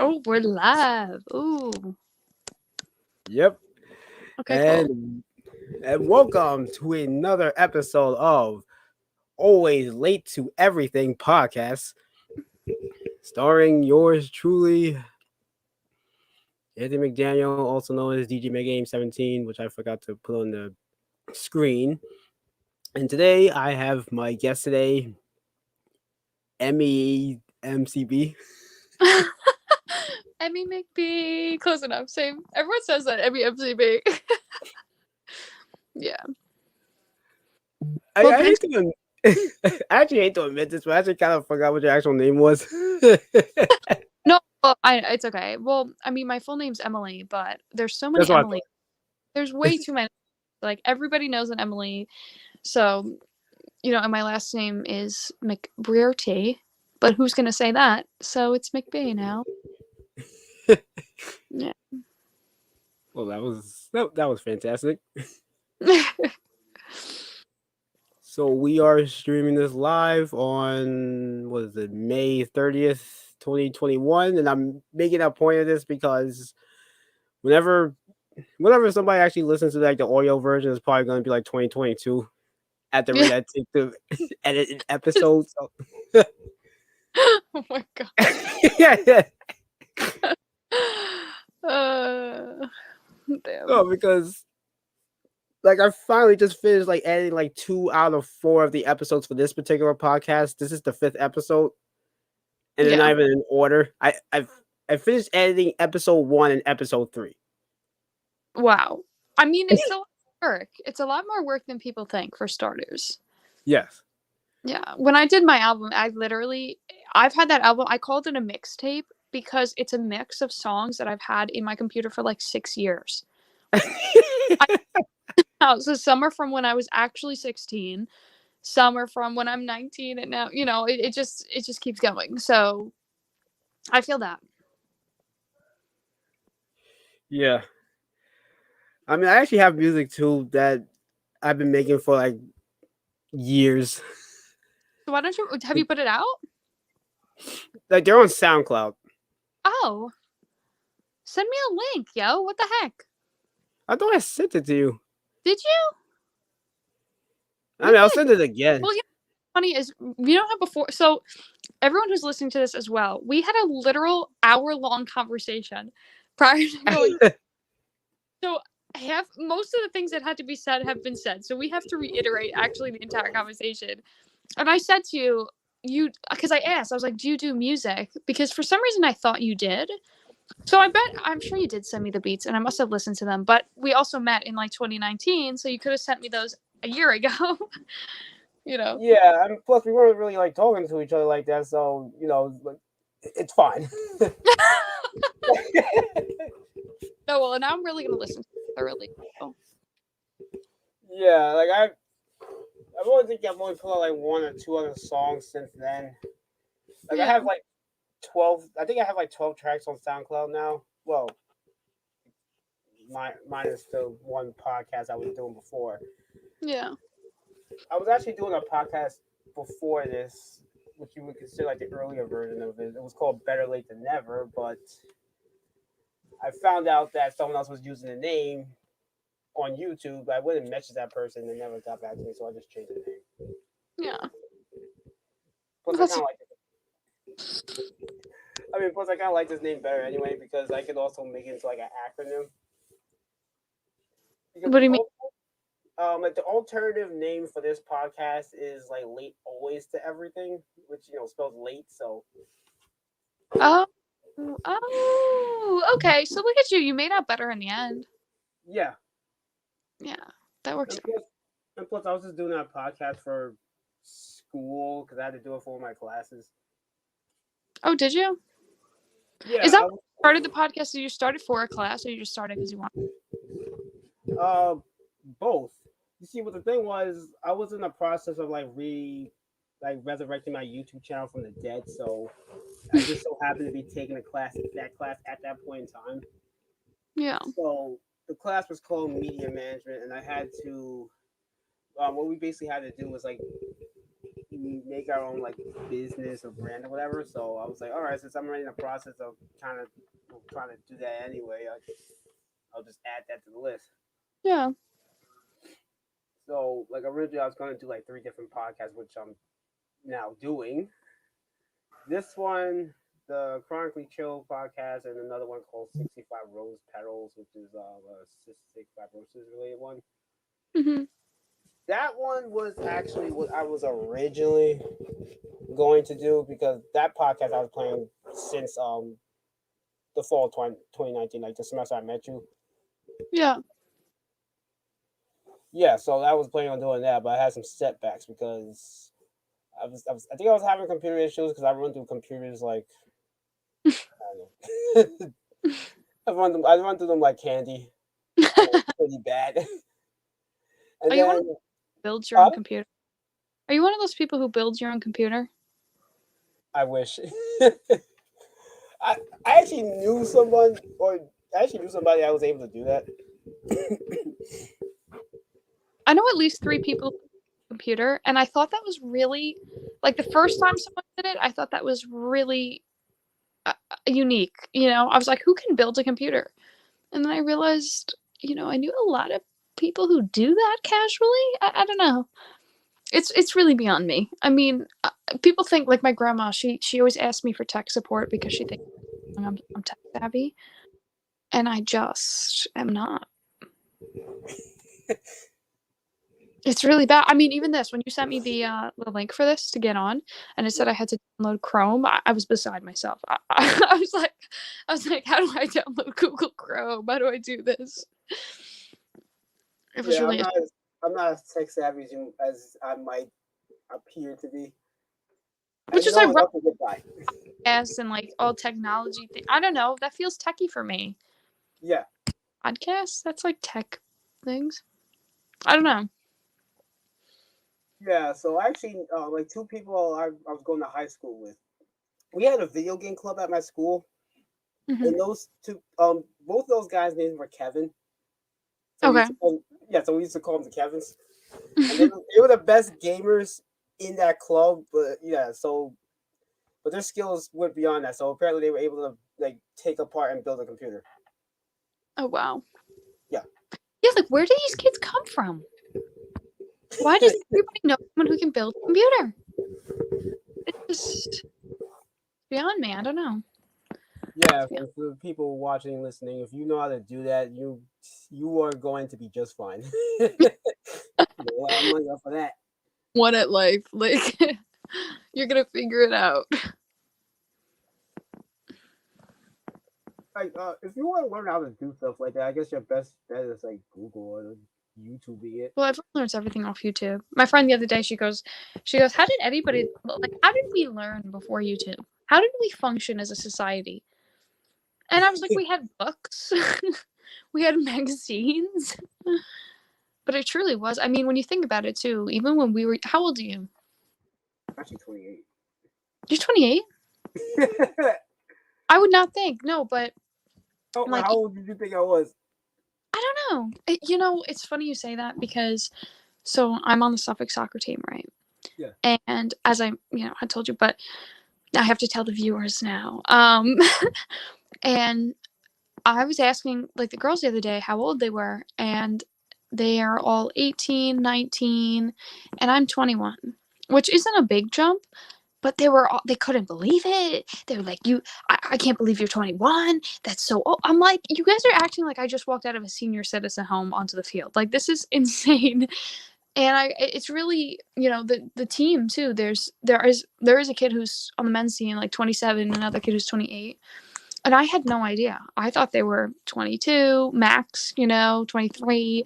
Oh, we're live. Ooh. Yep. Okay, cool. And welcome to another episode of Always Late to Everything podcast, starring yours truly, Anthony McDaniel, also known as DJ Game 17, which I forgot to put on the screen. And today I have my guest today, MEMCB. Emmy McBee. Close enough. Same. Everyone says that. Emmy MCB. Yeah. I Well, thanks. hate to I actually hate to admit this, but I actually kind of forgot what your actual name was. No, well, it's okay. Well, I mean, my full name's Emily, but there's so many That's what I Emily. There's way too many. Like, everybody knows an Emily. So, and my last name is McBrearty, but who's going to say that? So it's McBee now. thought. Yeah. Well, that was fantastic. So we are streaming this live on what is it, May 30th, 2021, and I'm making a point of this because whenever whenever somebody actually listens to like the audio version, it's probably going to be like 2022 at the Yeah. rate I take to edit an episode. So. Oh my God. Yeah. Uh, damn. No, because like I finally just finished like editing like 2 out of 4 of the episodes for this particular podcast. This is the 5th epistle, and they're Yeah. not even in order. I finished editing episode 1 and episode 3. Wow. I mean, it's still work. It's a lot more work than people think, for starters. Yes. Yeah. When I did my album, I've had that album, I called it a mixtape because it's a mix of songs that I've had in my computer for like 6 years. So some are from when I was actually 16, some are from when I'm 19, and now, it just keeps going. So I feel that. Yeah. I mean, I actually have music too that I've been making for like years. So why don't have you put it out? Like they're on SoundCloud. Oh, send me a link, yo. What the heck? I thought I sent it to you. Did you? I mean, Maybe I'll I send did. it again. Well, funny is, how before, so everyone who's listening to this as well, we had a literal hour-long conversation prior to going. So most of the things that had to be said have been said, so we have to reiterate actually the entire conversation. And I said to you, because I was like, do you do music? Because for some reason I thought you did. So I'm sure you did send me the beats, and I must have listened to them. But we also met in like 2019, so you could have sent me those a year ago. Yeah, I mean, plus we weren't really like talking to each other like that, so like, it's fine. No, well, now I'm really gonna listen to it thoroughly. So. Yeah, like I've only think I've only put out like 1 or 2 other songs since then. Like I Yeah. have like 12. I think I have like 12 tracks on SoundCloud now. Well, minus the one podcast I was doing before. Yeah. I was actually doing a podcast before this, which you would consider like the earlier version of it. It was called Better Late Than Never, but I found out that someone else was using the name on YouTube. I wouldn't message that person and never got back to me, so I just changed the name. Yeah. Plus, I That's kind of like it. I mean, plus I kind of like this name better anyway because I could also make it into like an acronym. Because what do you mean? like the alternative name for this podcast is like Late Always to Everything, which spells late. So Oh, okay. So look at you. You made out better in the end. yeah, Yeah, that works. and plus I was just doing that podcast for school because I had to do it for my classes. Oh, did you? Yeah, Is that what you started the podcast? Did you start it for a class, or you just started because you want? both. You see, what the thing was, I was in the process of like resurrecting my YouTube channel from the dead. So I just so happened to be taking that class at that point in time. Yeah. So the class was called Media Management, and I had to. What we basically had to do was like we make our own like business or brand or whatever. So I was like, all right, since I'm already in the process of trying to do that anyway, I'll just add that to the list. Yeah. So like originally I was going to do like 3 different podcasts, which I'm now doing. This one, the Chronically Chill podcast, and another one called 65 Rose Petals, which is a cystic fibrosis related one. Mm-hmm. That one was actually what I was originally going to do because that podcast I was playing since the fall of 2019, like the semester I met you. Yeah. Yeah, so I was planning on doing that, but I had some setbacks because I think I was having computer issues because I run through computers like I don't know. I run through them like candy. Pretty bad. And Are you one of then those who builds your own computer? Are you one of those people who builds your own computer? I wish. I actually knew someone, or I actually knew somebody that was able to do that. I know at least 3 people computer, and I thought that was really, like, the first time someone did it, I thought that was really unique. I was like, who can build a computer? And then I realized, I knew a lot of people who do that casually. I don't know. It's really beyond me. I mean, people think like my grandma. She always asks me for tech support because she thinks I'm tech savvy, and I just am not. It's really bad. I mean, even this, when you sent me the link for this to get on, and it said I had to download Chrome, I was beside myself. I was like, how do I download Google Chrome? How do I do this? It was Yeah, really I'm not as tech savvy as I might appear to be. which is know ironic, enough to get by. and like all technology thing. I don't know. That feels techy for me. Yeah. Podcasts, that's like tech things. I don't know. Yeah, so actually, like 2 people I was going to high school with. We had a video game club at my school, Mm-hmm. and those 2, both those guys' names were Kevin. So Okay. so we used to call them the Kevins. And they were the best gamers in that club, but yeah, but their skills went beyond that. So apparently they were able to like take apart and build a computer. Oh wow. Yeah. Yeah, like where do these kids come from? Why does everybody know someone who can build a computer? It's just beyond me. I don't know. Yeah, for people watching, listening, if you know how to do that, you are going to be just fine. A lot of money up for that. One at life, like you're gonna figure it out. Like, if you want to learn how to do stuff like that, I guess your best bet is like Google or YouTubing it. Well, I've learned everything off YouTube. My friend the other day, she goes, how did anybody, like, how did we learn before YouTube? How did we function as a society? And I was like, we had books, we had magazines. But it truly was. I mean, when you think about it too, even when we were, how old are you? Actually, 28. You're 28? I would not think. No, but like, how old did you think I was? I don't know. It's funny you say that because so I'm on the Suffolk soccer team, right? Yeah. And as I told you, but I have to tell the viewers now. And I was asking like the girls the other day how old they were, and they are all 18, 19, and I'm 21, which isn't a big jump, but they couldn't believe it. They were like, I can't believe you're 21. That's so old. I'm like, you guys are acting like I just walked out of a senior citizen home onto the field. Like, this is insane. And it's really, the team too. There is a kid who's on the men's team, like 27, and another kid who's 28. And I had no idea. I thought they were 22 max, 23.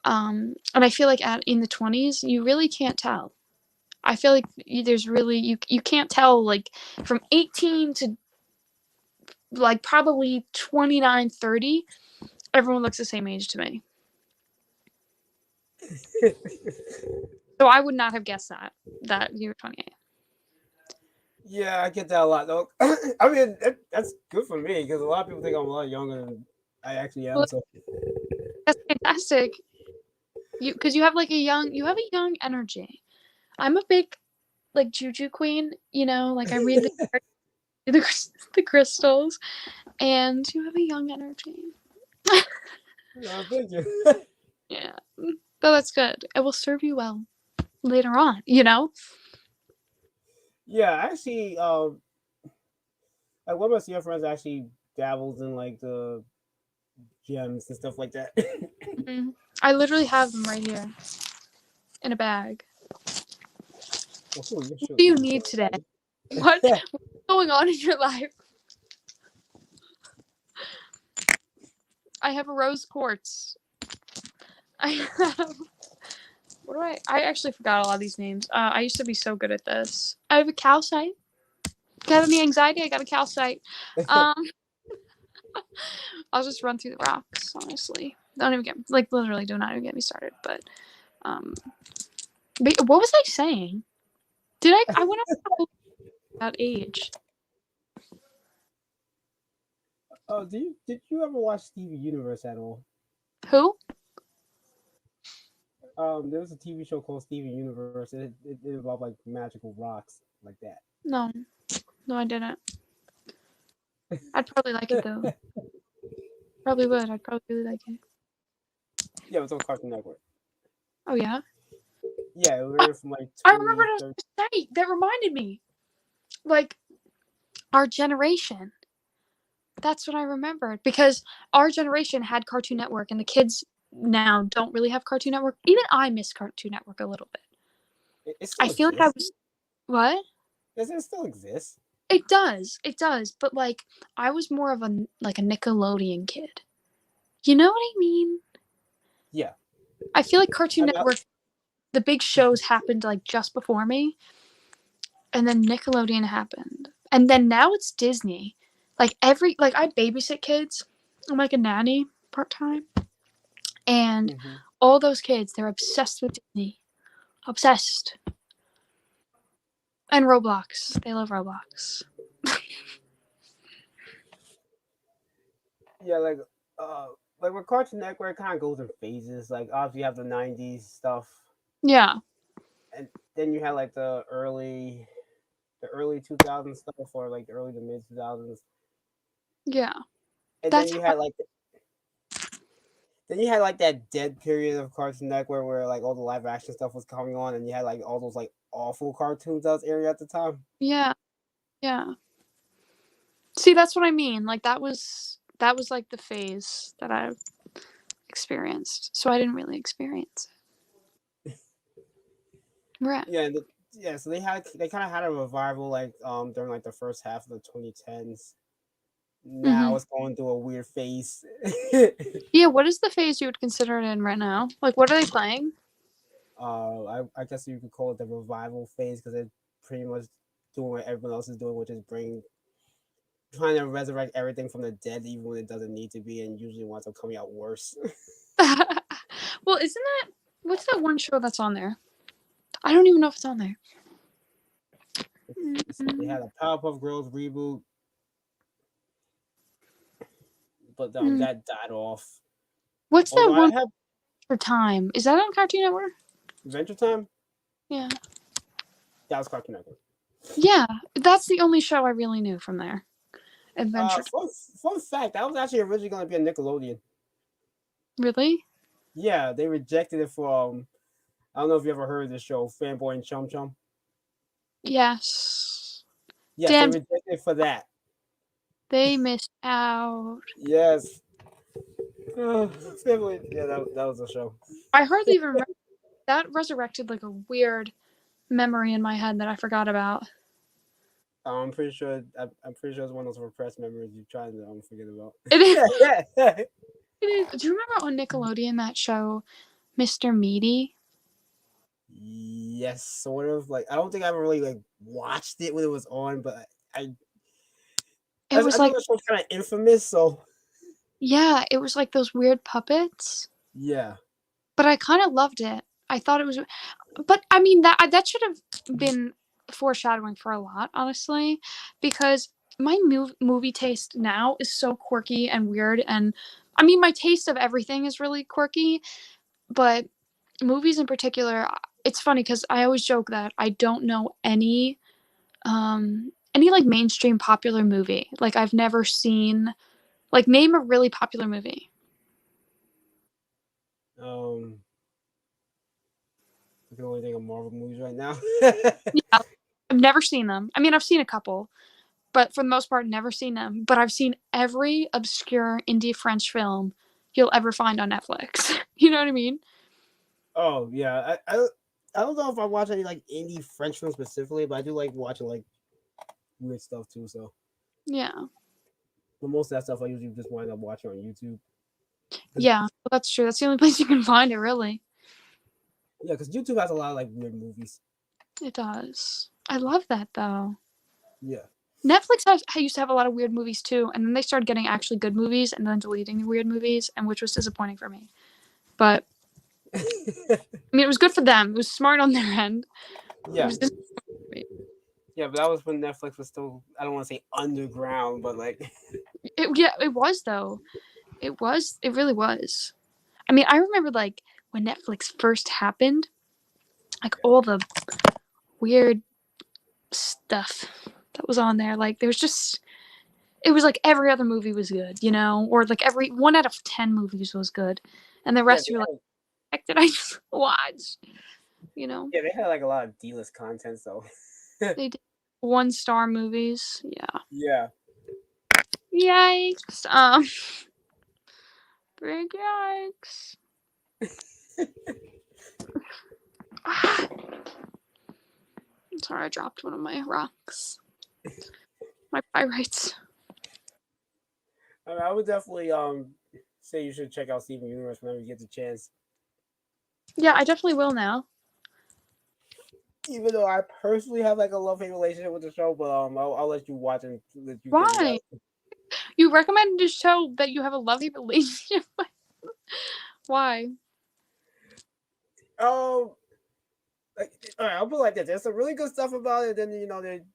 And I feel like in the 20s, you really can't tell. I feel like there's really you can't tell, like, from 18 to like probably 29, 30. Everyone looks the same age to me. So I would not have guessed that you were 28. Yeah, I get that a lot though. I mean, that's good for me because a lot of people think I'm a lot younger than I actually am. Well, so that's fantastic. Because you have a young energy. I'm a big like Juju Queen, you know, like I read the crystals, and you have a young energy. Oh, thank you. Yeah, but that's good. It will serve you well later on, you know. Yeah, actually, like one of my CF friends actually dabbles in like the gems and stuff like that. Mm-hmm. I literally have them right here in a bag. Well, cool. You What should do you you need should today? What's going on in your life? I have a rose quartz. I have. What do I actually forgot a lot of these names. I used to be so good at this. I have a calcite. Got any anxiety? I got a calcite. Um, I'll just run through the rocks. Honestly, don't even get like literally do not even get me started. Um, but what was I saying? Did I went on about age? Oh, did you ever watch Stevie Universe at all? Who? There was a TV show called Stevie Universe. It involved like magical rocks like No, no, I didn't. I'd probably like it though. that. Probably would. I'd probably really like it. Yeah, it was on Cartoon Network. Oh yeah. Yeah, we I, were from like I remember what I was 2013. gonna say. That reminded me. Like our generation. That's what I remembered because our generation had Cartoon Network, and the kids now don't really have Cartoon Network. Even I miss Cartoon Network a little bit. It I still feel like I exists. was what? Does it still exist? It does, but like I was more of a like a Nickelodeon kid. You know what I mean? Yeah. I feel like Cartoon I mean, Network, the big shows happened like just before me, and then Nickelodeon happened, and then now it's Disney. Like I babysit kids. I'm like a nanny part time, and mhm. all those kids they're obsessed with Disney, obsessed, and Roblox. They love Roblox. Yeah, uh, like with Cartoon Network, kind of goes in phases. Like obviously you have the '90s stuff, Yeah, and then you had like the early 2000s stuff, or like the early to mid 2000s, yeah. and That's how. then you had like that dead period of Cartoon Network where like all the live action stuff was coming on, and you had like all those like awful cartoons that was airing at the time. Yeah, yeah. See, that's what I mean. Like that was like the phase that I experienced. So I didn't really experience it. Right. Yeah, yeah. So they kind of had a revival like during like the first half of the 2010s. Now Mm-hmm. it's going through a weird phase. Yeah. What is the phase you would consider it in right now? Like, what are they playing? I guess you could call it the revival phase because they're pretty much doing what everyone else is doing, which is trying to resurrect everything from the dead, even when it doesn't need to be, and usually winds up coming out worse. Well, isn't that what's that one show that's on there? I don't even know if it's on there. They had a Powerpuff Girls reboot, but Mm. that died off. What's that Although I one have for time? Is that on Cartoon Network? Adventure Time, Yeah. that was Cartoon Network. Yeah. That's the only show I really knew from there. Adventure. Fun fact, that was actually originally going to be a Nickelodeon. Really? Yeah, they rejected it for I don't know if you ever heard of this show, Fanboy and Chum Chum. Yes. Yes, they Damn, rejected it for that. they missed out. Yes. Family. Yeah, that was a show. I hardly even remember. That resurrected like a weird memory in my head that I forgot about. I'm pretty sure. I'm pretty sure it's one of those repressed memories you're trying to forget about. It is. Yeah. It is. Do you remember on Nickelodeon that show, Mr. Meaty? Yes, sort of. Like I don't think I ever really like watched it when it was on, but I It was know like, the show's kind of infamous. So yeah, it was like those weird puppets. yeah. But I kind of loved it. I thought it was, but I mean that should have been foreshadowing for a lot, honestly, because my movie taste now is so quirky and weird, and I mean my taste of everything is really quirky, but movies in particular, it's funny because I always joke that I don't know any like mainstream popular movie. Like I've never seen like name a really popular movie. I can only think of Marvel movies right now. Yeah, I've never seen them. I mean, I've seen a couple, but for the most part, never seen them. But I've seen every obscure indie French film you'll ever find on Netflix. You know what I mean? Oh yeah, I don't know if I watch any like indie French films specifically, but I do like watching like weird stuff too. So, Yeah. but most of that stuff I usually just wind up watching on YouTube. Yeah, well, that's true. That's the only place you can find it, really. Yeah, because YouTube has a lot of like weird movies. It does. I love that though. Yeah. Netflix used to have a lot of weird movies too, and then they started getting actually good movies and then deleting the weird movies, and which was disappointing for me. But I mean, it was good for them. It was smart on their end. It Yeah. was Yeah, but that was when Netflix was still, I don't want to say underground, but like yeah, it was though. It was. It really was. I mean, I remember like when Netflix first happened, like all the weird stuff that was on there. Like there was just it was like every other movie was good, you know, or like every 1 out of 10 movies was good, and the yeah, rest you were like, heck did I watch? You know, they had like a lot of D-list content, so they did 1-star movies. Yeah, yeah. yikes. Big yikes. Sorry, I dropped one of my rocks. My pyrites. I mean, I would definitely say you should check out Steven Universe whenever you get the chance. Yeah, I definitely will now. Even though I personally have like a love-hate relationship with the show, but I'll let you watch and let you think about Why? it. You recommended a show that you have a lovey relationship with. Why? Like, all right, I'll put it like this: there's some really good stuff about it, then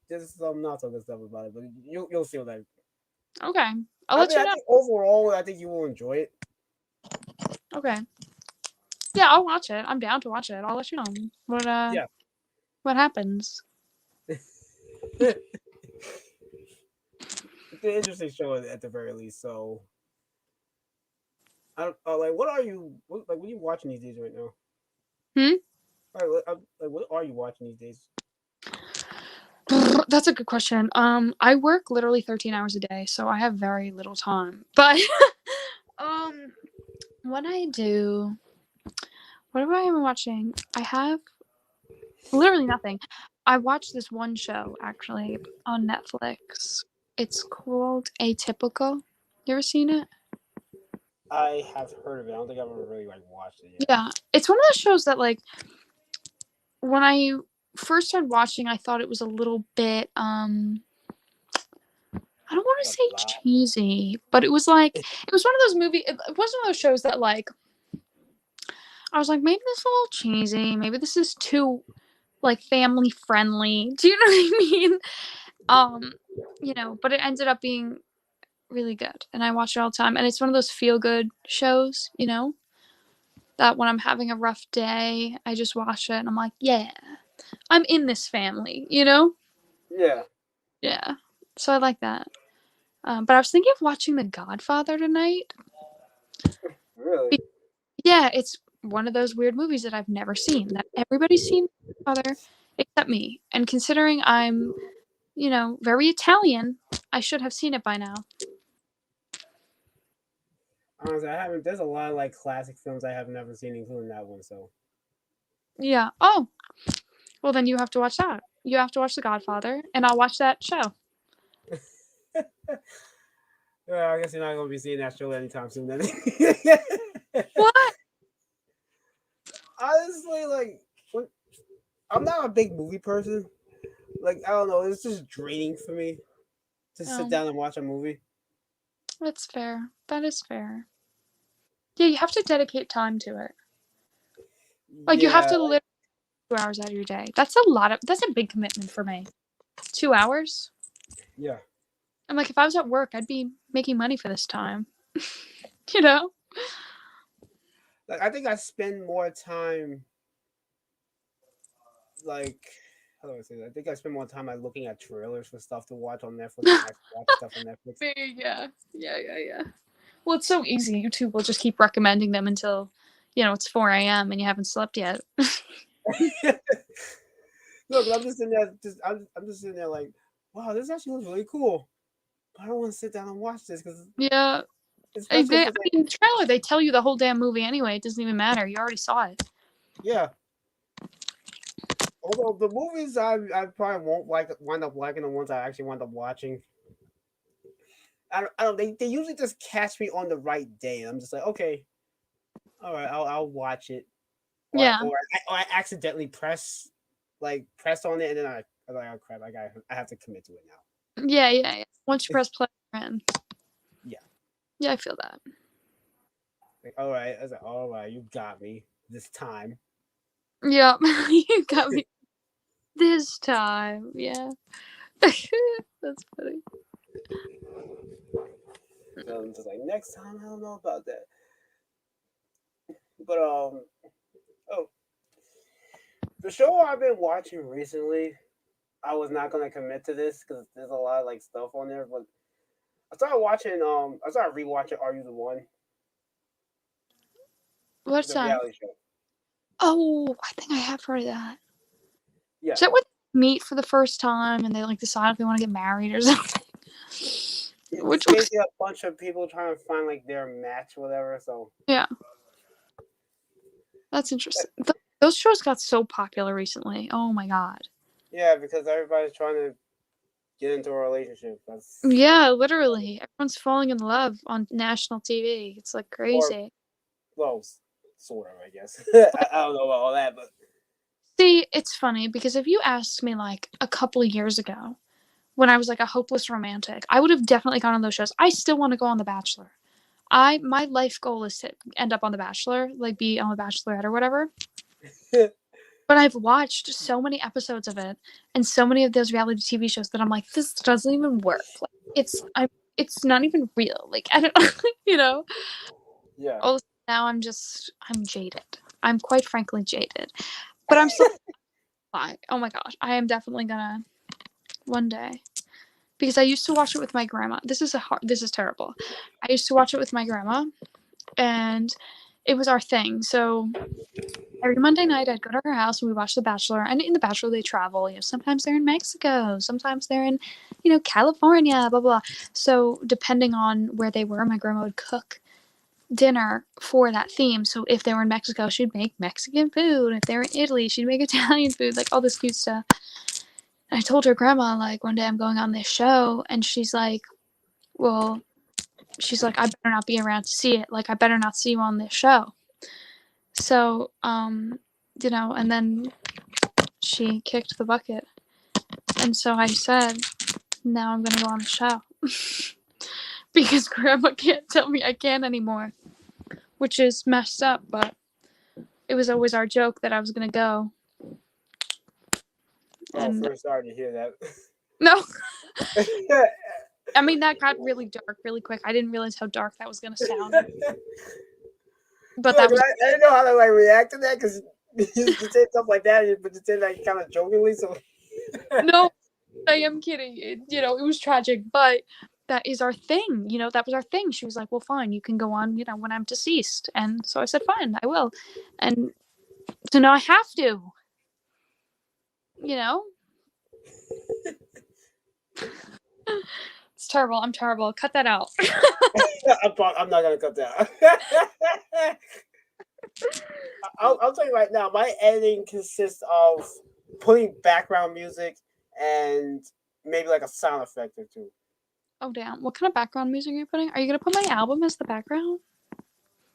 there's some not so good stuff about it. But you'll see what I. Okay, I'll I let mean, you I know. think overall, I think you will enjoy it. Okay. Yeah, I'll watch it. I'm down to watch it. I'll let you know Yeah. what happens. It's an interesting show at the very least. So, I don't like. What are you watching these days right now? Hmm? All right, like, what are you watching these days? That's a good question. I work literally 13 hours a day, so I have very little time. But um what I do what am I watching? I have literally nothing. I watched this one show actually on Netflix. It's called Atypical. You ever seen it? I have heard of it. I don't think I've ever really like watched it yet. Yeah. It's one of those shows that like when I first started watching I thought it was a little bit I don't want to A say lot. cheesy, but it was like it was one of those it was one of those shows that like I was like maybe this is a little cheesy, maybe this is too like family friendly. Do you know what I mean? But it ended up being really good, and I watch it all the time. And it's one of those feel good shows, that when I'm having a rough day, I just watch it, and I'm like, yeah, I'm in this family. Yeah. Yeah. So I like that. But I was thinking of watching The Godfather tonight. Really? Yeah, it's one of those weird movies that I've never seen. That everybody's seen Godfather except me. And considering I'm, very Italian, I should have seen it by now. Honestly, I haven't. There's a lot of like classic films I have never seen, including that one. So Yeah. Oh, well then you have to watch that. You have to watch The Godfather, and I'll watch that show. yeah, I guess you're not gonna be seeing that show anytime soon. Then. What? Honestly, like I'm not a big movie person. Like I don't know, it's just draining for me to sit Oh, down and watch a movie. that's fair. That is fair. Yeah, you have to dedicate time to it. Like you have Yeah, to live 2 hours out of your day. That's a big commitment for me. 2 hours? yeah. I'm like, if I was at work, I'd be making money for this time. you know? Like I think I spend more time like, how do I say that? I think I spend more time like looking at trailers for stuff to watch on Netflix than actually watching stuff on Netflix. Yeah. Well, it's so easy. YouTube will just keep recommending them until, it's 4 a.m. and you haven't slept yet. No, but I'm just sitting there, I'm just sitting there like, wow, this actually looks really cool. But I don't want to sit down and watch this because, Yeah. especially if it's like, In the trailer, they tell you the whole damn movie anyway. It doesn't even matter. You already saw it. yeah. Although the movies I probably won't wind up liking the ones I actually wind up watching. I don't they usually just catch me on the right day. I'm just like, okay, all right, I'll watch it. Yeah. Or I accidentally press on it and then I'm like, oh crap, I have to commit to it now. Yeah. Once you press play, you're in. Yeah. Yeah, I feel that. Like, all right. I was like, all right, you got me this time. Yeah, you got me this time. Yeah. That's funny. So I'm just like, next time, I don't know about that. But oh, the show I've been watching recently, I was not gonna commit to this because there's a lot of like stuff on there. But I started rewatching Are You the One? What's The that? reality show. Oh, I think I have heard of that. Yeah. Is that where they meet for the first time and they like decide if they want to get married or something? It's basically a bunch of people trying to find like their match, whatever. So yeah, that's interesting. Those shows got so popular recently. Oh my god. yeah, because everybody's trying to get into a relationship. Yeah, literally, everyone's falling in love on national TV. It's like crazy. Well, sort of, I guess. I don't know about all that, but See, it's funny because if you asked me like a couple of years ago when I was like a hopeless romantic, I would have definitely gone on those shows. I still want to go on The Bachelor. My life goal is to end up on The Bachelor, like be on The Bachelorette or whatever. But I've watched so many episodes of it and so many of those reality TV shows that I'm like, this doesn't even work. Like, it's not even real. Like, I don't yeah. Oh, now I'm jaded. I'm quite frankly jaded. But I'm still oh my gosh, I am definitely gonna one day. Because I used to watch it with my grandma. This is terrible. I used to watch it with my grandma and it was our thing. So every Monday night I'd go to her house and we watch The Bachelor. And in The Bachelor they travel. Sometimes they're in Mexico, sometimes they're in, California, blah blah. So depending on where they were, my grandma would cook dinner for that theme. So if they were in Mexico, she'd make Mexican food. If they were in Italy, she'd make Italian food, like all this cute stuff. And I told her grandma, like, one day I'm going on this show, and she's like, I better not be around to see it. Like, I better not see you on this show. So, and then she kicked the bucket. And so I said, now I'm going to go on the show. Because grandma can't tell me I can't anymore. Which is messed up, but it was always our joke that I was going to go. And first sorry to hear that. No. I mean, that got really dark really quick. I didn't realize how dark that was going to sound. But I didn't know how to react to that because you say stuff like that, but you say that kind of jokingly. So no, I am kidding. It was tragic, but that is our thing. That was our thing. She was like, "Well, fine, you can go on. When I'm deceased." And so I said, "Fine, I will." And so now I have to. It's terrible. I'm terrible. Cut that out. I'm not gonna cut that. I'll tell you right now. My editing consists of putting background music and maybe like a sound effect or two. Oh damn! What kind of background music are you putting? Are you gonna put my album as the background?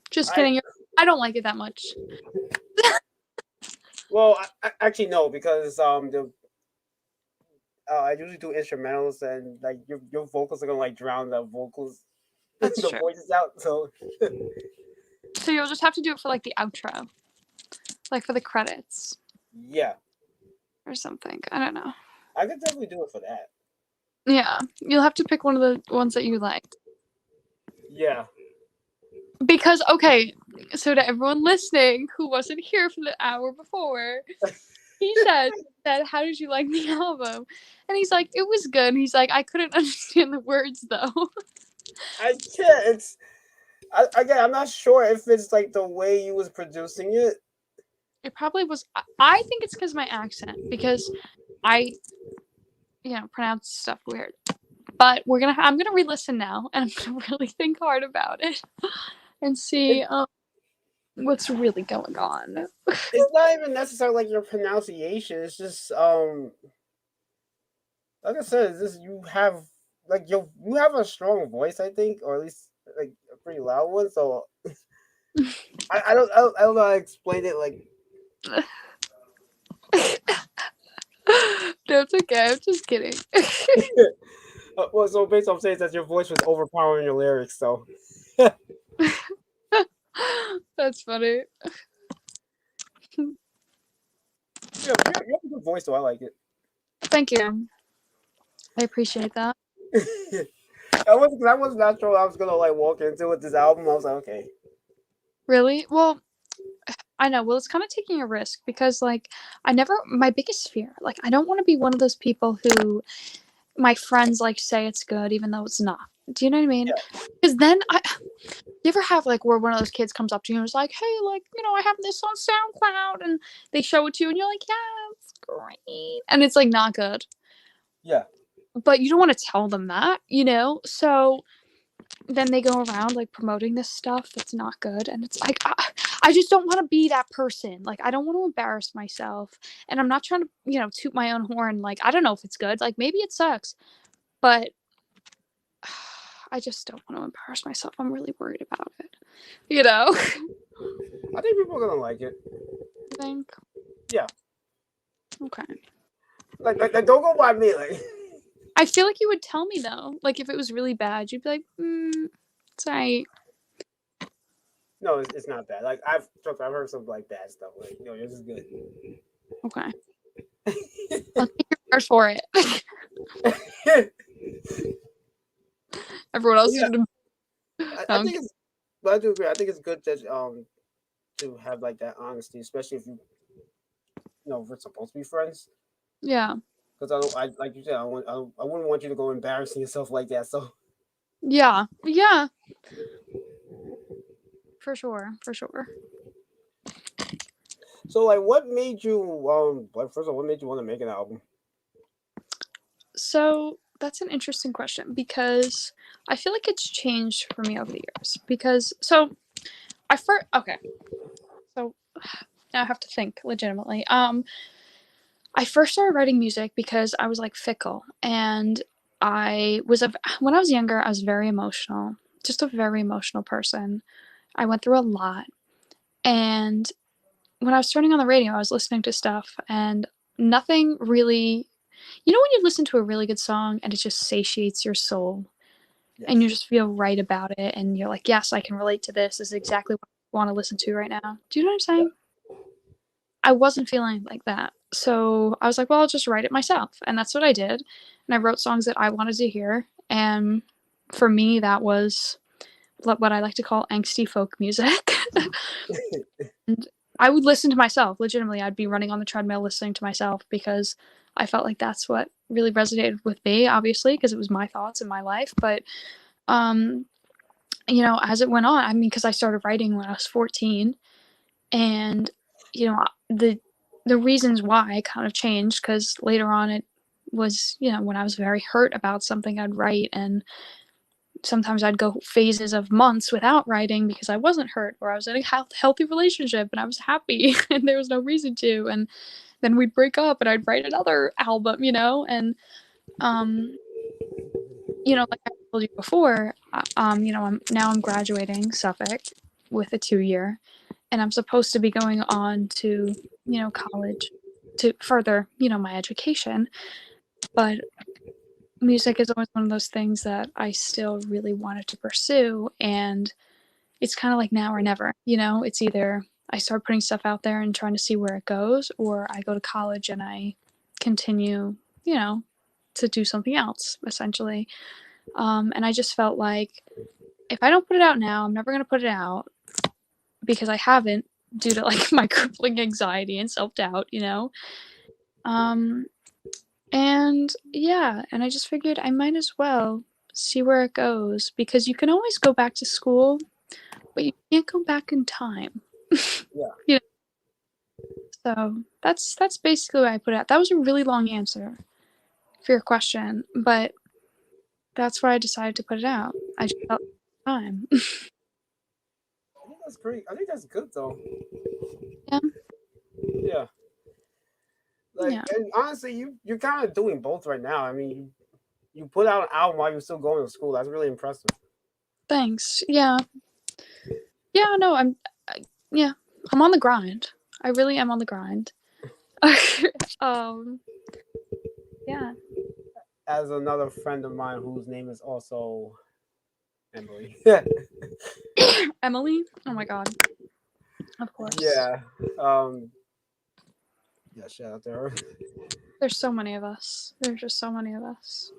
Just kidding. I don't like it that much. Well, I actually no, because I usually do instrumentals and like your vocals are gonna drown the vocals, That's the true. voices out. So you'll just have to do it for like the outro, like for the credits. Yeah. Or something. I don't know. I could definitely do it for that. Yeah, you'll have to pick one of the ones that you liked. Yeah. Because, okay, so to everyone listening who wasn't here for the hour before, he said, how did you like the album? And he's like, it was good. And he's like, I couldn't understand the words though. I can't. Again, I'm not sure if it's like the way you was producing it. It probably was. I think it's because of my accent, because I, pronounce stuff weird. But I'm gonna re-listen now, and I'm gonna really think hard about it and see what's really going on. It's not even necessarily like your pronunciation. It's just like I said, it's just you have like you have a strong voice, I think, or at least like a pretty loud one. So I don't know how to explain it. Like No, it's okay. I'm just kidding. well, so basically, I'm saying that your voice was overpowering your lyrics. So That's funny. you have a good voice, so I like it. Thank you. I appreciate that. I was not sure I was gonna like walk into with this album. I was like, okay. Really? Well, I know. Well, it's kind of taking a risk because, like, my biggest fear, like, I don't want to be one of those people who my friends, like, say it's good even though it's not. Do you know what I mean? Because then you ever have, like, where one of those kids comes up to you and is like, hey, like, I have this on SoundCloud, and they show it to you and you're like, yeah, it's great. And it's, like, not good. Yeah. But you don't want to tell them that, So then they go around like promoting this stuff that's not good, and it's like I just don't want to be that person. Like, I don't want to embarrass myself, and I'm not trying to toot my own horn. Like, I don't know if it's good, like maybe it sucks, but I just don't want to embarrass myself. I'm really worried about it. I think people are gonna like it. You think? Yeah. Okay. Like don't go by me. Like I feel like you would tell me though. Like, if it was really bad, you'd be like, it's alright. No, it's not bad. Like I've heard some like bad stuff. Like, this is good. Okay. I'll take your word for it. Everyone else is gonna. I think it's. But I do agree. I think it's good that to have like that honesty, especially if we're supposed to be friends. Yeah. Because I like you said, I wouldn't want you to go embarrassing yourself like that. So. Yeah. For sure. So, like, what made you first of all, what made you want to make an album? So that's an interesting question, because I feel like it's changed for me over the years. Because so now I have to think legitimately. I first started writing music because I was like fickle, and when I was younger, I was very emotional, just a very emotional person. I went through a lot, and when I was turning on the radio, I was listening to stuff, and nothing really. When you listen to a really good song and it just satiates your soul, and you just feel right about it, and you're like, yes, I can relate to this. This is exactly what I want to listen to right now. Do you know what I'm saying? Yeah. I wasn't feeling like that. So I was like, well, I'll just write it myself. And that's what I did. And I wrote songs that I wanted to hear. And for me, that was what I like to call angsty folk music. And I would listen to myself. Legitimately, I'd be running on the treadmill listening to myself, because I felt like that's what really resonated with me, obviously, because it was my thoughts in my life. But, as it went on, I mean, because I started writing when I was 14, and, the reasons why kind of changed, because later on it was, when I was very hurt about something, I'd write, and sometimes I'd go phases of months without writing because I wasn't hurt, or I was in a healthy relationship and I was happy and there was no reason to. And then we'd break up and I'd write another album, and, like I told you before, I'm graduating Suffolk with a 2-year, and I'm supposed to be going on to, college to further, my education. But music is always one of those things that I still really wanted to pursue, and it's kind of like now or never. It's either I start putting stuff out there and trying to see where it goes, or I go to college and I continue, to do something else, essentially. And I just felt like if I don't put it out now, I'm never going to put it out, because I haven't, due to like my crippling anxiety and self-doubt, And yeah, and I just figured I might as well see where it goes because you can always go back to school, but you can't go back in time. Yeah. You know, so that's basically why I put it out. That was a really long answer for your question, but that's why I decided to put it out. I just felt time. I think that's great. I think that's good though. Yeah, Yeah. Like, yeah. and honestly, you're kind of doing both right now. I mean, you put out an album while you're still going to school. That's really impressive. Thanks. Yeah, yeah. No, yeah. I'm on the grind. I really am on the grind. um, yeah. As another friend of mine whose name is also Emily. Emily. Oh my god. Of course. Yeah. Yeah. Shout out to her. There's so many of us. There's just so many of us.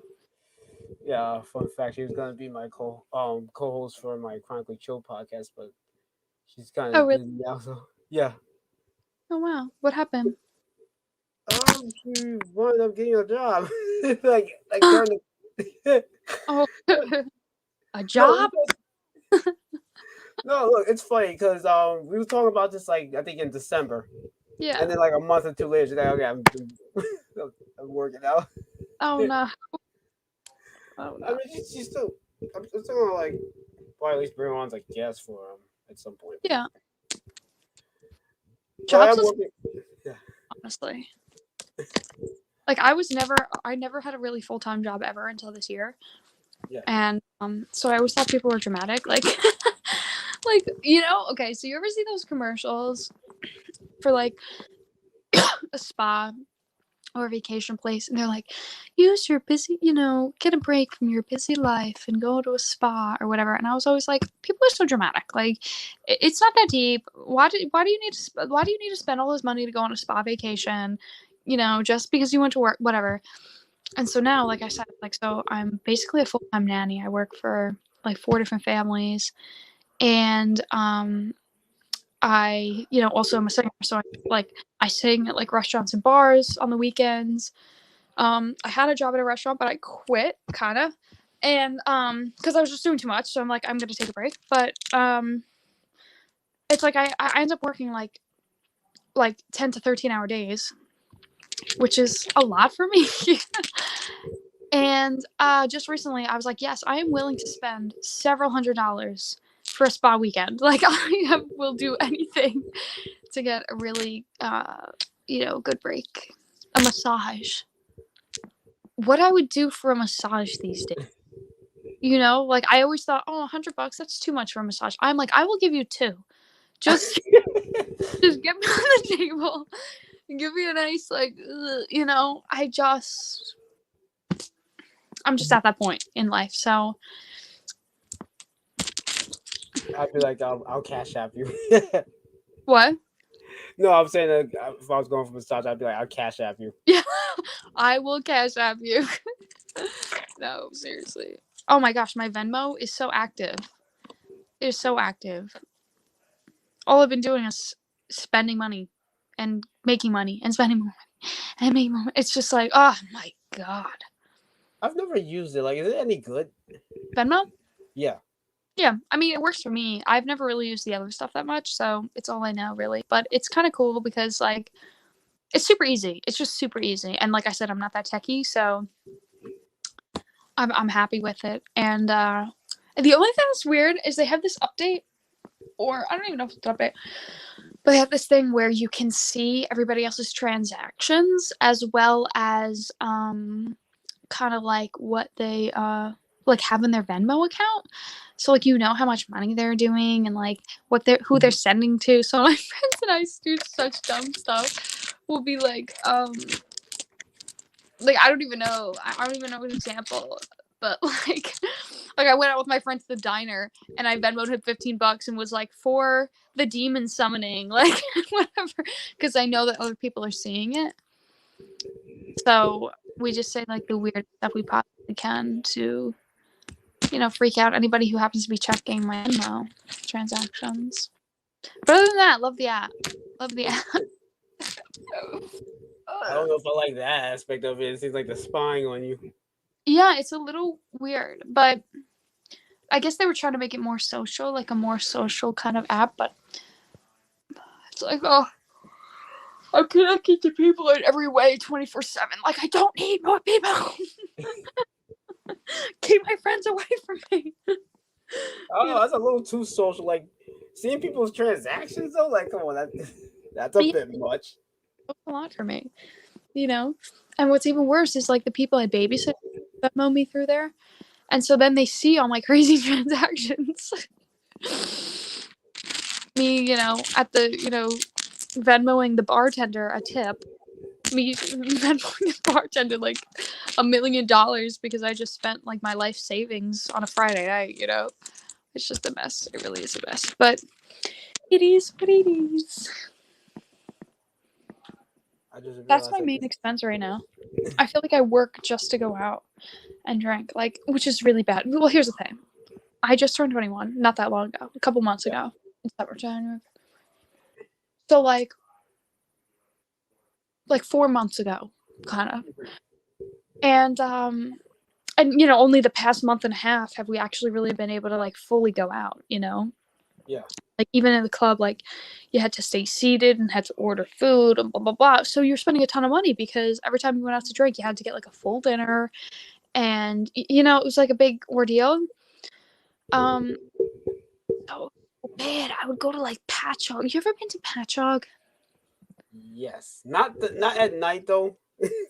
Yeah. Fun fact: she was gonna be my co-host for my Chronically Chill podcast, but she's kind Oh of really? busy now. So yeah. Oh wow. What happened? She wound up getting a job. like during the Oh, a no, job? no, look, it's funny because we were talking about this like I think in December, Yeah. and then like a month or two later, she's like, okay, I'm working out. Oh no. Oh I no. mean, she's still, I'm still gonna like probably at least bring her on like guest for at some point. Yeah. But Jobs I'm is working. Yeah, honestly. Like I never had a really full-time job ever until this year. yeah. And so I always thought people were dramatic. Like like, you know, okay, so you ever see those commercials for like a spa or a vacation place and they're like, use your busy, get a break from your busy life and go to a spa or whatever. And I was always like, people are so dramatic. Like, it's not that deep. Why do you need to spend all this money to go on a spa vacation? Just because you went to work, whatever. And so now, like I said, like, so I'm basically a full-time nanny. I work for like 4 different families, and I, also am a singer. So I sing at like restaurants and bars on the weekends. I had a job at a restaurant, but I quit, kind of, and because I was just doing too much. So I'm like, I'm gonna take a break. But it's like I end up working like 10 to 13 hour days, which is a lot for me. And just recently, I was like, yes, I am willing to spend several $100s for a spa weekend. Like will do anything to get a really good break. A massage. What I would do for a massage these days. Like I always thought, oh, $100, that's too much for a massage. I'm like, I will give you 2. Just get me on the table. Give me a nice I'm just at that point in life. So I'd be like, I'll cash app you. what? No, I'm saying that if I was going for massage, I'd be like, I'll cash app you. Yeah, I will cash app you. No, seriously. Oh my gosh, my Venmo is so active. It is so active. All I've been doing is spending money and making money and spending more money and making more money. It's just like, oh my god. I've never used it. Like, is it any good? Venmo? Yeah. Yeah, I mean, it works for me. I've never really used the other stuff that much, so it's all I know, really. But it's kind of cool because, like, it's super easy. It's just super easy. And like I said, I'm not that techie, so I'm happy with it. And the only thing that's weird is they have this update, or I don't even know if it's an update, but they have this thing where you can see everybody else's transactions as well as kind of like what they like have in their Venmo account. So like how much money they're doing and like who they're sending to. So my friends and I do such dumb stuff. We'll be like I don't even know. I don't even know an example. But like I went out with my friend to the diner and I Venmo'd him $15 and was like, for the demon summoning, like whatever, because I know that other people are seeing it. So we just say like the weird stuff we possibly can to, freak out anybody who happens to be checking my Venmo transactions. But other than that, love the app. Love the app. I don't know if I like that aspect of it. It seems like they're spying on you. Yeah, it's a little weird, but I guess they were trying to make it more social, like a more social kind of app, but it's like, oh, I'm connected to people in every way 24/7. Like, I don't need more people. Keep my friends away from me. Oh, that's a little too social. Like seeing people's transactions though. Like, come on, that's a Yeah, bit much. it's a lot for me, you know? And what's even worse is like the people I babysit Venmo me through there. And so then they see all my crazy transactions. Me, at the, Venmoing the bartender a tip. Me Venmoing the bartender like $1 million because I just spent like my life savings on a Friday night. It's just a mess. It really is a mess. But it is what it is. I just That's realized my main expense right now. I feel like I work just to go out and drink, like, which is really bad. Well, here's the thing. I just turned 21 not that long ago, a couple months ago, in December, January. So like 4 months ago, kind of. And only the past month and a half have we actually really been able to like fully go out. Yeah. Like even in the club, like you had to stay seated and had to order food and blah blah blah. So you're spending a ton of money because every time you went out to drink, you had to get like a full dinner, and it was like a big ordeal. So bad. I would go to like Patchogue. You ever been to Patchogue? Yes. Not at night though,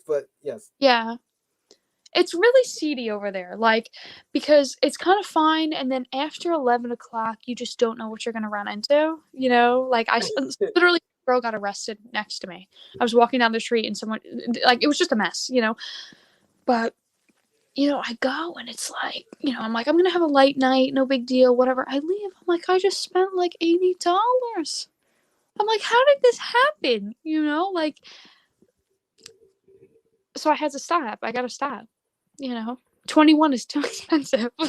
but yes. Yeah. It's really seedy over there, like, because it's kind of fine, and then after 11 o'clock, you just don't know what you're going to run into, Like, literally, a girl got arrested next to me. I was walking down the street, and someone, like, it was just a mess, But, I go, and it's like, I'm like, I'm going to have a light night, no big deal, whatever. I leave, I'm like, I just spent, like, $80. I'm like, how did this happen? Like, so I had to stop. I got to stop. 21 is too expensive. I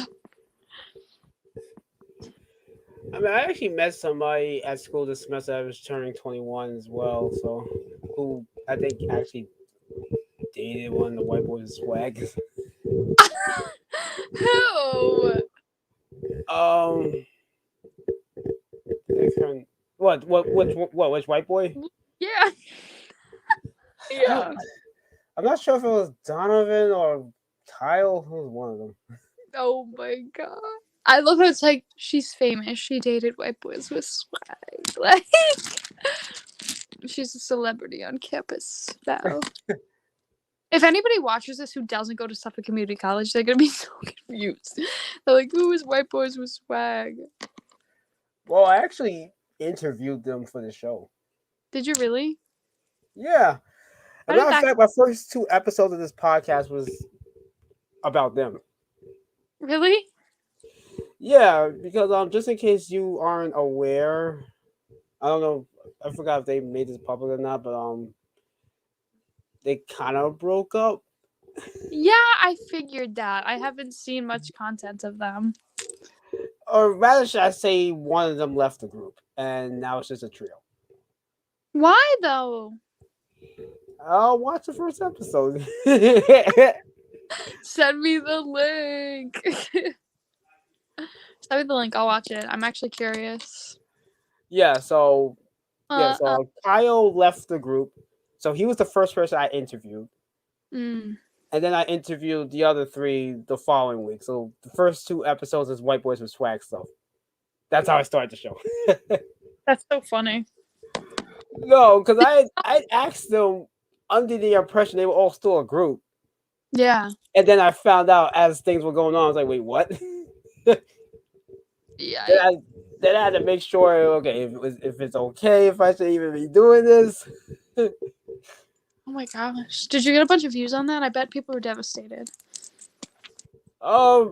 mean, I actually met somebody at school this semester that was turning 21 as well. So, who I think actually dated one of the white boys' swag. Who? Which white boy? Yeah. Yeah. I'm not sure if it was Donovan or Kyle. Who was one of them? Oh my god. I love how it's like she's famous. She dated white boys with swag. Like she's a celebrity on campus now. If anybody watches this who doesn't go to Suffolk Community College, they're gonna be so confused. They're like, "Who is white boys with swag?" Well, I actually interviewed them for the show. Did you really? Yeah. As a How did matter of that fact, my first 2 episodes of this podcast was about them. really? Yeah, because just in case you aren't aware, I don't know, I forgot if they made this public or not, but they kind of broke up. Yeah, I figured that. I haven't seen much content of them. Or rather, should I say, one of them left the group, and now it's just a trio. Why though? I'll watch the first episode. Send me the link. Send me the link. I'll watch it. I'm actually curious. Yeah, so Kyle left the group, so he was the first person I interviewed, mm. and then I interviewed the other 3 the following week. So the first 2 episodes is white boys with swag stuff. That's how I started the show. That's so funny. No, because I asked them under the impression they were all still a group. Yeah. And then I found out as things were going on, I was like, wait, what? Yeah. Then I had to make sure, okay, if it's okay if I should even be doing this. Oh my gosh. Did you get a bunch of views on that? I bet people were devastated. I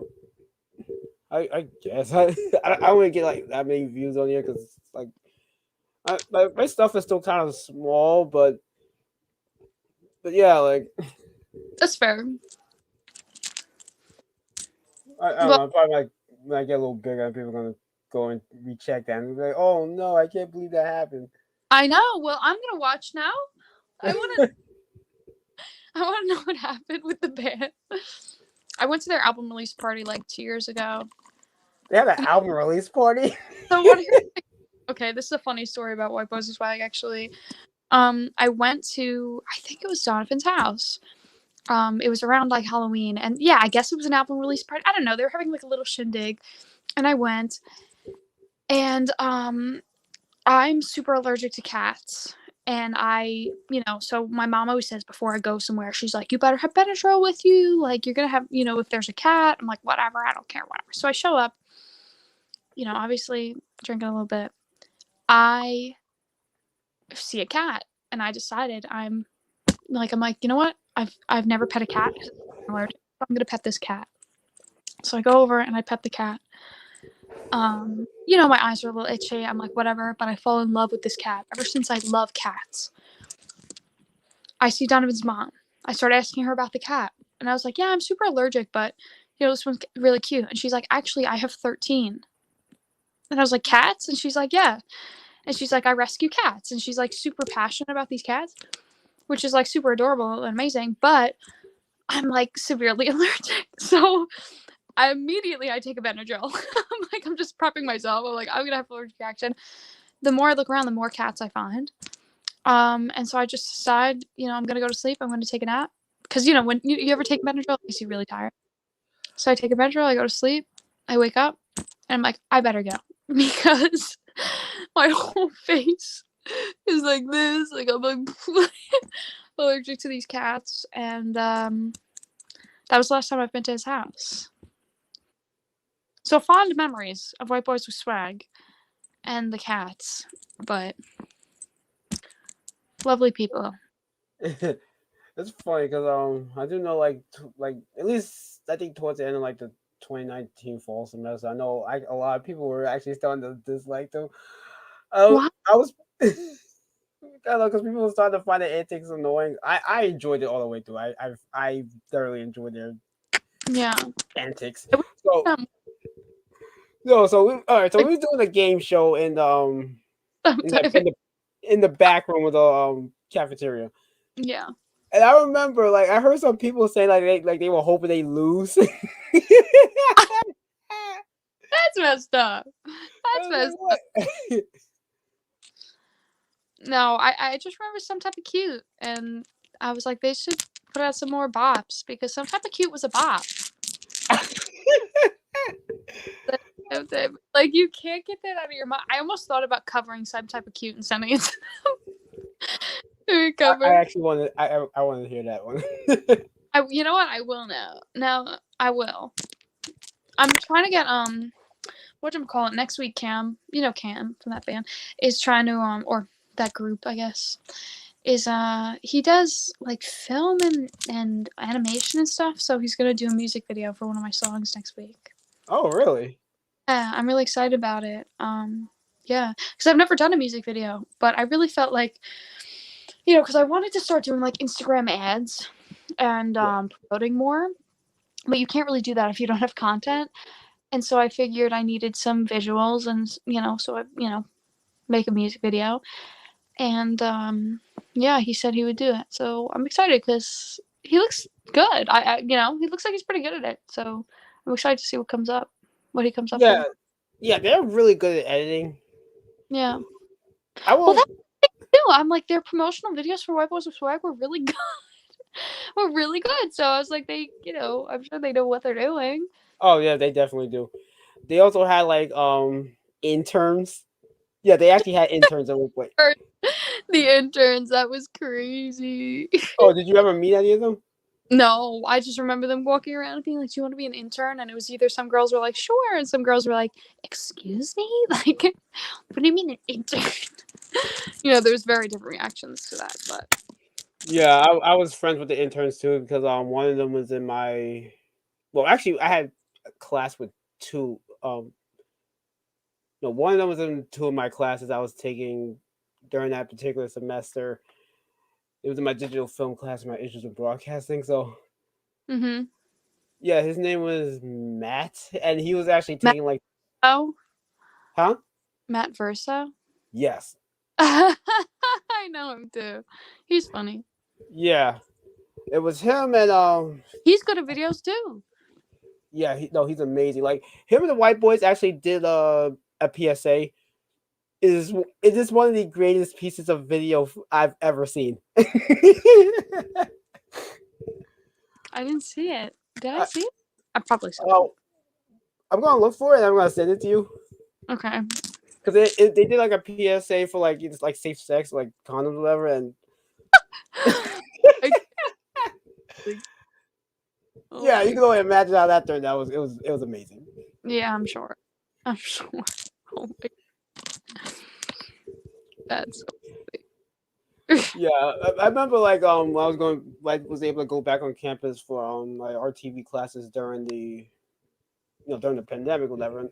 guess I wouldn't get like that many views on here because like my stuff is still kind of small, but yeah, like That's fair. I don't know, probably like when I get a little bigger, people are gonna go and recheck that and be like, oh no, I can't believe that happened. I know. Well, I'm gonna watch now. I want to. I want to know what happened with the band. I went to their album release party like 2 years ago. They had an album release party. So what? Okay, this is a funny story about White Boys of Swag. Actually, I went to, I think it was Donovan's house. It was around like Halloween, and yeah, I guess it was an album release party. I don't know. They were having like a little shindig, and I went, and I'm super allergic to cats. And so my mom always says before I go somewhere, she's like, you better have Benadryl with you. Like, you're going to have, if there's a cat. I'm like, whatever, I don't care, whatever. So I show up, obviously drinking a little bit. I see a cat, and I decided I'm like, you know what? I've never pet a cat. I'm allergic. I'm going to pet this cat. So I go over and I pet the cat. My eyes are a little itchy. I'm like, whatever, but I fall in love with this cat. Ever since I love cats. I see Donovan's mom. I started asking her about the cat. And I was like, yeah, I'm super allergic, but, this one's really cute. And she's like, actually, I have 13. And I was like, cats? And she's like, yeah. And she's like, I rescue cats. And she's like super passionate about these cats, which is like super adorable and amazing. But I'm like severely allergic. So I take a Benadryl. I'm just prepping myself. I'm like, I'm gonna have an allergic reaction. The more I look around, the more cats I find. And so I just decide, I'm gonna go to sleep. I'm gonna take a nap. Because when you ever take Benadryl, it makes you really tired. So I take a Benadryl, I go to sleep, I wake up, and I'm like, I better go. Because my whole face is like this. Like I'm like allergic to these cats. And that was the last time I've been to his house. So fond memories of White Boys with Swag and the cats, but lovely people. It's funny because I do know like at least I think towards the end of like the 2019 fall semester, I know a lot of people were actually starting to dislike them. What? I was because people were starting to find the antics annoying. I enjoyed it all the way through. I thoroughly enjoyed their antics. So no, so all right. So we were doing a game show in in the back room of the cafeteria. Yeah. And I remember, like, I heard some people say like they were hoping they lose. That's messed up. That's messed up. No, I just remember Some Type of Cute, and I was like, they should put out some more bops because Some Type of Cute was a bop. Like, you can't get that out of your mind. I almost thought about covering Some Type of Cute and sending it to cover. I actually wanted I wanted to hear that one. You know what? I will now. Now I will. I'm trying to get whatchamacallit next week. Cam, Cam from that band is trying to or that group, I guess, is he does like film and animation and stuff. So he's gonna do a music video for one of my songs next week. Oh, really? Yeah, I'm really excited about it. Yeah, because I've never done a music video, but I really felt like, because I wanted to start doing like Instagram ads and promoting more, but you can't really do that if you don't have content. And so I figured I needed some visuals, and so I make a music video. And yeah, he said he would do it. So I'm excited because he looks good. He looks like he's pretty good at it. So I'm excited to see what he comes up with. Yeah, they're really good at editing. Yeah. I will. Well, that's the thing too. I'm like, their promotional videos for White Boys with Swag were really good. Were really good. So I was like, I'm sure they know what they're doing. Oh yeah, they definitely do. They also had like interns. Yeah, they actually had interns at one point. The interns, that was crazy. Oh, did you ever meet any of them? No, I just remember them walking around and being like, do you want to be an intern? And it was either some girls were like, sure, and some girls were like, excuse me? Like, what do you mean an intern? There's very different reactions to that, but yeah, I was friends with the interns too because one of them was in my actually I had a class with two no, one of them was in two of my classes I was taking during that particular semester. It was in my digital film class, my issues with broadcasting. So, yeah, his name was Matt, and he was actually taking like, huh? Matt Verso. Yes, I know him too. He's funny. Yeah, It was him and He's good at videos too. yeah, he's amazing. Like him and the white boys actually did a PSA. It is one of the greatest pieces of video I've ever seen. I didn't see it. Did I I, see it? I probably saw it. oh, I'm gonna look for it and I'm gonna send it to you Okay. because they did like a PSA for like it's like safe sex, like condoms, or whatever, and I- like, oh yeah, you my. can only imagine how that turned out. It was amazing. Yeah, I'm sure. I'm sure. Oh my. That's. Yeah, I remember like when I was going like was able to go back on campus for my RTV classes during the during the pandemic or whatever. And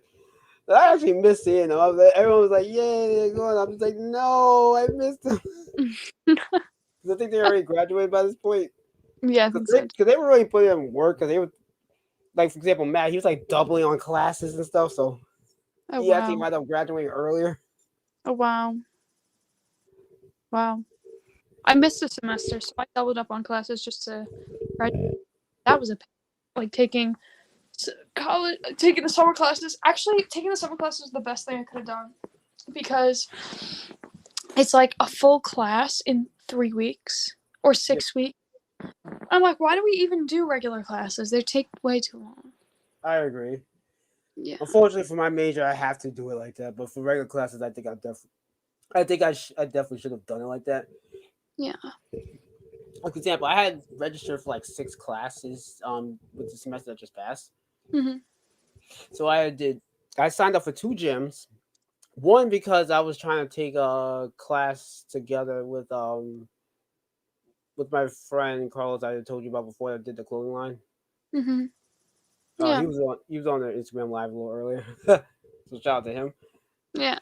I actually missed seeing them. Everyone was like, "Yeah, they're going." I'm just like, "No, I missed them." Because I think they already graduated by this point. Yeah, I think so. Because they were really putting in work. Because they were like, for example, Matt, he was like doubling on classes and stuff. So Oh he actually wow. might have graduated earlier. Oh wow. Wow. I missed a semester, so I doubled up on classes just to. That was a like taking college, taking the summer classes. Actually, taking the summer classes was the best thing I could have done because it's like a full class in 3 weeks or 6 weeks. I'm like, why do we even do regular classes? They take way too long. I agree. Yeah. Unfortunately, for my major, I have to do it like that. But for regular classes, I definitely should have done it like that. Yeah. Like, for example, I had registered for like 6 classes with the semester that just passed. Hmm. So I signed up for 2 gyms. One because I was trying to take a class together with my friend Carlos I told you about before that did the clothing line. Hmm. Yeah. He was on the Instagram live a little earlier. So shout out to him. Yeah.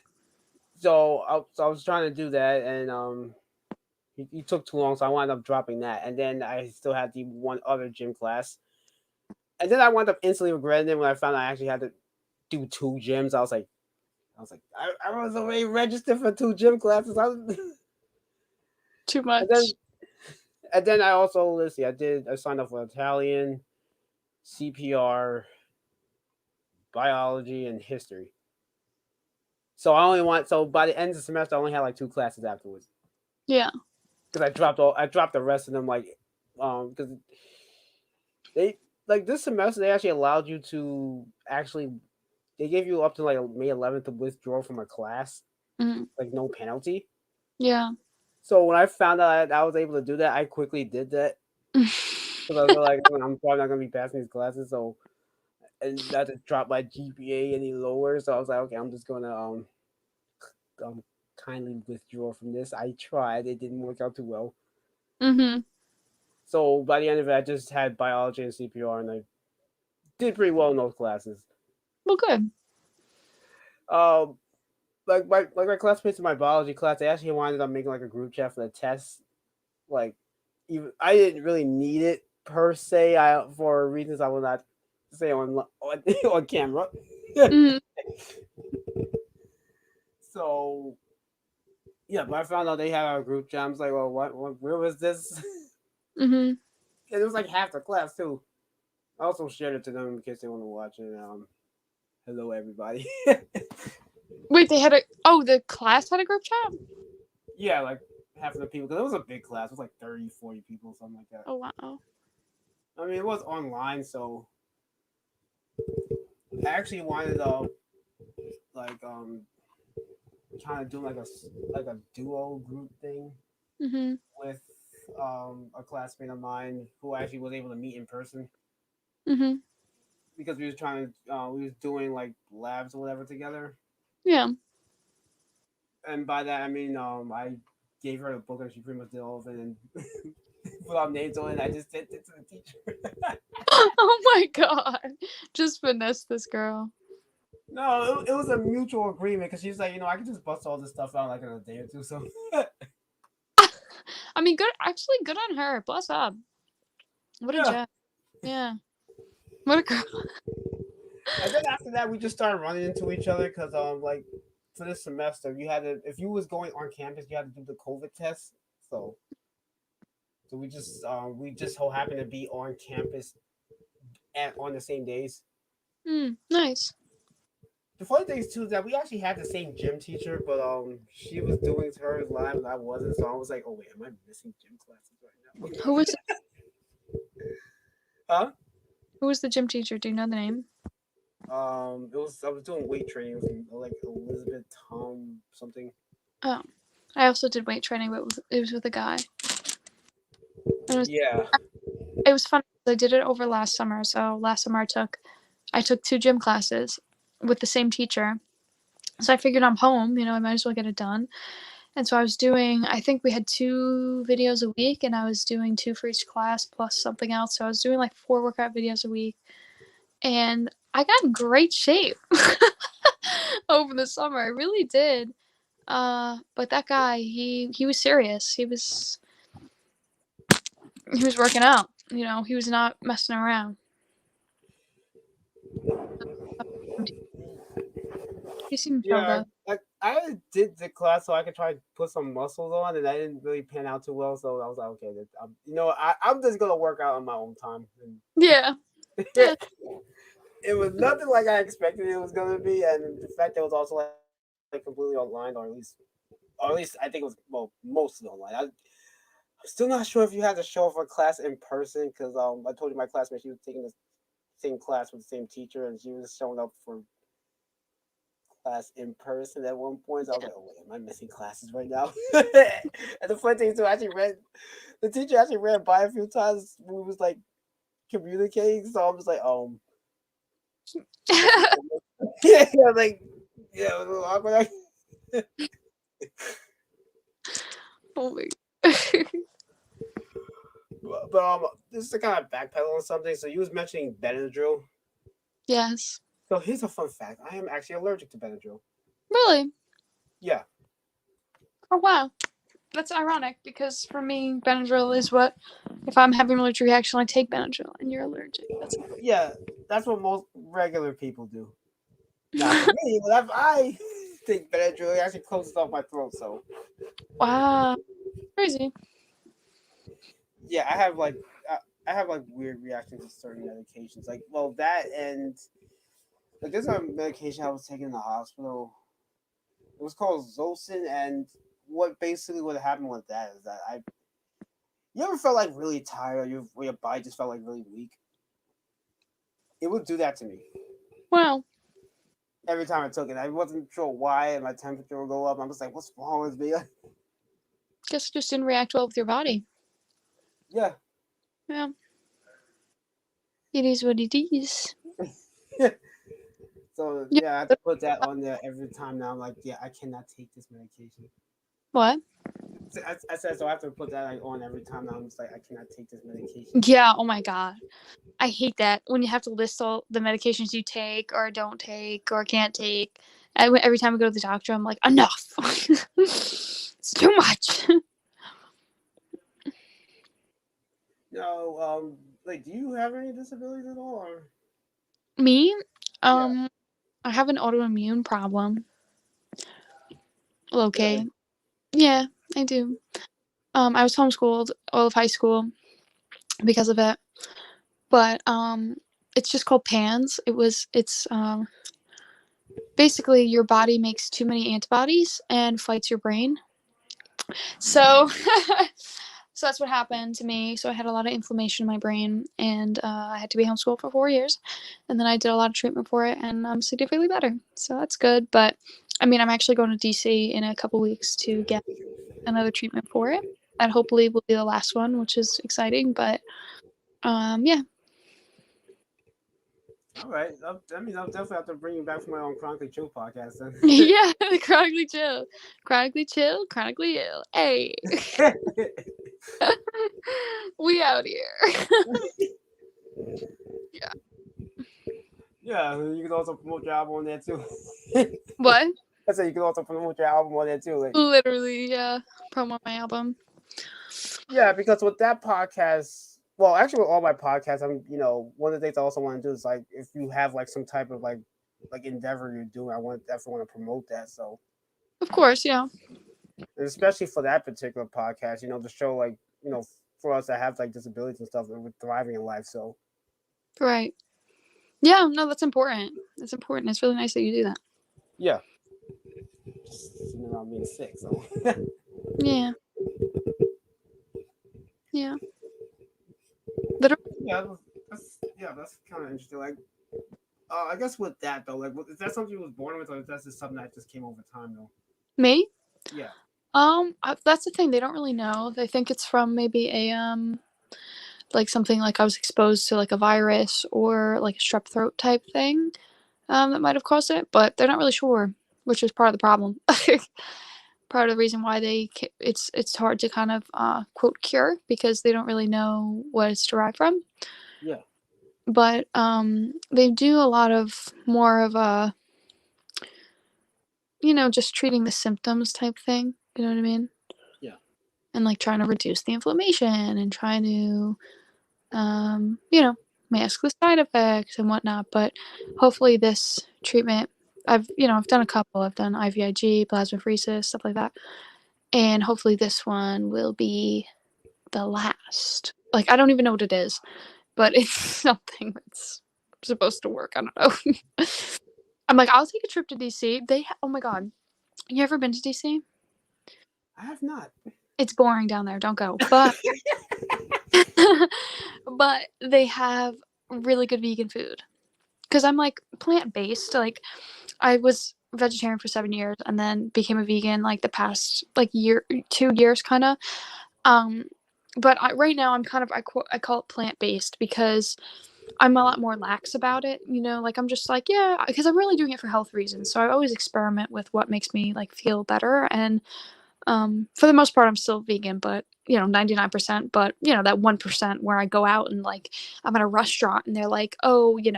So I was trying to do that and he took too long, so I wound up dropping that. And then I still had the one other gym class. And then I wound up instantly regretting it when I found out I actually had to do 2 gyms. I was already registered for 2 gym classes. Too And much. then and then I also let's see, I signed up for Italian, CPR, biology, and history. So by the end of the semester I only had like 2 classes afterwards. Yeah. Because I dropped the rest of them like because they like this semester they actually allowed you to actually they gave you up to like May 11th to withdraw from a class, Hmm. like no penalty. Yeah. So when I found out I was able to do that, I quickly did that because I was like, I'm probably not gonna be passing these classes, so and not to drop my GPA any lower. So I was like, okay, I'm just gonna kindly withdraw from this. I tried, it didn't work out too well. Hmm. So by the end of it, I just had biology and CPR, and I did pretty well in those classes. Well, good. Um, like my classmates in my biology class, they actually wanted up making like a group chat for the test. Like, even I didn't really need it per se. For reasons I will not say on camera. Hmm. So yeah, but I found out they had a group chat. I was like, well, where was this? Hmm. And it was like half the class too. I also shared it to them in case they want to watch it. Hello everybody. Wait, they had a. Oh, the class had a group chat. Yeah, like half of the people because it was a big class. It was like 30, 40 people, something like that. Oh wow. I mean, it was online, so I actually wanted like kind of do like a duo group thing Hmm. with a classmate of mine who actually was able to meet in person Hmm. because we was doing like labs or whatever together. Yeah. And by that I mean I gave her the book and she pretty much did all of it and put our names on it. And I just sent it to the teacher. Oh my god. Just finesse this girl. No, it was a mutual agreement because she's like, I can just bust all this stuff out like in a day or two. So I mean, good. Actually, good on her. Bless up. What a yeah. gem. Yeah. What a girl. And then after that, we just started running into each other because like for this semester, you had to if you was going on campus, you had to do the COVID test. So we just so happen to be on campus on the same days. Nice. The funny thing is too is that we actually had the same gym teacher, but she was doing hers live and I wasn't, so I was like, oh wait, am I missing gym classes right Who was now? Huh? who was the gym teacher? Do you know the name? I was doing weight training with like Elizabeth Tom something. Oh, I also did weight training, but it was with a guy. And Yeah. it was fun. I did it over last summer. So last summer I took 2 gym classes with the same teacher. So I figured I'm home, I might as well get it done. And so I think we had 2 videos a week, and I was doing 2 for each class plus something else. So I was doing like 4 workout videos a week, and I got in great shape over the summer. I really did. But that guy, he was serious. He was working out. He was not messing around. He seemed chill Yeah, though. I did the class so I could try to put some muscles on, and I didn't really pan out too well. So I was like, okay, I'm just gonna work out on my own time. And Yeah. Yeah. it was nothing like I expected it was gonna be, and the fact that it was also like completely online, or at least I think it was mostly online. I'm still not sure if you had to show up for class in person because I told you my classmate, she was taking the same class with the same teacher, and she was showing up for class in person at one point. So I was like, oh wait, am I missing classes right now? And the funny thing too, the teacher actually ran by a few times when we was like communicating. So I was like, yeah, like yeah, it was a little awkward. Oh my. But this is to kind of backpedal on something. So you was mentioning Benadryl. Yes. So here's a fun fact: I am actually allergic to Benadryl. Really? Yeah. Oh wow. That's ironic because for me, Benadryl is what if I'm having an allergic reaction, I take Benadryl, and you're allergic. That's Yeah, that's what most regular people do. Now for me, whenever I take Benadryl, it actually closes off my throat. So wow. Crazy. yeah, I have like weird reactions to certain medications. Like, well, that and like there's a medication I was taking in the hospital. It was called Zolson, and what happened with that is that you ever felt like really tired, your body just felt like really weak. It would do that to me Wow. every time I took it. I wasn't sure why, and my temperature would go up. I'm just like, what's wrong with me? Guess it just didn't react well with your body. Yeah. Yeah. It is what it is. So Yeah. yeah, I have to put that on there every time now. I'm like, yeah, I cannot take this medication. What? So I said so. I have to put that like on every time now. I'm just like, I cannot take this medication. Yeah. Oh my god. I hate that when you have to list all the medications you take or don't take or can't take. Every time I go to the doctor, I'm like, enough. It's too much. No, like, do you have any disabilities at all? Or Me? yeah, I have an autoimmune problem. really? Okay. Yeah, I do. I was homeschooled all of high school because of it. But it's just called PANS. It's basically your body makes too many antibodies and fights your brain. So so that's what happened to me. So I had a lot of inflammation in my brain, and I had to be homeschooled for 4 years, and then I did a lot of treatment for it, and I'm significantly better. So that's good. But I mean, I'm actually going to DC in a couple weeks to get another treatment for it. That hopefully will be the last one, which is exciting. But yeah. All right. That means I'll definitely have to bring you back for my own chronically chill podcast then. Yeah, chronically chill. Chronically chill, chronically ill. Hey. We out here. Yeah. Yeah, you can also promote your album on there too. What? I said you can also promote your album on there too. Like, Literally, yeah. Promo my album. yeah, because with that podcast, well, actually with all my podcasts, one of the things I also want to do is like if you have like some type of like endeavor you're doing, definitely want to promote that. So, Of course, yeah. and especially for that particular podcast, to show like for us that have like disabilities and stuff, and we're thriving in life. So Right. Yeah, no, that's important. That's important. It's really nice that you do that. yeah, just sitting around being sick. So Yeah. Yeah. Literally. that's kind of interesting. Like, I guess with that though, like, is that something you was born with, or is that just something that just came over time though? Me? Yeah. That's the thing. They don't really know. They think it's from maybe a like something like I was exposed to like a virus or like a strep throat type thing that might have caused it, but they're not really sure, which is part of the problem. Part of the reason why it's hard to kind of quote cure because they don't really know what it's derived from. Yeah. But they do a lot of more of a just treating the symptoms type thing. You know what I mean? Yeah. And like trying to reduce the inflammation and trying to mask the side effects and whatnot. But hopefully this treatment, I've done a couple. I've done IVIG, plasmapheresis, stuff like that. And hopefully this one will be the last. Like, I don't even know what it is, but it's something that's supposed to work. I don't know. I'm like, I'll take a trip to DC. Oh my God. You ever been to DC? I have not. It's boring down there. Don't go. But but they have really good vegan food. Because I'm like plant based. Like I was vegetarian for 7 years and then became a vegan like the past like 2 years kind of. But right now I'm kind of I call it plant based because I'm a lot more lax about it. Like I'm just like yeah, because I'm really doing it for health reasons. So I always experiment with what makes me like feel better and for the most part, I'm still vegan, but 99%. But that 1% where I go out and like I'm at a restaurant and they're like, oh, do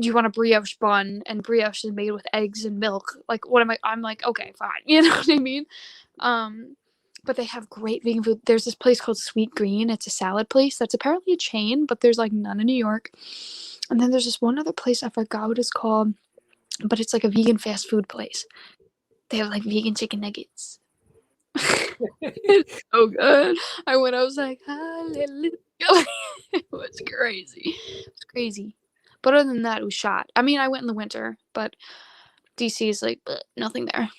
you want a brioche bun? And brioche is made with eggs and milk. Like, what am I? I'm like, okay, fine. You know what I mean? But they have great vegan food. There's this place called Sweet Green. It's a salad place that's apparently a chain, but there's like none in New York. And then there's this one other place I forgot what it's called, but it's like a vegan fast food place. They have like vegan chicken nuggets. It's so good. I was like, hallelujah. It was crazy. It was crazy. But other than that, it was shot. I mean, I went in the winter, but DC is like, nothing there.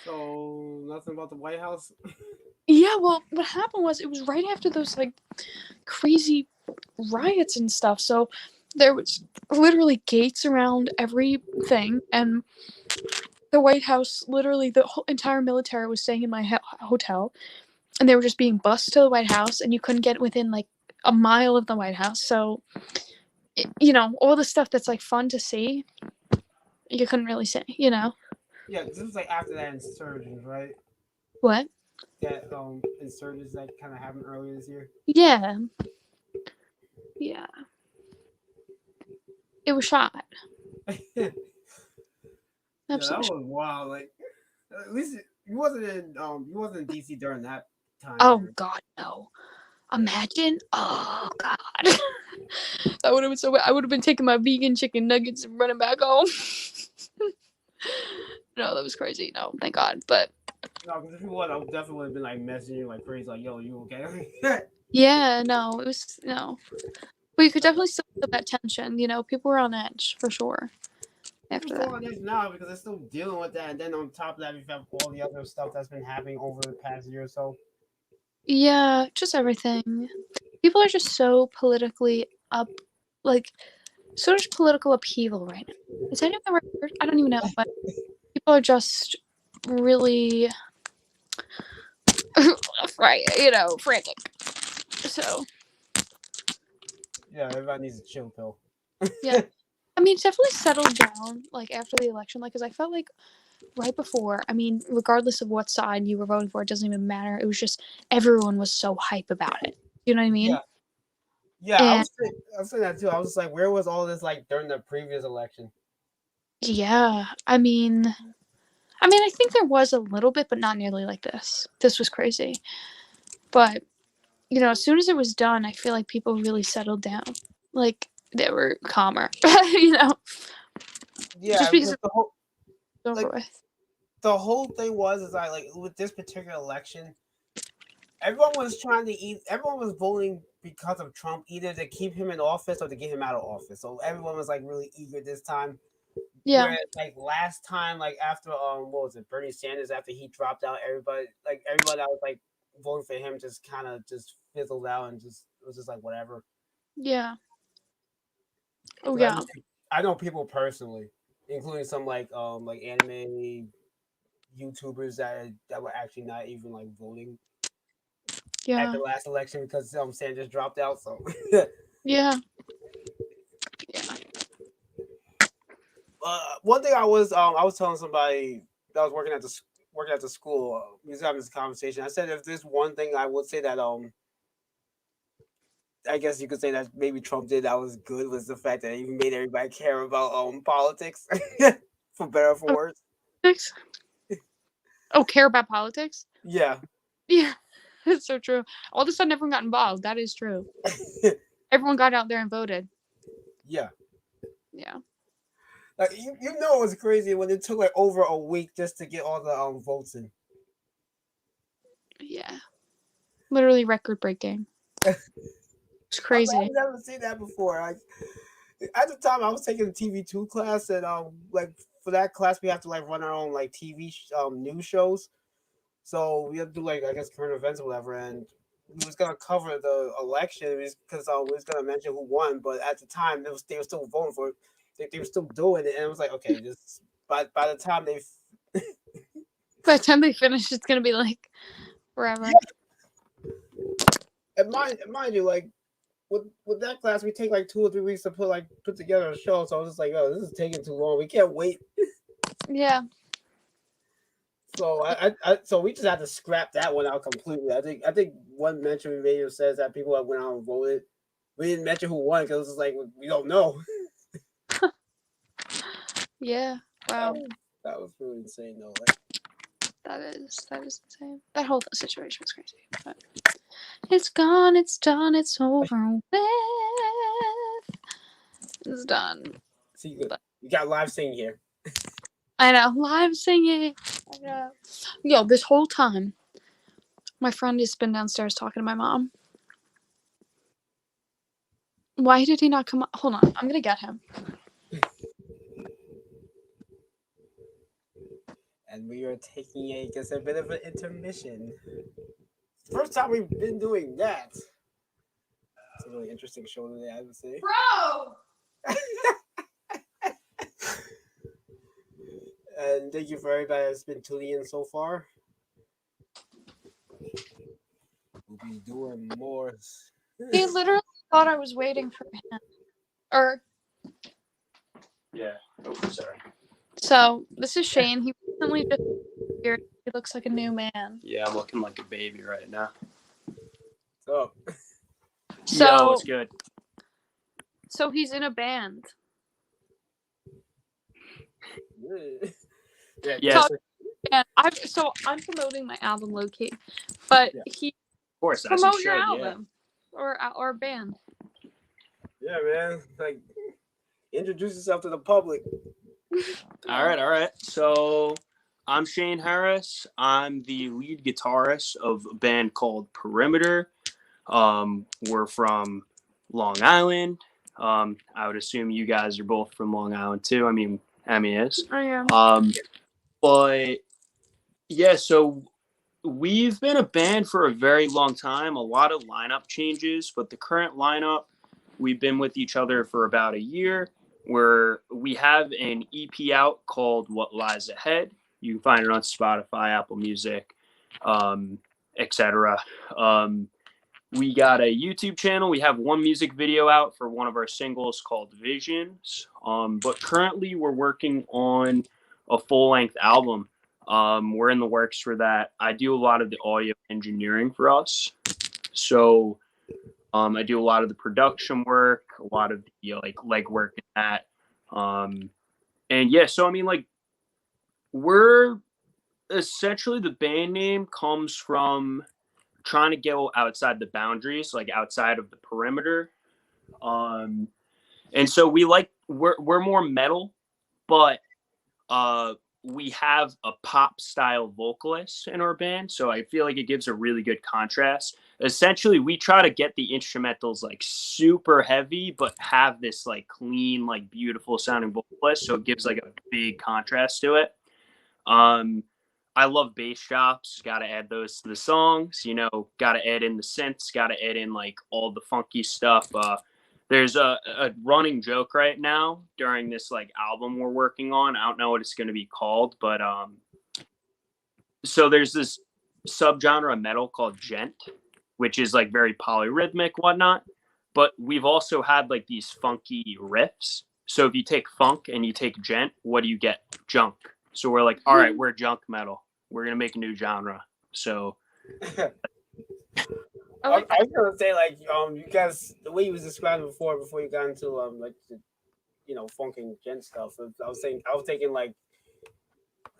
So nothing about the White House. Yeah, well, what happened was it was right after those like crazy riots and stuff. So there was literally gates around everything, and the White House, literally the whole entire military was staying in my hotel, and they were just being bused to the White House, and you couldn't get within like a mile of the White House. So, all the stuff that's like fun to see, you couldn't really see. Yeah, this was like after that insurgence, right? What? That insurgence that kind of happened earlier this year. Yeah. Yeah. It was shot. Yeah, that Absolutely. was wild. Like, at least you wasn't in DC during that time. Oh period. God, no. Imagine. Oh God. That would have been so bad. I would have been taking my vegan chicken nuggets and running back home. No, that was crazy. No, thank God. But No, because if you would, I would definitely have been like messaging you like crazy, like, "Yo, you okay?" yeah, no, it was no. But you could definitely still feel that tension. People were on edge for sure. After People that. on this now because they're still dealing with that, and then on top of that, we have all the other stuff that's been happening over the past year or so. Yeah, just everything. People are just so politically up, like, so much political upheaval right now. Is that even the right word? I don't even know, but people are just really, right, frantic. So, Yeah, everybody needs a chill pill. yeah. I mean, it's definitely settled down, like, after the election, like, because I felt like right before, I mean, regardless of what side you were voting for, it doesn't even matter. It was just, everyone was so hype about it. You know what I mean? Yeah, And I was saying that too. I was just like, where was all this like during the previous election? yeah, I think there was a little bit, but not nearly like this. This was crazy. But, as soon as it was done, I feel like people really settled down. Like, they were calmer, Yeah, just because because it's over like with. the whole thing was is like with this particular election, everyone was trying to eat. Everyone was voting because of Trump, either to keep him in office or to get him out of office. So everyone was like really eager this time. Yeah. Whereas like last time, like after what was it, Bernie Sanders, after he dropped out, everybody that was like voting for him just kind of just fizzled out and just it was just like whatever. Yeah. Oh Because yeah. I know people personally, including some like anime YouTubers that were actually not even like voting at Yeah. the last election because Sanders dropped out. So Yeah. one thing I was telling somebody that was working at the school, we was having this conversation. I said if there's one thing I would say that I guess you could say that maybe Trump did that was good was the fact that he made everybody care about politics for better or for worse. Politics? Oh, care about politics? Yeah. Yeah. That's so true. All of a sudden everyone got involved. That is true. Everyone got out there and voted. Yeah. Yeah. Like you know it was crazy when it took like over a week just to get all the votes in. Yeah. Literally record breaking. It's crazy. I've never seen that before. Like at the time I was taking a TV2 class and like for that class we have to like run our own like TV news shows. So we have to do like I guess current events or whatever, and we was gonna cover the election because we was gonna mention who won, but at the time they were still voting for it. They were still doing it, and it was like okay, just by the time they By the time they finish, it's gonna be like forever. Yeah. And mind you, like with that class, we take like 2 or 3 weeks to put together a show. So I was just like, oh, this is taking too long. We can't wait. Yeah. So so we just had to scrap that one out completely. I think one mention we made says that people that went out and voted. We didn't mention who won because it was just like we don't know. Yeah. Wow. That was really insane though. Like, That is insane. That whole situation was crazy. But it's gone, it's done, it's over with. It's done. see, you got live singing here. I know, live singing. I know. Yo, this whole time, my friend has been downstairs talking to my mom. Why did he not come up? Hold on, I'm gonna get him. And we are taking just a bit of an intermission. First time we've been doing that. It's a really interesting show today, I would say. Bro! And thank you for everybody that's been tuning in so far. We'll be doing more. He literally thought I was waiting for him. Or. Yeah. Oh, sorry. So, this is Shane. He recently just appeared. He looks like a new man. Yeah, I'm looking like a baby right now. What's up? So, Yo, it's good. So he's in a band. Yeah. And I'm promoting my album low key, but he Of course, promote your album or band. Yeah, man. Like, introduce yourself to the public. All right. So I'm Shane Harris. I'm the lead guitarist of a band called Perimeter. We're from Long Island. I would assume you guys are both from Long Island too. I mean, Emmy is. I am. But yeah, so we've been a band for a very long time. A lot of lineup changes, but the current lineup, we've been with each other for about a year. Where we have an EP out called What Lies Ahead. You can find it on Spotify, Apple Music, etc. We got a YouTube channel. We have one music video out for one of our singles called Visions. But currently we're working on a full-length album. We're in the works for that. I do a lot of the audio engineering for us. So I do a lot of the production work, a lot of the legwork in that. And yeah, so I mean, like, we're essentially, the band name comes from trying to go outside the boundaries, like outside of the perimeter. And so we're more metal, but we have a pop style vocalist in our band, so I feel like it gives a really good contrast. Essentially, we try to get the instrumentals like super heavy, but have this like clean, like beautiful sounding vocalist, so it gives like a big contrast to it. I love bass drops. Got to add those to the songs. You know, got to add in the synths. Got to add in like all the funky stuff. There's a running joke right now during this like album we're working on. I don't know what it's going to be called, but so there's this subgenre of metal called gent, which is like very polyrhythmic, whatnot. But we've also had like these funky riffs. So if you take funk and you take gent, what do you get? Junk. So we're like, all right, we're junk metal. We're gonna make a new genre. So I was gonna say like you guys, the way you was describing before you got into like the, funk and gent stuff. I was thinking like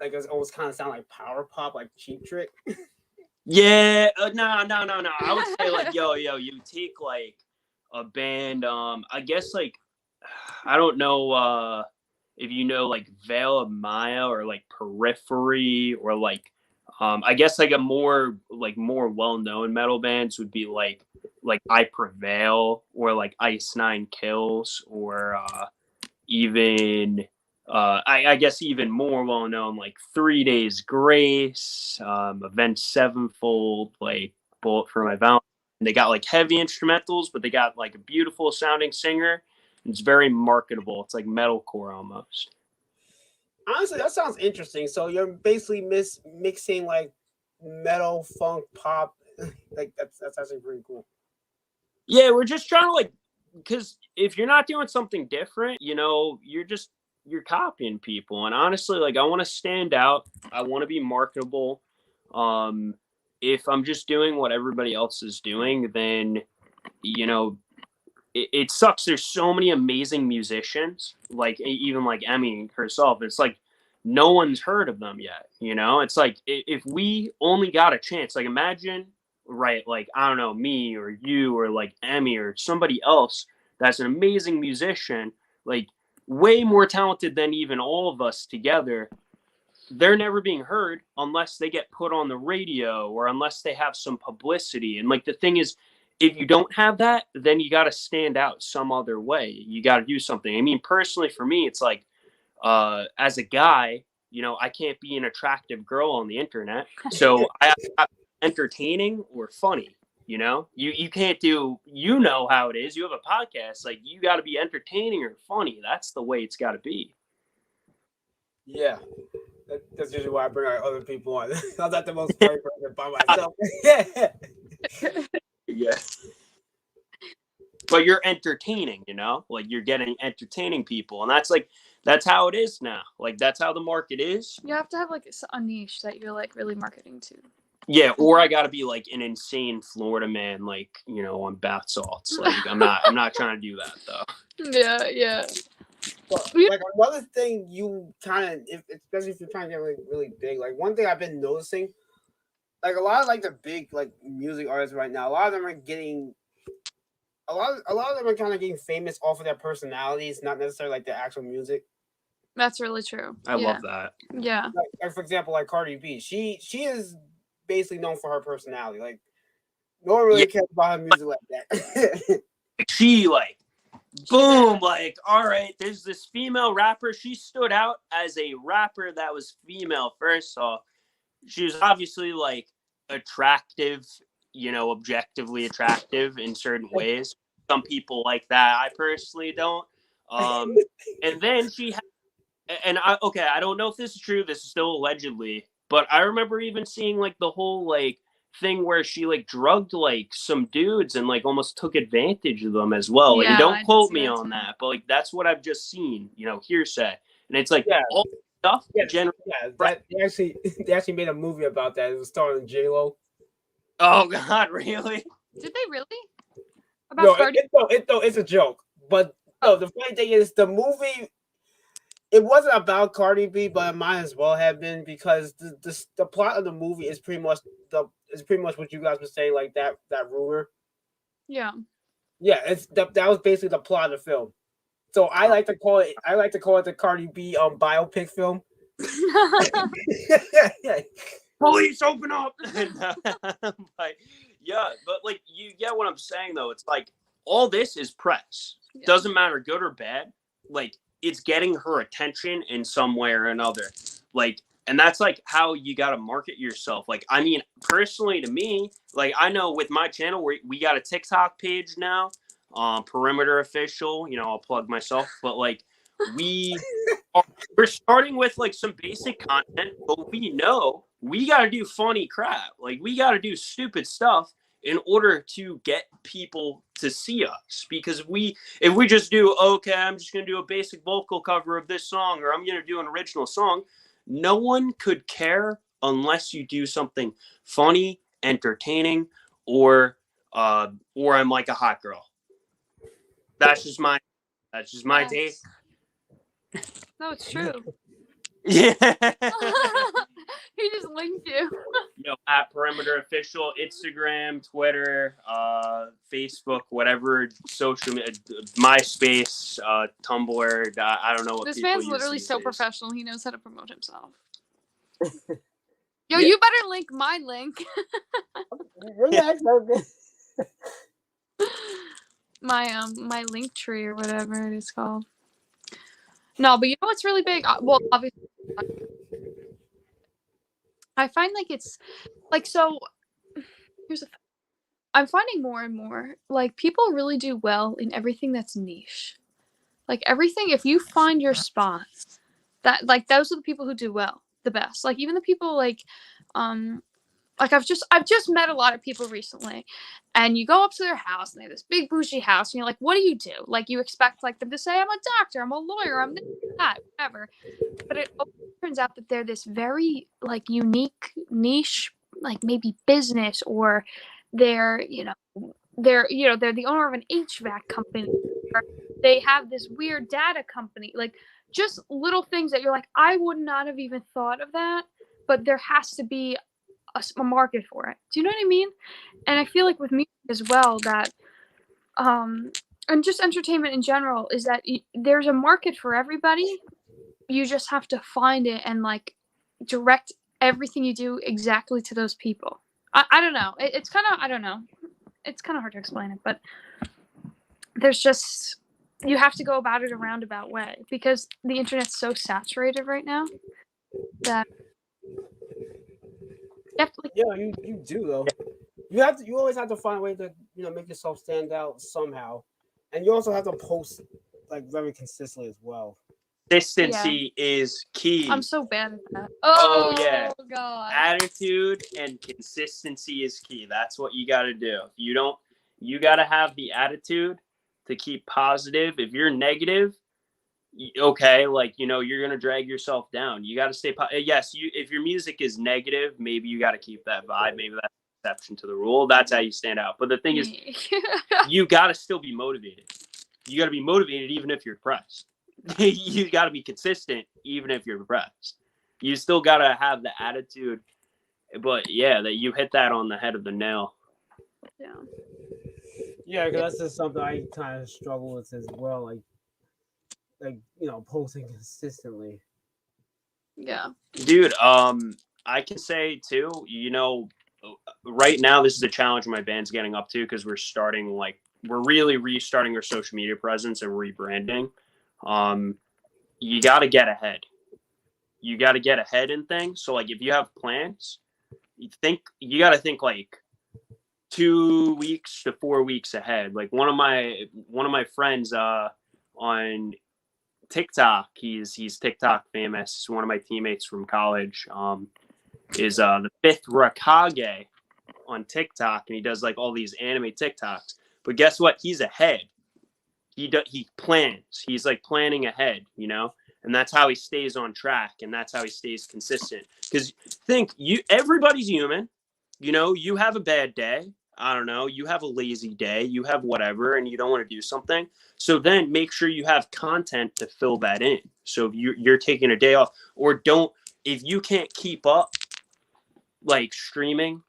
it almost kind of sound like power pop, like Cheap Trick. Yeah, no. I would say like yo, you take like a band. I guess like I don't know if you know like Veil of Maya or like Periphery or like I guess like a more well-known metal bands would be like I Prevail or like Ice Nine Kills or even I guess even more well-known like 3 Days Grace, Avenged Sevenfold, like Bullet for My Valentine. They got like heavy instrumentals, but they got like a beautiful sounding singer. It's very marketable. It's like metalcore almost. Honestly, that sounds interesting. So you're basically mixing like metal, funk, pop. Like that's actually pretty cool. Yeah, we're just trying to like, because if you're not doing something different, you're copying people. And honestly, like I want to stand out. I want to be marketable. If I'm just doing what everybody else is doing, then it sucks. There's so many amazing musicians, like even like Emmy herself. It's like no one's heard of them yet. It's like if we only got a chance, like imagine, right? Like I don't know, me or you or like Emmy or somebody else that's an amazing musician, like way more talented than even all of us together. They're never being heard unless they get put on the radio or unless they have some publicity. And like the thing is, if you don't have that, then you got to stand out some other way. You got to do something. I mean, personally, for me, it's like, as a guy, I can't be an attractive girl on the internet. So I have to be entertaining or funny. You can't do, how it is. You have a podcast. Like you got to be entertaining or funny. That's the way it's got to be. Yeah. That's usually why I bring out other people on. I'm not the most funny person by myself. Yeah. But you're entertaining, like you're getting entertaining people. And that's how it is now. Like that's how the market is. You have to have like a niche that you're like really marketing to. Yeah, or I gotta be like an insane Florida man, like, on bath salts. Like I'm not trying to do that though. Yeah. But like another thing you kind of, especially if you're trying to get like really big, like one thing I've been noticing, like a lot of like the big like music artists right now, a lot of them are getting a lot of them are kind of getting famous off of their personalities, not necessarily like their actual music. That's really true. I love that. Yeah. Like for example, like Cardi B, she is basically known for her personality. Like no one really cares about her music like that. She like boom, like, all right, there's this female rapper. She stood out as a rapper that was female. First off, she was obviously like attractive, objectively attractive in certain ways. Some people like that. I personally don't. And then she had, and I don't know if this is true. This is still allegedly, but I remember even seeing like the whole like thing where she like drugged like some dudes and like almost took advantage of them as well. Yeah, and don't quote me on that, but like that's what I've just seen, hearsay. And it's like all stuff. They actually made a movie about that. It was starring J-Lo. Oh God, really? Did they really? About Cardi? It's a joke. But no, the funny thing is the movie. It wasn't about Cardi B, but it might as well have been because the plot of the movie is pretty much what you guys were saying, like that rumor. Yeah. Yeah, that was basically the plot of the film. So I like to call it the Cardi B biopic film Police, open up. Like, yeah, but like you get what I'm saying though. It's like all this is press. Yeah. Doesn't matter good or bad. Like it's getting her attention in some way or another. Like, and that's like how you got to market yourself. Like, I mean, personally to me, like I know with my channel, we got a TikTok page now, Perimeter Official. You know, I'll plug myself, but like we're starting with like some basic content, but we know we got to do funny crap. Like we got to do stupid stuff in order to get people to see us. Because if we just do, okay, I'm just going to do a basic vocal cover of this song, or I'm going to do an original song, no one could care unless you do something funny, entertaining, or I'm like a hot girl. That's just my take. No, it's true. Yeah. He just linked you. At Perimeter Official, Instagram, Twitter, Facebook, whatever social media, MySpace, Tumblr. I don't know what This people man's use literally these so days. professional. He knows how to promote himself. Yo, you better link my link. My link tree or whatever it is called. No, but you know what's really big? Well, obviously, I find like it's like so. Here's I'm finding more and more like people really do well in everything that's niche. Like everything, if you find your spot, that like those are the people who do well the best. Like even the people like I've just met a lot of people recently, and you go up to their house and they have this big bougie house, and you're like, what do you do? Like you expect like them to say, I'm a doctor, I'm a lawyer, I'm this, that, whatever. But it turns out that they're this very like unique niche, like maybe business, or they're they're the owner of an HVAC company, or they have this weird data company, like just little things that you're like, I would not have even thought of that, but there has to be a market for it. Do you know what I mean? And I feel like with music as well that and just entertainment in general is that there's a market for everybody. You just have to find it and like direct everything you do exactly to those people. I don't know. It's kind of, I don't know. It's kind of hard to explain it, but there's just, you have to go about it a roundabout way because the internet's so saturated right now that you have to, like, Yeah, you do though. You always have to find a way to make yourself stand out somehow, and you also have to post like very consistently as well. Consistency is key. I'm so bad at that. Oh yeah. God. Attitude and consistency is key. That's what you got to do. If you don't, you got to have the attitude to keep positive. If you're negative, okay, like you're gonna drag yourself down. You got to stay. Yes, if your music is negative, maybe you got to keep that vibe. Maybe that's an exception to the rule. That's how you stand out. But the thing is, you got to still be motivated. You got to be motivated even if you're depressed. You got to be consistent even if you're depressed. You still got to have the attitude. But yeah, that you hit that on the head of the nail. Yeah. Yeah, because that's just something I kind of struggle with as well. Like posting consistently. Yeah. Dude, I can say too, right now this is a challenge my band's getting up to because we're really restarting our social media presence and rebranding. You got to get ahead. You got to get ahead in things. So like if you have plans, you got to think like 2 weeks to 4 weeks ahead. Like one of my friends on TikTok, he's TikTok famous. One of my teammates from college is the fifth Rakage on TikTok, and he does like all these anime TikToks. But guess what? He's ahead. He plans. He's like planning ahead, and that's how he stays on track, and that's how he stays consistent. Because everybody's human. You have a bad day. I don't know. You have a lazy day. You have whatever, and you don't want to do something. So then make sure you have content to fill that in. So if you're taking a day off, or if you can't keep up, like streaming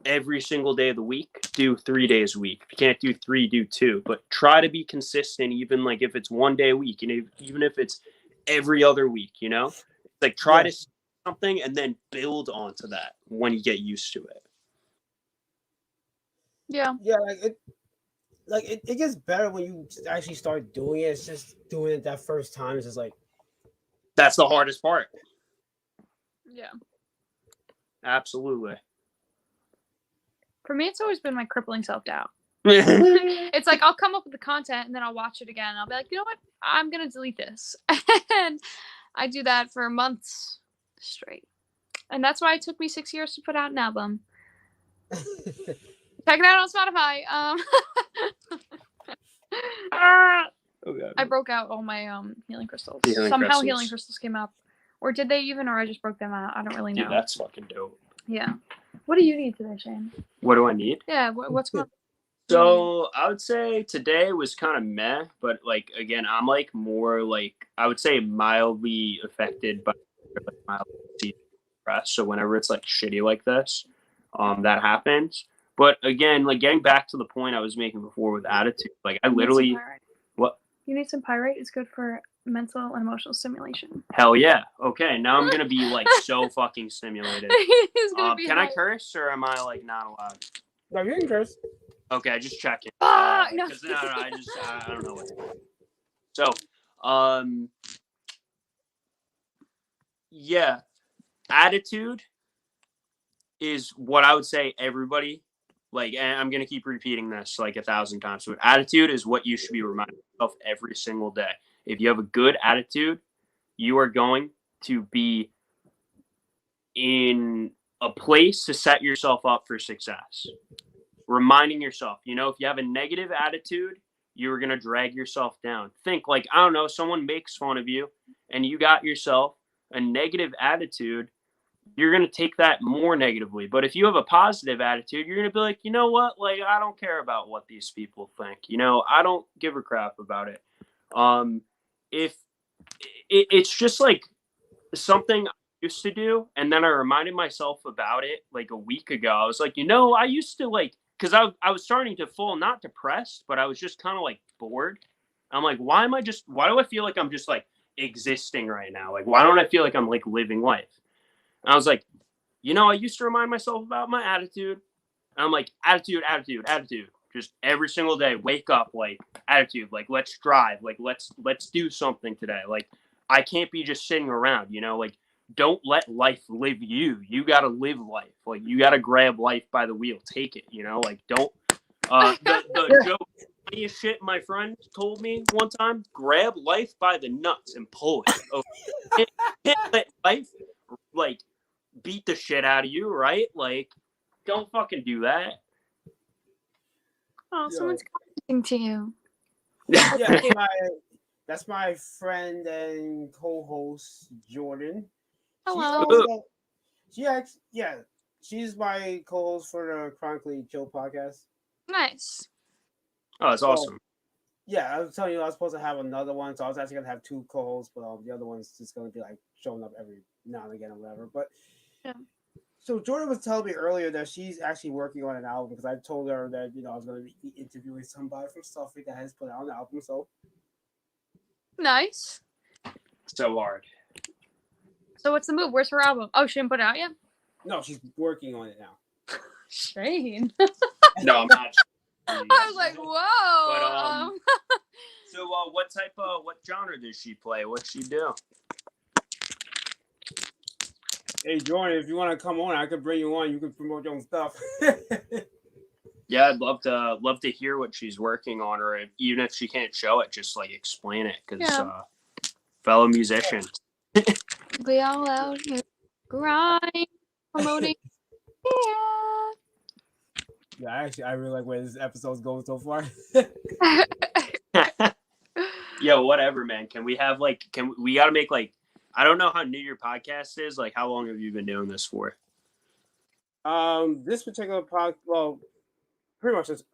every single day of the week, do 3 days a week. If you can't do 3, do 2. But try to be consistent, even like if it's 1 day a week, and even if it's every other week, Like try to see something and then build onto that when you get used to it. Yeah. Yeah, it gets better when you actually start doing it. It's just doing it that first time. It's just like that's the hardest part. Yeah. Absolutely. For me, it's always been my crippling self-doubt. It's like I'll come up with the content and then I'll watch it again and I'll be like, you know what? I'm gonna delete this. And I do that for months straight. And that's why it took me 6 years to put out an album. Check it out on Spotify. I broke out all my healing crystals. Somehow healing crystals came up. Or did they even, or I just broke them out? I don't really know. Dude, that's fucking dope. Yeah. What do you need today, Shane? What do I need? Yeah, what's going on? So I would say today was kind of meh, but like again, I'm like more like I would say mildly affected by like mildly depressed. So whenever it's like shitty like this, that happens. But again, like getting back to the point I was making before with attitude, like I literally what? You need some pyrite. It's good for mental and emotional stimulation. Hell yeah. Okay, now I'm gonna be like so fucking stimulated. Can I curse or am I like not allowed? No, you can curse. Okay, just checking. No. I don't know what to do. So, yeah, attitude is what I would say everybody, like, and I'm going to keep repeating this like 1,000 times, but attitude is what you should be reminding yourself every single day. If you have a good attitude, you are going to be in a place to set yourself up for success. Reminding yourself, you know, if you have a negative attitude, you're going to drag yourself down. Think like, I don't know, someone makes fun of you and you got yourself a negative attitude, you're going to take that more negatively. But if you have a positive attitude, you're going to be like, you know what? Like, I don't care about what these people think. You know, I don't give a crap about it. If it's just like something I used to do, and then I reminded myself about it like a week ago. I was like, you know, I used to like, because I was starting to feel not depressed, but I was just kind of like bored. I'm like, why do I feel like I'm just like existing right now? Like, why don't I feel like I'm like living life? And I was like, you know, I used to remind myself about my attitude. And I'm like, attitude. Just every single day, wake up, like attitude, like let's drive, like let's do something today. Like I can't be just sitting around, you know, like don't let life live you. You got to live life. Like you got to grab life by the wheel. Take it, you know, like don't, the joke, funniest shit my friend told me one time, grab life by the nuts and pull it. Okay? Can't let life like beat the shit out of you, right? Like don't fucking do that. Oh, someone's commenting to you. Yeah, that's my friend and co-host Jordan. Hello. She's my co-host for the Chronically Chill podcast. Nice. Oh, that's awesome. Yeah, I was telling you I was supposed to have another one, so I was actually gonna have two co-hosts, but the other one's just gonna be like showing up every now and again or whatever. But yeah. So Jordan was telling me earlier that she's actually working on an album because I told her that I was gonna be interviewing somebody from Suffolk that has put out an album. So nice. So hard. So what's the move? Where's her album? Oh, she didn't put it out yet? No, she's working on it now. Shane. No, I'm not. I was like, whoa. But, so what genre does she play? What's she do? Hey Jordan, if you want to come on, I could bring you on. You can promote your own stuff. Yeah, I'd love to hear what she's working on, or even if she can't show it, just like explain it, because fellow musicians. We all out here grind, promoting. Yeah, I really like where this episode's going so far. Yo, whatever, man. Can we gotta make like, I don't know how new your podcast is. Like, how long have you been doing this for? This particular podcast, well, pretty much just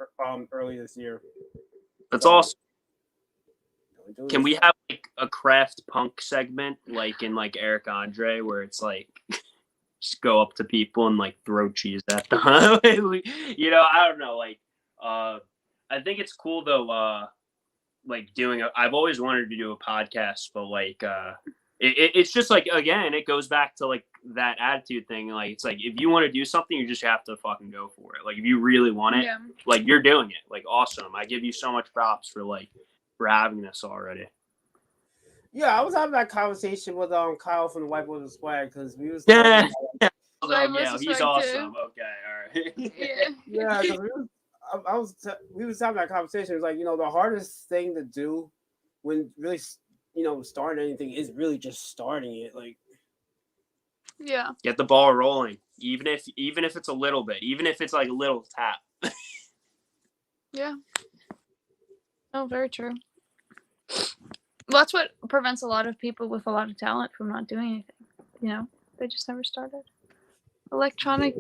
early this year. That's awesome. Can we have like a craft punk segment, like in like Eric Andre, where it's like just go up to people and like throw cheese at them? You know, I don't know. Like, I think it's cool though. Like I've always wanted to do a podcast, but like It's just like, again, it goes back to like that attitude thing. Like, it's like, if you want to do something, you just have to fucking go for it. Like, if you really want it, Yeah. like, you're doing it. Like, awesome. I give you so much props for having this already. Yeah, I was having that conversation with Kyle from the Whiteboard Swag because we was Yeah. talking Yeah, he's awesome. Okay, all right. yeah, because we was having that conversation. It's like, the hardest thing to do when really starting anything is really just starting it. Like, Yeah. Get the ball rolling, even if it's a little bit, even if it's like a little tap. Yeah. Oh, very true. Well, that's what prevents a lot of people with a lot of talent from not doing anything. They just never started. Electronic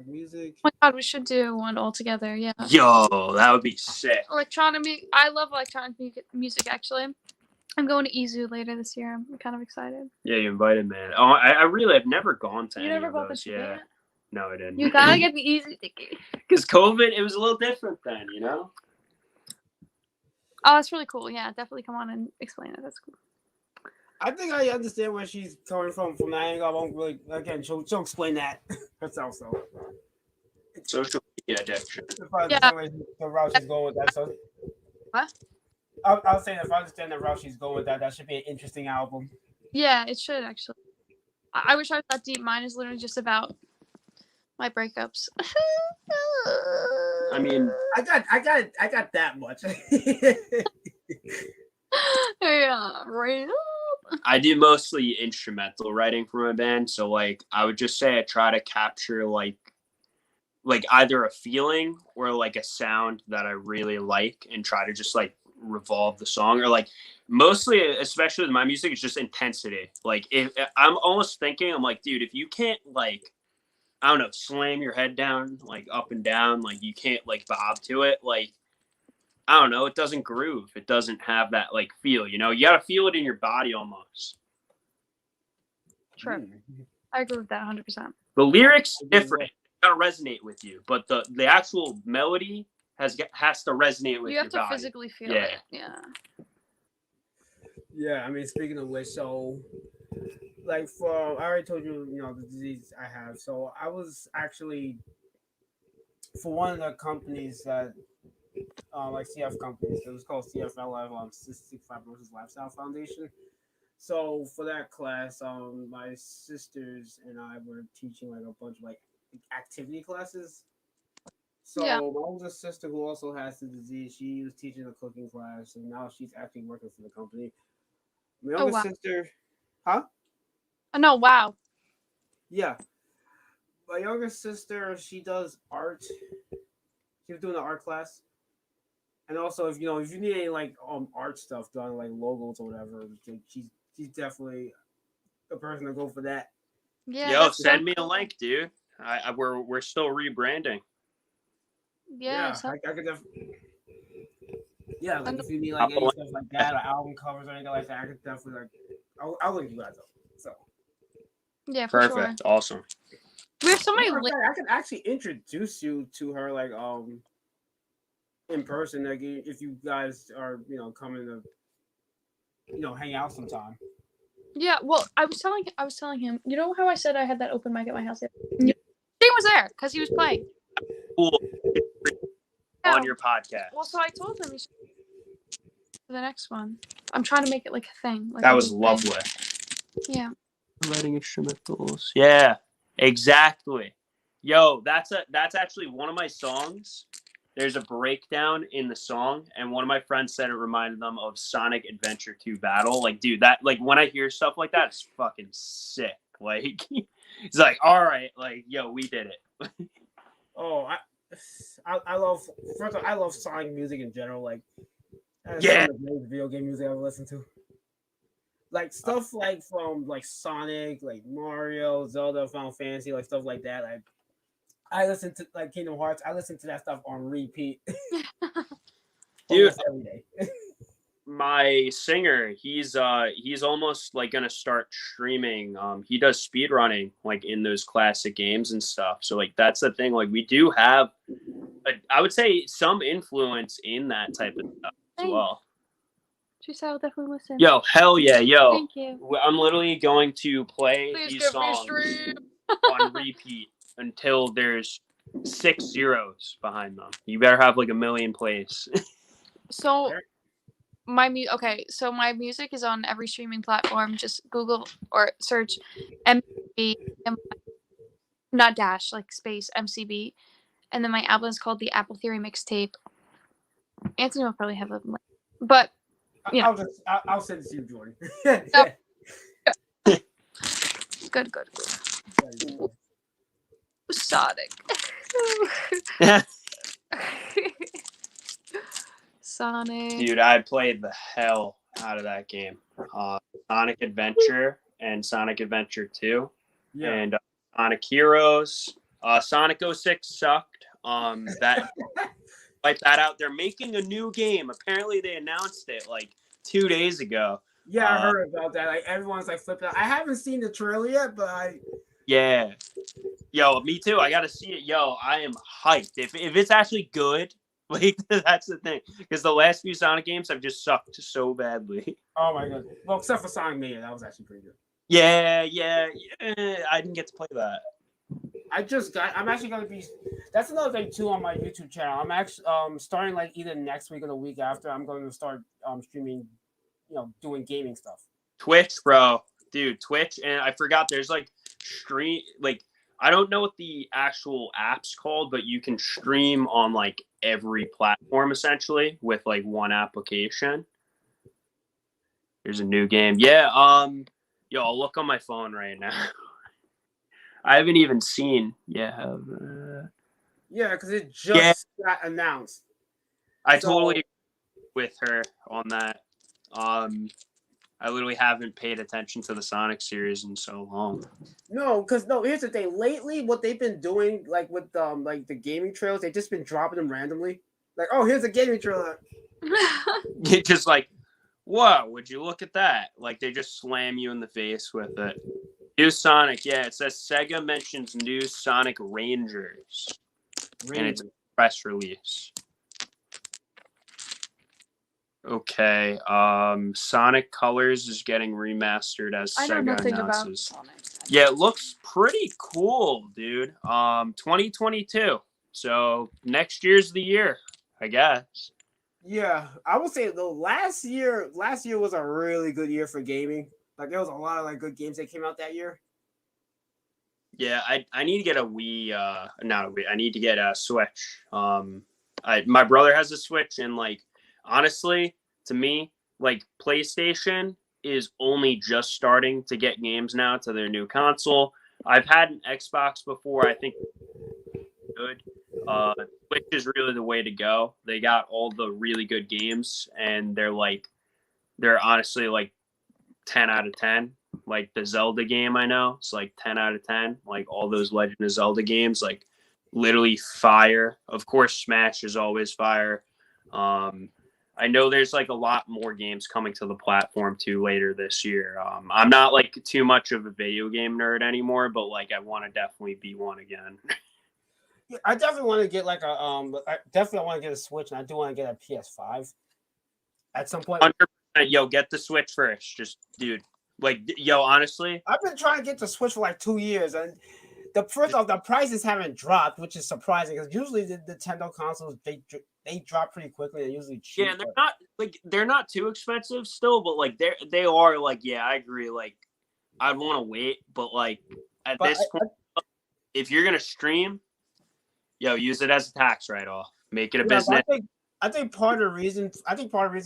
music. Oh my god, we should do one all together. Yeah. Yo, that would be sick. I love electronic music. Actually, I'm going to Izu later this year. I'm kind of excited. Yeah, you invited, man. Oh, I really have never gone to You any never of bought those. the Yeah. ticket? No, I didn't. You gotta get the Izu ticket. Because COVID, it was a little different then, Oh, that's really cool. Yeah, definitely come on and explain it. That's cool. I think I understand where she's coming from that angle. I won't really, again, she'll explain that herself. So social media addiction. The route she's going with that. So what? I was saying, if I understand the route she's going with that should be an interesting album. Yeah, it should actually. I wish I was that deep. Mine is literally just about my breakups. I mean, I got that much. Yeah, right. I do mostly instrumental writing for my band, so like I would just say I try to capture like either a feeling or like a sound that I really like and try to just like revolve the song, or like mostly, especially with my music, it's just intensity. Like if I'm almost thinking, I'm like, dude, if you can't like, I don't know, slam your head down like up and down, like you can't like bob to it, like I don't know, it doesn't groove. It doesn't have that like feel, you gotta feel it in your body almost. True. I agree with that 100%. The lyrics different, it's gotta resonate with you, but the actual melody has to resonate with you your have to body. physically feel it. Yeah. Yeah, I mean, speaking of which, so like I already told you, the disease I have. So I was actually for one of the companies that like CF companies. It was called CFLF, Cystic Fibrosis Lifestyle Foundation. So for that class, my sisters and I were teaching like a bunch of like activity classes. So my older sister, who also has the disease, she was teaching a cooking class, and now she's actually working for the company. My younger sister, huh? No, wow. Yeah, my younger sister, she does art. She was doing an art class, and also if you need any like art stuff done, like logos or whatever, she's definitely a person to go for that. Yeah. Yo, send me a link, dude. We're still rebranding. Yeah, I could definitely. Yeah, like if you need like any stuff like that or album covers or anything like that, I could definitely like I'll link you guys up. So yeah, for perfect, sure. awesome. We have so many. I could actually introduce you to her like in person, like if you guys are coming to hang out sometime. Yeah, well, I was telling him. You know how I said I had that open mic at my house? He was there because he was playing. Cool. On your podcast. Well, so I told him for the next one. I'm trying to make it like a thing. Like that was lovely. Yeah. Writing instrumentals. Yeah, exactly. Yo, that's actually one of my songs. There's a breakdown in the song, and one of my friends said it reminded them of Sonic Adventure 2 Battle. Like, dude, that like when I hear stuff like that, it's fucking sick. Like, it's like, all right, like, yo, we did it. Oh, I love first of all, I love Sonic music in general. Like, that's yeah, some of the greatest video game music I've ever listened to. Like stuff like from like Sonic, like Mario, Zelda, Final Fantasy, like stuff like that. Like I listen to like Kingdom Hearts. I listen to that stuff on repeat. Dude, every day. My singer, he's almost like gonna start streaming. He does speed running like in those classic games and stuff. So like that's the thing. Like we do have, I would say, some influence in that type of stuff as well. She said I'll definitely listen. Yo, hell yeah, yo. Thank you. I'm literally going to play Please these give me a songs stream. on repeat until there's 6 zeros behind them. You better have like 1 million plays. So my music is on every streaming platform. Just Google or search MCB, not dash, like space MCB, and then my album is called the Apple Theory Mixtape. Anthony will probably have a link, but you know. I'll send it to you, Jordan. Good. Sonic. Sonic. Dude, I played the hell out of that game. Sonic Adventure and Sonic Adventure 2 and Sonic Heroes. Sonic 06 sucked. That wipe that out. They're making a new game. Apparently they announced it like 2 days ago. Yeah, I heard about that. Like everyone's like flipping out. I haven't seen the trailer yet, but yeah. Yo, me too. I gotta see it. Yo, I am hyped. If it's actually good, like that's the thing. Because the last few Sonic games have just sucked so badly. Oh my god. Well, except for Sonic Mania, that was actually pretty good. Yeah. I didn't get to play that. I'm actually gonna be. That's another thing too on my YouTube channel. I'm actually starting like either next week or the week after. I'm going to start streaming, doing gaming stuff. Twitch, bro, dude, Twitch, and I forgot there's like stream. Like I don't know what the actual app's called, but you can stream on like every platform essentially with like one application. Here's a new game. Yeah. Yo, I'll look on my phone right now. I haven't even seen. Yeah, because it just got announced. I totally agree with her on that. I literally haven't paid attention to the Sonic series in so long. No, here's the thing. Lately, what they've been doing, like with like the gaming trailers, they've just been dropping them randomly. Like, oh, here's a gaming trailer. It's just like, whoa, would you look at that? Like they just slam you in the face with it. New Sonic, yeah. It says Sega mentions new Sonic Rangers. And it's a press release. Okay. Sonic Colors is getting remastered as Sega announces. Yeah, it looks pretty cool, dude. 2022. So next year's the year, I guess. Yeah, I will say though, last year was a really good year for gaming. Like there was a lot of like good games that came out that year. Yeah, I need to get a Wii. Not a Wii. I need to get a Switch. My brother has a Switch, and like honestly, to me, like PlayStation is only just starting to get games now to their new console. I've had an Xbox before. I think good. Switch is really the way to go. They got all the really good games, and they're honestly like 10 out of 10. Like the Zelda game, I know it's like 10 out of 10. Like all those Legend of Zelda games, like literally fire. Of course, Smash is always fire. I know there's like a lot more games coming to the platform too later this year. I'm not like too much of a video game nerd anymore, but like I want to definitely be one again. Yeah, I definitely want to get like I definitely want to get a Switch, and I do want to get a PS5 at some point. 100%, yo, get the Switch first, just dude. Like, yo, honestly, I've been trying to get the Switch for like 2 years, and the prices haven't dropped, which is surprising because usually the Nintendo consoles they drop pretty quickly. They're usually cheap. Yeah, and they're not too expensive still, but like they are like, yeah, I agree. Like, I'd want to wait, but like at this point, if you're gonna stream, yo, use it as a tax write-off. Make it a business. I think part of the reason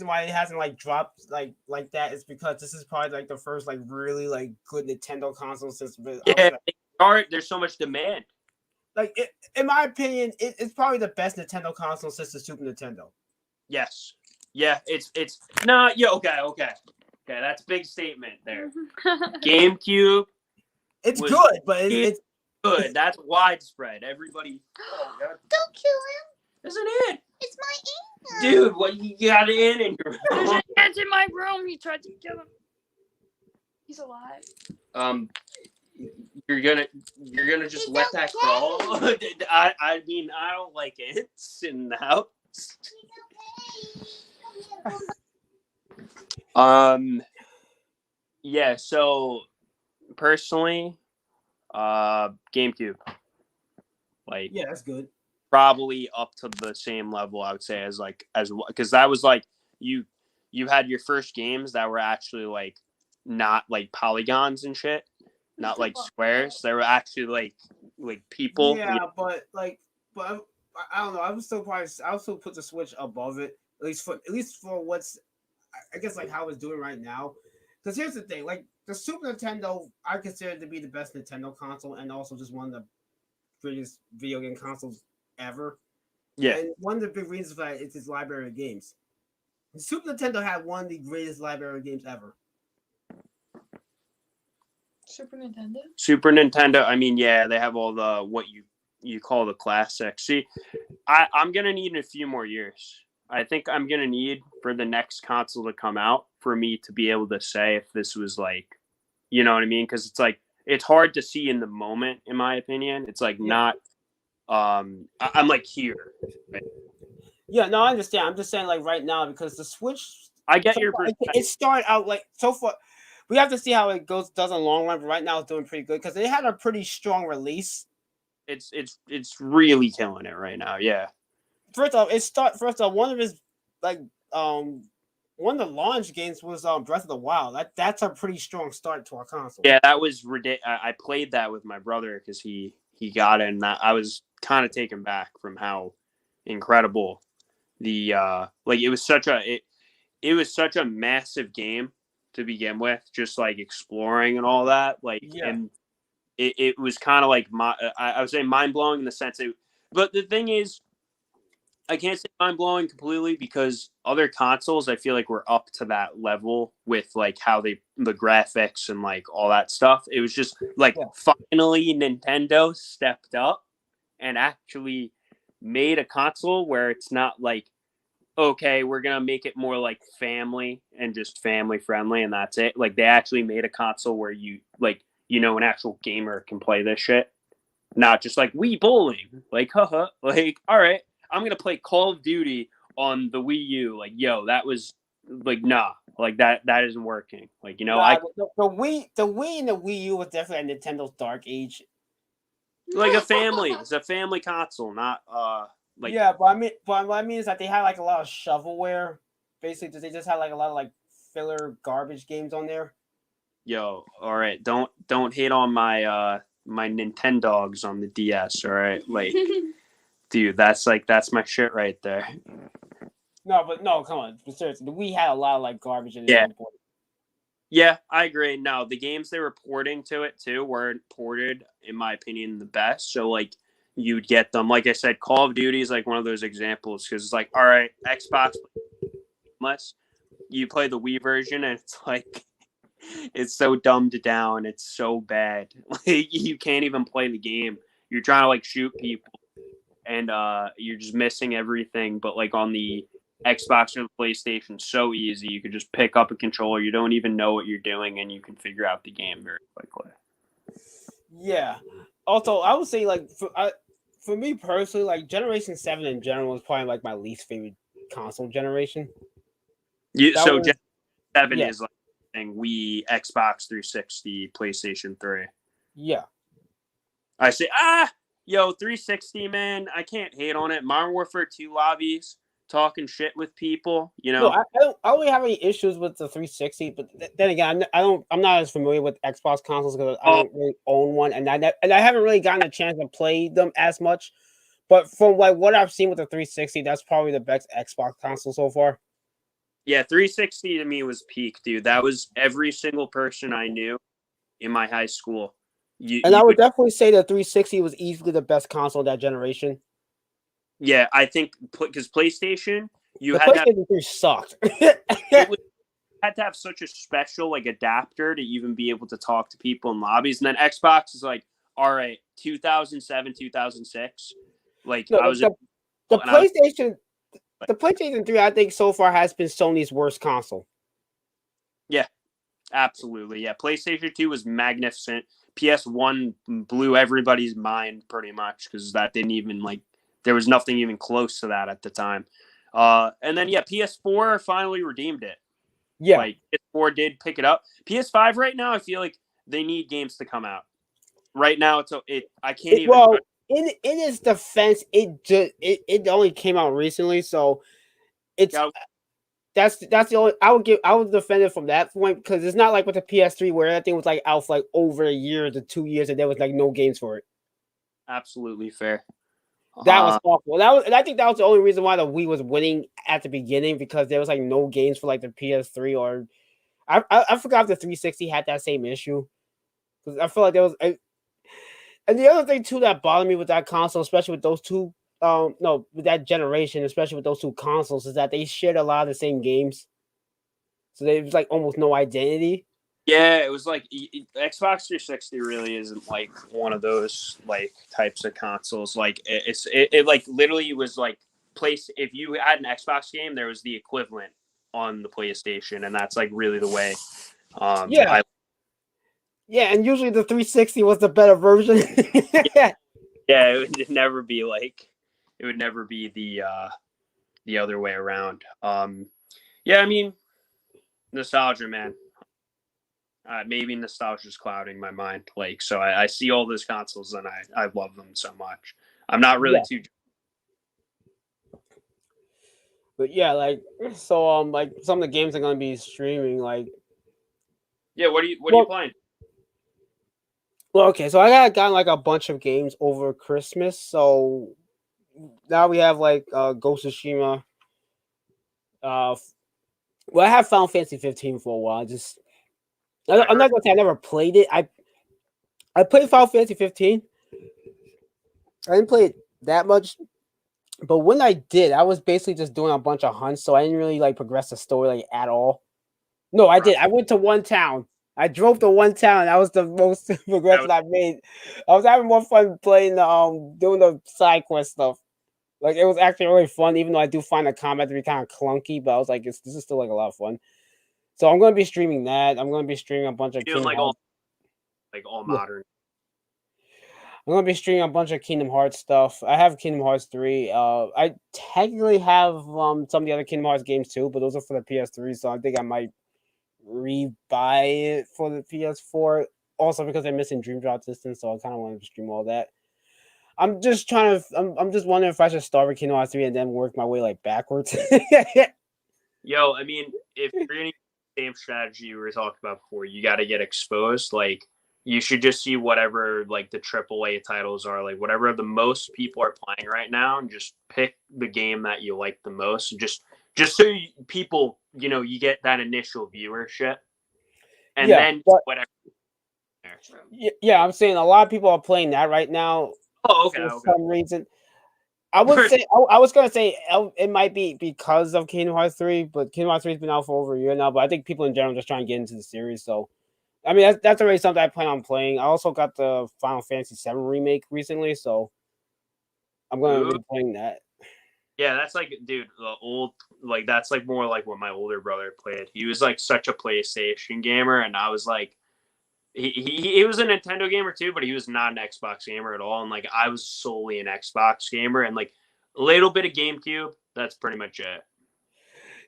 why it hasn't like dropped like that is because this is probably like the first like really like good Nintendo console system. Yeah, there's so much demand. Like in my opinion, it's probably the best Nintendo console since the Super Nintendo. Yes. Yeah, it's nah. Yeah, okay. That's a big statement there. GameCube. It's good, but it's good. That's widespread. Everybody. Oh, God. Don't kill him. There's an ant. It's my ant. Dude, what you got an ant in your room? There's an ant in my room. He tried to kill him. He's alive. You're gonna just let that crawl? I mean, I don't like ants in the house. Yeah. So personally, GameCube, like Yeah, that's good. probably up to the same level I would say as because that was like you you had your first games that were actually like not like polygons and shit, not like squares. They were actually like people. Yeah, but I don't know. I would still put the Switch above it, at least for what's I guess like how it's doing right now. Because here's the thing, like the Super Nintendo, I consider it to be the best Nintendo console, and also just one of the greatest video game consoles ever. Yeah. And one of the big reasons for that is its library of games. The Super Nintendo had one of the greatest library of games ever. Super Nintendo. I mean, yeah, they have all the what you call the classics. See, I'm gonna need a few more years. I think I'm gonna need for the next console to come out for me to be able to say if this was like, you know what I mean? Because it's like it's hard to see in the moment, in my opinion. It's like not. I'm like here. Right? Yeah, no, I understand. I'm just saying like right now because the Switch. I get So your far, perspective. it started out like so far. We have to see how it does in the long run. But right now, it's doing pretty good because it had a pretty strong release. It's really killing it right now. Yeah. First off, one of his like one of the launch games was Breath of the Wild. That's a pretty strong start to our console. Yeah, that was ridiculous. I played that with my brother because he got it, and I was kind of taken back from how incredible the like it was it was such a massive game to begin with, just like exploring and all that. Like, Yeah. and it was kind of like I would say mind blowing in the sense that, but the thing is, I can't say mind blowing completely because other consoles I feel like were up to that level with like how the graphics and like all that stuff. It was just like finally Nintendo stepped up and actually made a console where it's not like, okay, we're gonna make it more like family and just family friendly and that's it. Like they actually made a console where an actual gamer can play this shit. Not just like Wii bowling. Like, haha, like, all right, I'm gonna play Call of Duty on the Wii U. Like, yo, that was like nah. Like that isn't working. Like, The Wii and the Wii U was definitely a Nintendo's dark age. Like a family. It's a family console, not like yeah, but what I mean is that they had like a lot of shovelware. Basically, they just had like a lot of like filler garbage games on there. Yo, all right, don't hate on my my Nintendogs on the DS, all right? Like dude, that's my shit right there. No, come on. But seriously, the Wii had a lot of like garbage in it. Yeah. Yeah, I agree. No, the games they were porting to it too weren't ported, in my opinion, the best. So like you'd get them. Like I said, Call of Duty is like one of those examples because it's like, all right, Xbox, unless you play the Wii version and it's like it's so dumbed down, it's so bad. Like you can't even play the game. You're trying to like shoot people and you're just missing everything. But like on the Xbox or the PlayStation, so easy. You could just pick up a controller. You don't even know what you're doing, and you can figure out the game very quickly. Yeah. Also, I would say like for me personally, like Generation 7 in general is probably like my least favorite console generation. Generation 7 is like Wii, Xbox 360, PlayStation 3. Yeah. I say, yo, 360, man, I can't hate on it. Modern Warfare 2 lobbies, talking shit with people, No, I don't really have any issues with the 360, but then again, I'm not as familiar with Xbox consoles because I don't really own one, and I haven't really gotten a chance to play them as much. But from like what I've seen with the 360, that's probably the best Xbox console so far. Yeah, 360 to me was peak, dude. That was every single person I knew in my high school. I would definitely say the 360 was easily the best console of that generation. Yeah, I think because PlayStation, PlayStation 3 sucked. Had to have such a special like adapter to even be able to talk to people in lobbies, and then Xbox is like, all right, 2007, 2006. Like no, I was the PlayStation. The PlayStation 3, I think, so far has been Sony's worst console. Yeah, absolutely. Yeah, PlayStation 2 was magnificent. PS1 blew everybody's mind pretty much because that didn't even there was nothing even close to that at the time. And then PS4 finally redeemed it. Yeah. Like PS4 did pick it up. PS5 right now, I feel like they need games to come out. Right now, I can't even. Well, in its defense, it only came out recently, so it's that's the only I would defend it from that point, because it's not like with the PS3 where that thing was like out for like over a year to 2 years and there was like no games for it. Absolutely fair. That was awful. And I think that was the only reason why the Wii was winning at the beginning, because there was like no games for like the PS3 or I forgot if the 360 had that same issue, because I feel like there was. And the other thing too that bothered me with that console, especially with those two, no, with that generation, especially with those two consoles, is that they shared a lot of the same games. So there was like almost no identity. Yeah, it was like Xbox 360 really isn't like one of those like types of consoles. Like it like literally was like if you had an Xbox game, there was the equivalent on the PlayStation, and that's like really the way. Yeah, and usually the 360 was the better version. Yeah, it would never be the other way around. Yeah, I mean, nostalgia, man. Maybe nostalgia is clouding my mind. Like, so I see all those consoles and I love them so much. I'm not really too. But yeah, like like some of the games are gonna be streaming. Like, yeah, what are you playing? Well, okay, so I gotten like a bunch of games over Christmas. So now we have like Ghost of Tsushima. Well, I have Final Fantasy 15 for a while. I'm not gonna say I never played it. I played Final Fantasy 15. I didn't play it that much, but when I did, I was basically just doing a bunch of hunts, so I didn't really like progress the story like at all. No, I did. I went to one town. I drove to one town. That was the most progression I made. I was having more fun playing doing the side quest stuff. Like, it was actually really fun, even though I do find the combat to be kind of clunky. But I was like, this is still like a lot of fun. So I'm gonna be streaming that. I'm gonna be streaming a bunch of doing like all modern. I'm gonna be streaming a bunch of Kingdom Hearts stuff. I have Kingdom Hearts 3. I technically have some of the other Kingdom Hearts games too, but those are for the PS3, so I think I might rebuy it for the PS4. Also because I'm missing Dream Drop Distance, so I kind of want to stream all that. I'm just wondering if I should start with Kingdom Hearts 3 and then work my way like backwards. Yo, I mean, if you're gonna use the same strategy we were talking about before, you got to get exposed. Like, you should just see whatever like the AAA titles are, like whatever the most people are playing right now, and just pick the game that you like the most. Just so people, you get that initial viewership, and then whatever. Yeah, I'm saying a lot of people are playing that right now. Oh, okay. For some reason, I would say I was gonna say it might be because of Kingdom Hearts 3, but Kingdom Hearts 3 has been out for over a year now. But I think people in general are just trying to get into the series. So, I mean, that's already something I plan on playing. I also got the Final Fantasy 7 remake recently, so I'm gonna be playing that. Yeah, that's like, dude, the old, like, that's like more like what my older brother played. He was like such a PlayStation gamer, and I was like, he was a Nintendo gamer too, but he was not an Xbox gamer at all. And like, I was solely an Xbox gamer, and like a little bit of GameCube. That's pretty much it.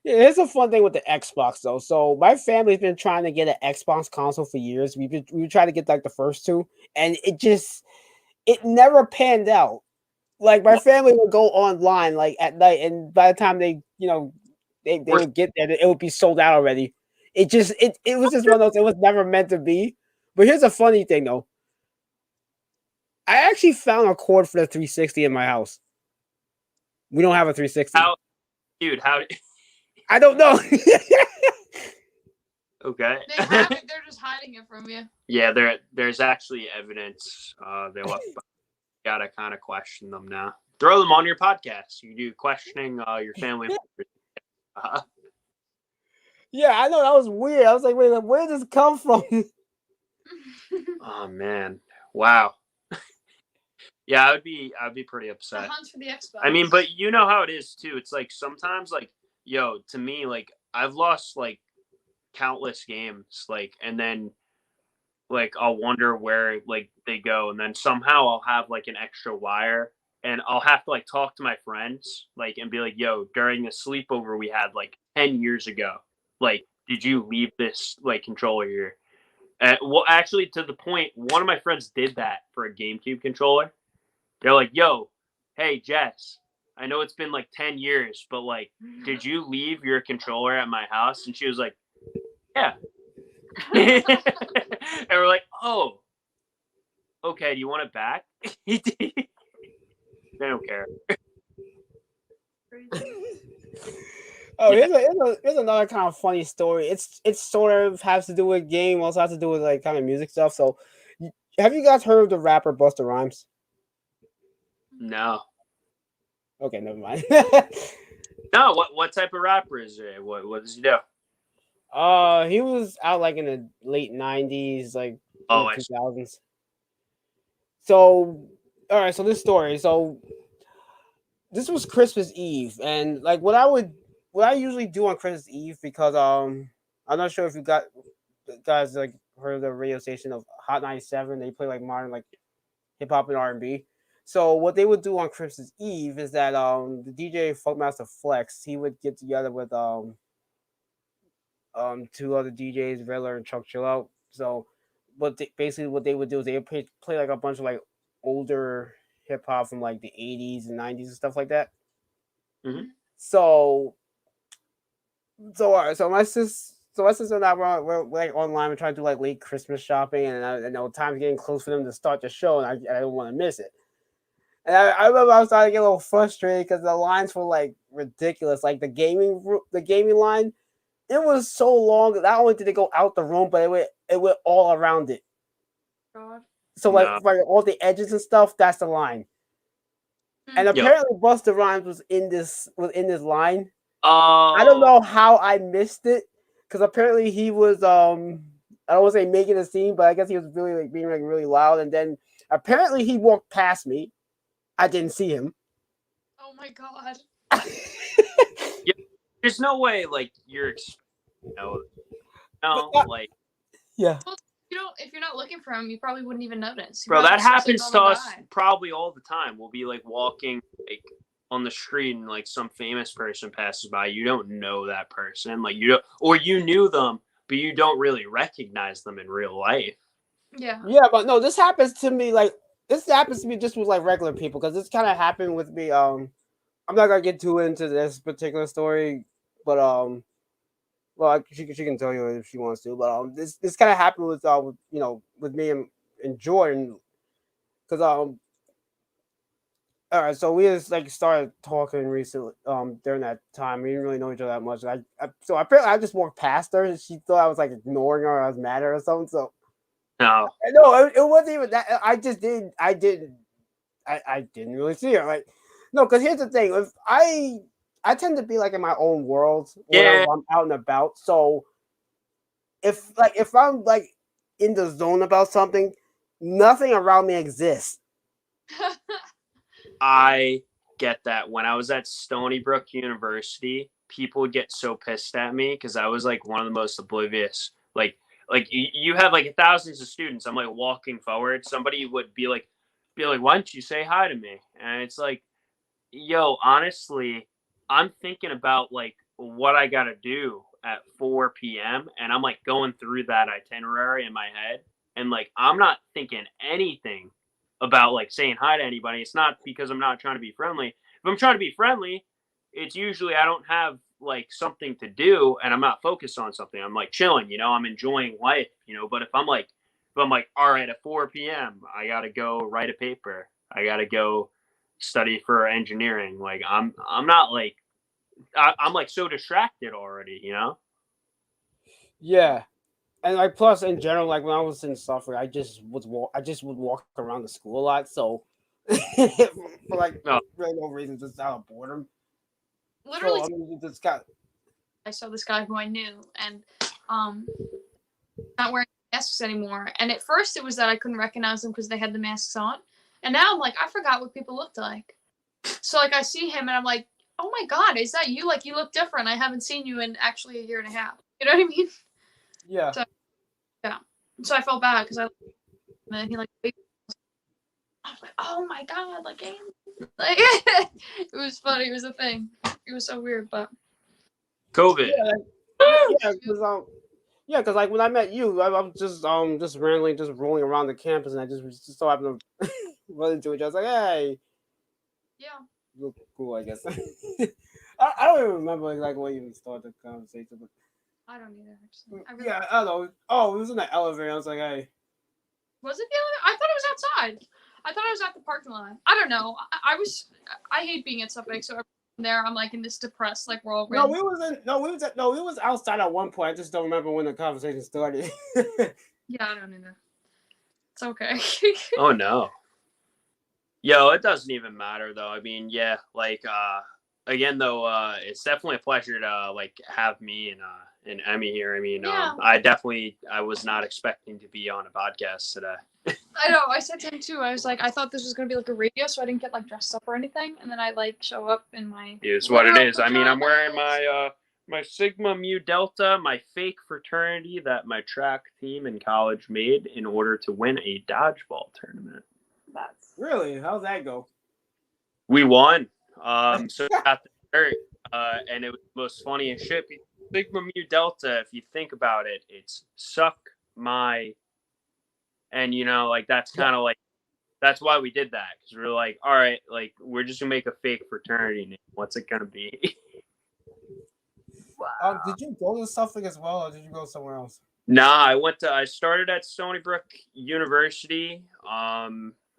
Yeah, here's a fun thing with the Xbox though. So my family's been trying to get an Xbox console for years. We tried to get like the first two, and it never panned out. Like, my family would go online like at night, and by the time they would get there, it would be sold out already. It was just one of those. It was never meant to be. But here's a funny thing though. I actually found a cord for the 360 in my house. We don't have a 360. How, dude? I don't know. Okay. They have it. They're just hiding it from you. Yeah, there's actually evidence they left. Gotta kind of question them now. Throw them on your podcast. You do questioning your family members. Yeah, I know, that was weird. I was like, wait, where did this come from? Oh man, wow. Yeah, I'd be pretty upset. For the Xbox. I mean, but you know how it is too. It's like sometimes, like, yo, to me, like, I've lost like countless games, like, and then like I'll wonder where like they go, and then somehow I'll have like an extra wire, and I'll have to like talk to my friends, like, and be like, yo, during the sleepover we had like 10 years ago, like, did you leave this like controller here? Well, actually, to the point, one of my friends did that for a GameCube controller. They're like, "Yo, hey Jess, I know it's been like 10 years, but like, did you leave your controller at my house?" And she was like, "Yeah." And we're like, "Oh, okay. Do you want it back?" They don't care. Oh, Yeah. here's another kind of funny story. It's sort of has to do with game, also has to do with like kind of music stuff. So, have you guys heard of the rapper Busta Rhymes? No. Okay, never mind. No. What type of rapper is it? What does he do? He was out like in the late '90s, like in Oh, the I see. 2000s. So, all right. So this story. So this was Christmas Eve, and like what I usually do on Christmas Eve, because I'm not sure if you guys like heard of the radio station of Hot 97. They play like modern like hip hop and R&B. So what they would do on Christmas Eve is that the DJ Funkmaster Flex, he would get together with two other DJs, Riddler and Chuck Chill Out. So basically what they would do is they would play like a bunch of like older hip hop from like the 80s and 90s and stuff like that. Mhm. So all right, so my sister and I we're like online. We're trying to do like late Christmas shopping, and I know time's getting close for them to start the show, and I don't want to miss it. And I remember I was starting to get a little frustrated because the lines were like ridiculous. Like the gaming line, it was so long that not only did it go out the room, but it went all around it. God. So No. like all the edges and stuff, that's the line. And Yep. apparently Busta Rhymes was in this line. I don't Oh. know how I missed it, because apparently he was I don't want to say making a scene, but I guess he was really like being like really loud, and then apparently he walked past me. I didn't see him. Oh my God. Yeah. There's no way like you're no like Yeah. Well, if you're not looking for him, you probably wouldn't even notice. bro, that happens to us Guy. probably all the time. We'll be like walking like on the street and like some famous person passes by. You don't know that person. Like you don't, or you knew them, but you don't really recognize them in real life. Yeah. Yeah, but no, this happens to me just with like regular people, because this kind of happened with me. I'm not gonna get too into this particular story, but well, she can tell you if she wants to, but this kind of happened with with me and Jordan, because all right, so we just like started talking recently during that time. We didn't really know each other that much. So apparently I just walked past her, and she thought I was like ignoring her, or I was mad at her or something. So No. no, it wasn't even that. I didn't really see her. Like, no, because here's the thing: if I tend to be like in my own world whenever Yeah. I'm out and about. So if I'm like in the zone about something, nothing around me exists. I get that. When I was at Stony Brook University, people would get so pissed at me because I was like one of the most oblivious. Like you have like thousands of students. I'm like walking forward. Somebody would be like, why don't you say hi to me? And it's like, yo, honestly, I'm thinking about like what I gotta do at 4 p.m. and I'm like going through that itinerary in my head, and like I'm not thinking anything about like saying hi to anybody. It's not because I'm not trying to be friendly. If I'm trying to be friendly, it's usually I don't have like something to do and I'm not focused on something. I'm like chilling, I'm enjoying life, But if I'm like, all right, at 4 p.m., I gotta go write a paper. I gotta go study for engineering. Like I'm not like I'm like so distracted already. Yeah. And like plus in general, like when I was in software, I just would walk around the school a lot. So for like No. really no reason, just out of boredom. Literally, So, I mean, just got I saw this guy who I knew, and not wearing masks anymore. And at first, it was that I couldn't recognize them because they had the masks on, and now I'm like, I forgot what people looked like. So like I see him, and I'm like, oh my God, is that you? Like you look different. I haven't seen you in actually a year and a half. You know what I mean? yeah. So I felt bad because and he like. I was like, oh my God, like it was funny. It was a thing. It was so weird, but COVID. Yeah, Yeah, because like when I met you, I was just randomly just rolling around the campus, and I just so happened to run into each other. I was like, hey, Yeah. look cool, I guess. I don't even remember exactly what even started the conversation, but I don't either, actually. I really... yeah, I don't know. Oh, it was in the elevator. I was like, hey. Was it the elevator? I thought it was outside. I thought it was at the parking lot. I don't know. I hate being at stuff like so there. I'm like in this depressed like world. No, we was outside at one point. I just don't remember when the conversation started. Yeah, I don't either. It's okay. Oh no. Yo, it doesn't even matter though. I mean, yeah, like again though, it's definitely a pleasure to like have me and Emmy here. I mean, Yeah. I was not expecting to be on a podcast today. I know. I said to him too. I was like, I thought this was gonna be like a radio, so I didn't get like dressed up or anything. And then I like show up in my. It's what it is. I mean, I'm wearing my Sigma Mu Delta, my fake fraternity that my track team in college made in order to win a dodgeball tournament. That's Really? How'd that go? We won. So we got the shirt, and it was the most funny shit. Sigma Mu Delta, if you think about it, it's suck my, and you know, like that's kind of like that's why we did that, because we were like, all right, like we're just gonna make a fake fraternity name. What's it gonna be? wow. Did you go to Suffolk as well, or did you go somewhere else? Nah, I started at Stony Brook University.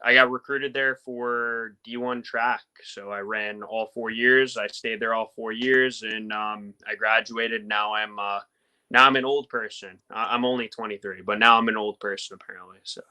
I got recruited there for D1 track. So I ran all 4 years. I stayed there all 4 years, and I graduated. Now I'm an old person. I'm only 23, but now I'm an old person apparently. So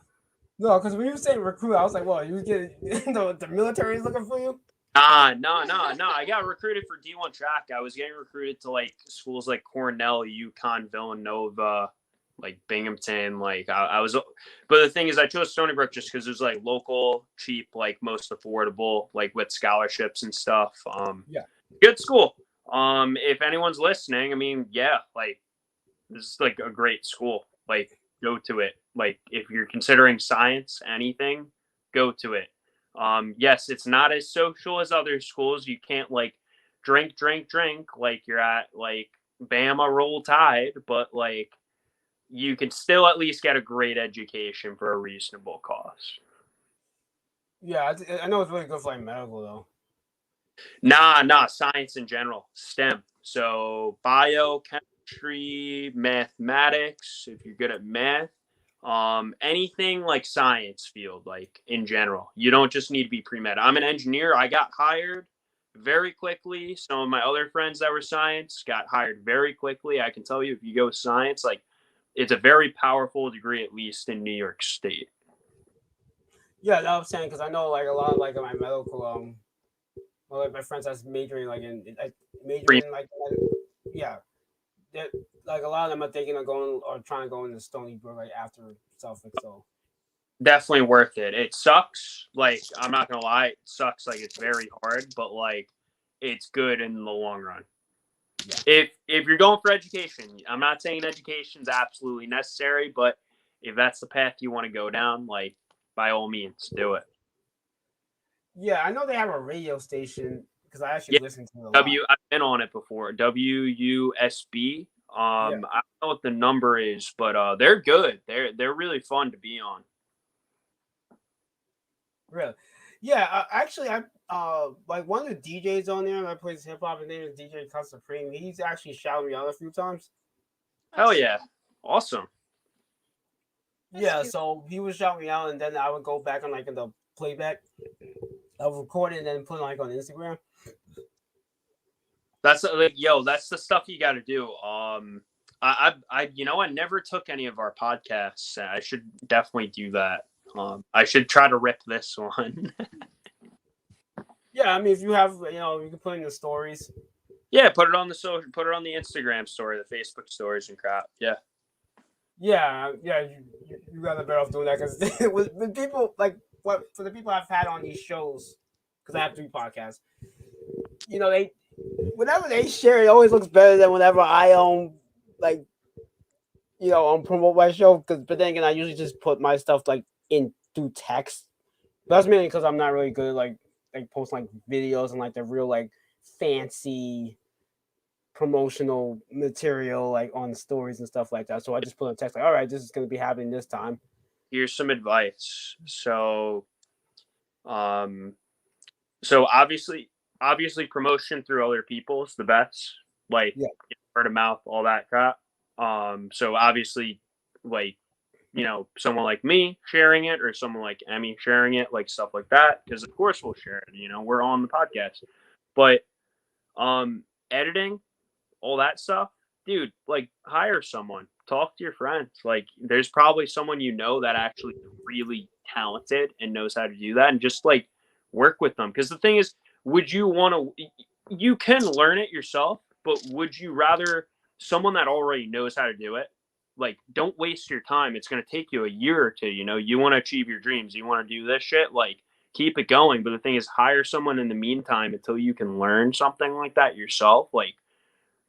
No, because when you were saying recruit, I was like, well, you getting the military is looking for you? no. I got recruited for D1 track. I was getting recruited to like schools like Cornell, UConn, Villanova, like Binghamton. Like I was, but the thing is, I chose Stony Brook just because it was like local, cheap, like most affordable, like with scholarships and stuff. Yeah, good school. If anyone's listening, I mean, yeah, like this is like a great school. Like go to it. Like if you're considering science, anything, go to it. Yes, it's not as social as other schools. You can't like drink like you're at like Bama Roll Tide, but like you can still at least get a great education for a reasonable cost. yeah, I know it's really good for like medical though. Nah, science in general, STEM. So biochemistry, mathematics, if you're good at math, anything like science field, like in general. You don't just need to be pre-med. I'm an engineer. I got hired very quickly. Some of my other friends that were science got hired very quickly. I can tell you if you go science, like it's a very powerful degree, at least in New York State. Yeah, that was saying because I know like a lot of like my medical well, like my friends that's majoring like yeah, like a lot of them are thinking of going or trying to go into Stony Brook like after Suffolk. So definitely worth it. It sucks. Like I'm not gonna lie, it sucks. Like it's very hard, but like it's good in the long run. Yeah. If you're going for education, I'm not saying education's absolutely necessary, but if that's the path you want to go down, like by all means, do it. Yeah, I know they have a radio station because I actually listened to it a lot. I've been on it before. WUSB. I don't know what the number is, but they're good. They're really fun to be on. Really? Yeah, actually, I like one of the DJs on there that plays hip hop. His name is DJ Cut Supreme. He's actually shouted me out a few times. Hell yeah, awesome. Yeah, so he would shout me out, and then I would go back on like in the playback. I would record it and then put it like on Instagram. That's like, that's the stuff you got to do. I never took any of our podcasts. I should definitely do that. I should try to rip this one. Yeah, I mean, if you have, you can put in the stories. Yeah, put it on the social, put it on the Instagram story, the Facebook stories and crap. Yeah. Yeah, you guys are better off doing that because with people like for the people I've had on these shows, because I have 3 podcasts. They whenever they share, it always looks better than whenever I promote my show. But then again, I usually just put my stuff like in through text. But that's mainly because I'm not really good at like posting like videos and like the real like fancy promotional material like on stories and stuff like that. So I just put a text like, all right, this is going to be happening this time. Here's some advice. Um, so obviously promotion through other people is the best. Like Yeah. word of mouth, all that crap. So obviously, like, someone like me sharing it or someone like Emmy sharing it, like stuff like that. Because of course we'll share it. We're on the podcast. But editing, all that stuff, dude, like hire someone, talk to your friends. Like there's probably someone that actually really talented and knows how to do that, and just like work with them. Because the thing is, would you want to? You can learn it yourself, but would you rather someone that already knows how to do it? Like, don't waste your time. It's going to take you a year or two. You want to achieve your dreams. You want to do this shit. Like, keep it going. But the thing is, hire someone in the meantime until you can learn something like that yourself. Like,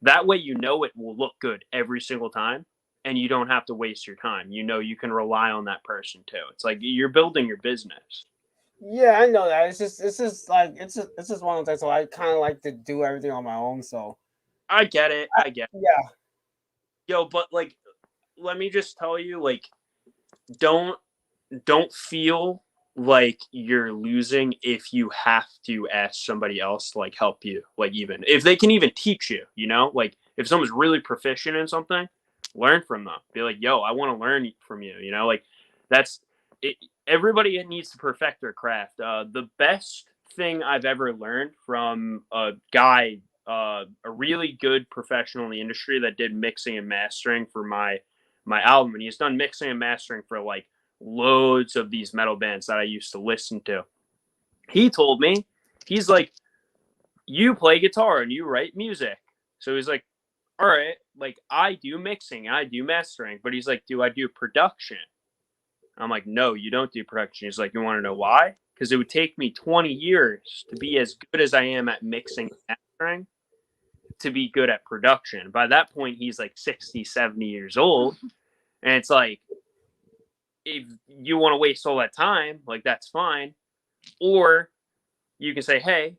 that way, it will look good every single time, and you don't have to waste your time. You can rely on that person too. It's like you're building your business. Yeah, I know that. It's just one of those things. So I kind of like to do everything on my own. So I get it. yeah, Yo, but like, let me just tell you, like, don't feel like you're losing if you have to ask somebody else to like help you, like even if they can even teach you, like if someone's really proficient in something, learn from them. Be like, yo, I want to learn from you, like that's it. Everybody needs to perfect their craft. The best thing I've ever learned from a guy, a really good professional in the industry that did mixing and mastering for my album, and he's done mixing and mastering for like loads of these metal bands that I used to listen to. He told me, he's like, you play guitar and you write music. So he's like, all right, like I do mixing, I do mastering, but he's like, do I do production? I'm like, no, you don't do production. He's like, you want to know why? Because it would take me 20 years to be as good as I am at mixing and mastering to be good at production. By that point, he's like 60, 70 years old. And it's like, if you want to waste all that time, like that's fine. Or you can say, hey,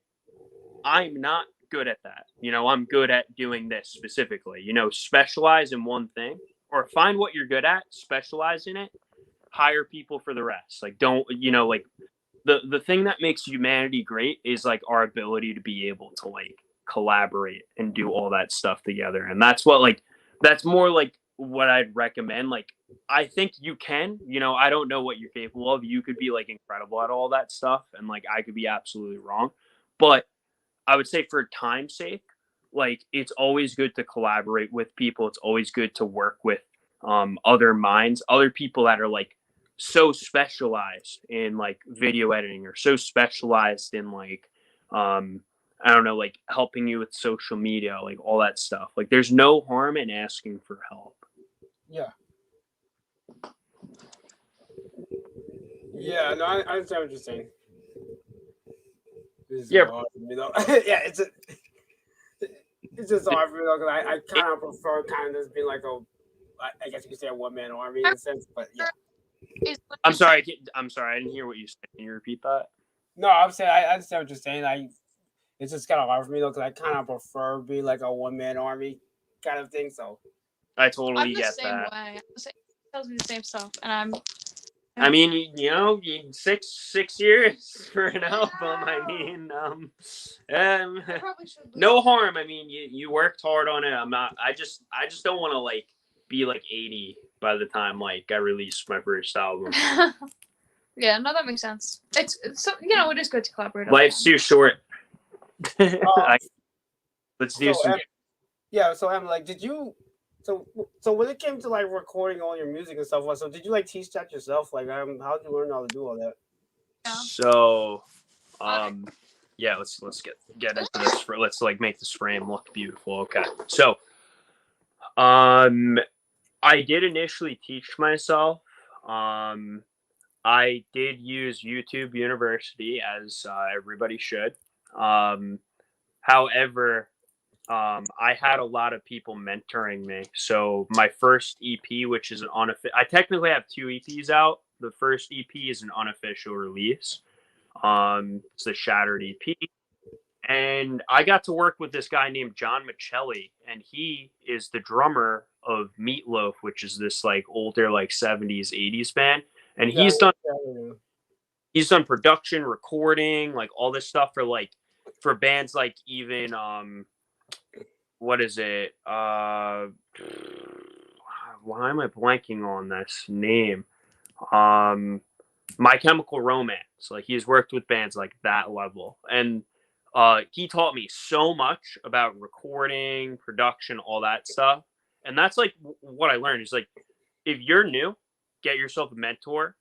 I'm not good at that. I'm good at doing this specifically. Specialize in one thing or find what you're good at, specialize in it, hire people for the rest. Like, don't, like the thing that makes humanity great is like our ability to be able to like collaborate and do all that stuff together. And that's more like what I'd recommend. Like, I think you can, I don't know what you're capable of. You could be like incredible at all that stuff. And like, I could be absolutely wrong, but I would say for time's sake, like it's always good to collaborate with people. It's always good to work with other minds, other people that are like so specialized in like video editing or so specialized in like, I don't know, like helping you with social media, like all that stuff. Like there's no harm in asking for help. Yeah. Yeah, no, I understand what you're saying. Yeah. Yeah, it's just hard for me because I kind of prefer kind of just being like I guess you could say a one-man army in a sense, but yeah. I'm sorry, I didn't hear what you said. Can you repeat that? No, I'm saying I understand what you're saying. It's just kind of hard for me though because I kind of prefer being like a one-man army kind of thing. So I totally get that. I'm the same way. It tells me the same stuff, and I mean, 6 years for an album. I mean, no harm. I mean, you worked hard on it. I just don't want to like be like 80 by the time like I release my first album. Yeah, no, that makes sense. It's so it is good to collaborate. Life's too short. Let's do some. Yeah, so I'm like, did you? So when it came to like recording all your music and stuff, so did you like teach that yourself? Like, how did you learn how to do all that? Yeah. So, yeah, let's get into this. Let's like make this frame look beautiful. Okay, so, I did initially teach myself. I did use YouTube University as everybody should. However, I had a lot of people mentoring me. So my first EP, which is I technically have 2 EPs out. The first EP is an unofficial release. It's the Shattered EP. And I got to work with this guy named John Michelli, and he is the drummer of Meatloaf, which is this like older like 70s, 80s band. And Yeah, he's done production, recording, like all this stuff for bands like even what is it? Why am I blanking on this name? My Chemical Romance. Like he's worked with bands like that level. And he taught me so much about recording, production, all that stuff. And that's like what I learned is like if you're new, get yourself a mentor.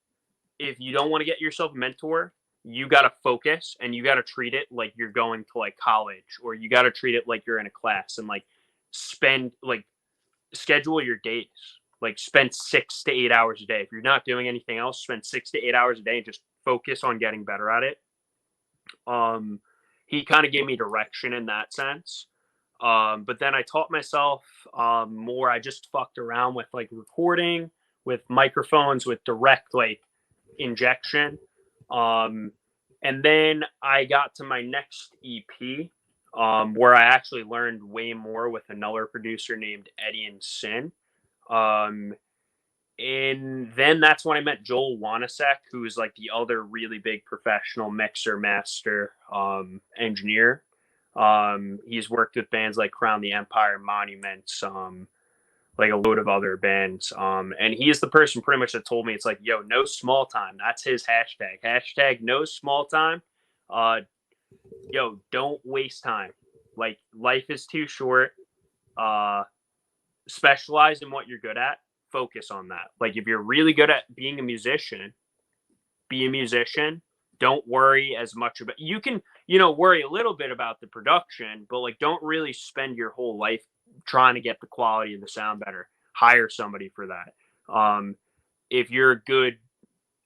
If you don't want to get yourself a mentor, you got to focus and you got to treat it like you're going to like college, or you got to treat it like you're in a class, and like schedule your days. Like spend 6 to 8 hours a day. If you're not doing anything else, spend 6 to 8 hours a day and just focus on getting better at it. He kind of gave me direction in that sense. But then I taught myself more. I just fucked around with like recording, with microphones, with direct like injection. And then I got to my next EP, where I actually learned way more with another producer named Eddie and Sin. And then that's when I met Joel Wanasek, who is like the other really big professional mixer master engineer. He's worked with bands like Crown the Empire, Monuments, like a load of other bands. And he is the person pretty much that told me, it's like, yo, no small time. That's his hashtag. Hashtag no small time. Yo, don't waste time. Like life is too short. Specialize in what you're good at. Focus on that. Like if you're really good at being a musician, be a musician. Don't worry as much about, you can, worry a little bit about the production, but like don't really spend your whole life trying to get the quality of the sound better. Hire somebody for that. If you're a good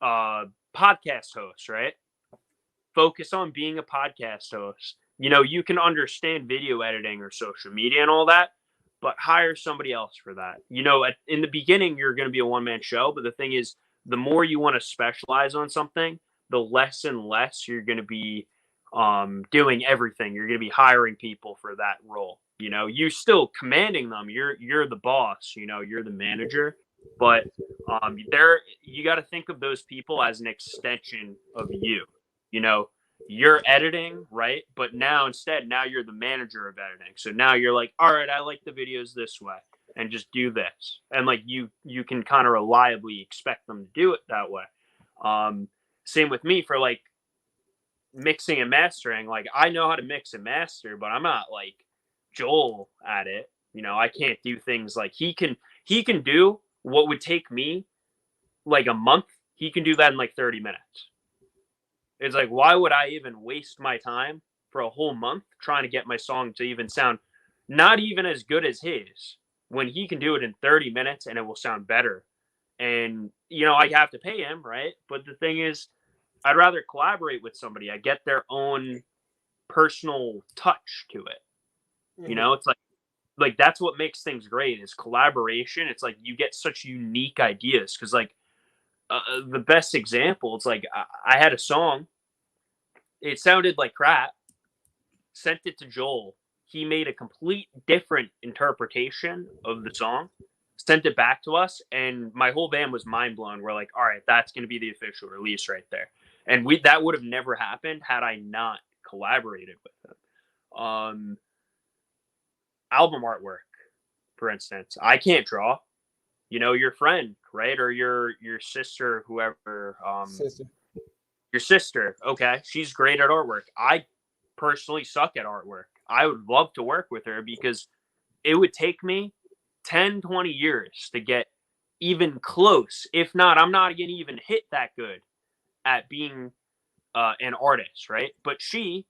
podcast host, right? Focus on being a podcast host. You can understand video editing or social media and all that, but hire somebody else for that. In the beginning, you're going to be a one-man show, but the thing is, the more you want to specialize on something, the less and less you're going to be doing everything. You're going to be hiring people for that role. You're still commanding them. You're the boss. You're the manager. But you got to think of those people as an extension of you. You're editing, right? But now you're the manager of editing. So now you're like, all right, I like the videos this way, and just do this. And like you can kind of reliably expect them to do it that way. Same with me for like mixing and mastering. Like I know how to mix and master, but I'm not like Joel at it. I can't do things like he can do what would take me like a month. He can do that in like 30 minutes. It's like, why would I even waste my time for a whole month trying to get my song to even sound not even as good as his, when he can do it in 30 minutes and it will sound better? And, I have to pay him, right? But the thing is, I'd rather collaborate with somebody. I get their own personal touch to it. Mm-hmm. It's like that's what makes things great is collaboration. It's like you get such unique ideas because like the best example, it's like I had a song. It sounded like crap. Sent it to Joel. He made a complete different interpretation of the song. Sent it back to us, and my whole band was mind blown. We're like, all right, that's going to be the official release right there. And that would have never happened had I not collaborated with him. Album artwork, for instance. I can't draw. Your friend, right? Or your sister, whoever. Sister. Your sister, okay. She's great at artwork. I personally suck at artwork. I would love to work with her because it would take me 10, 20 years to get even close. If not, I'm not going to even hit that good at being an artist, right? But she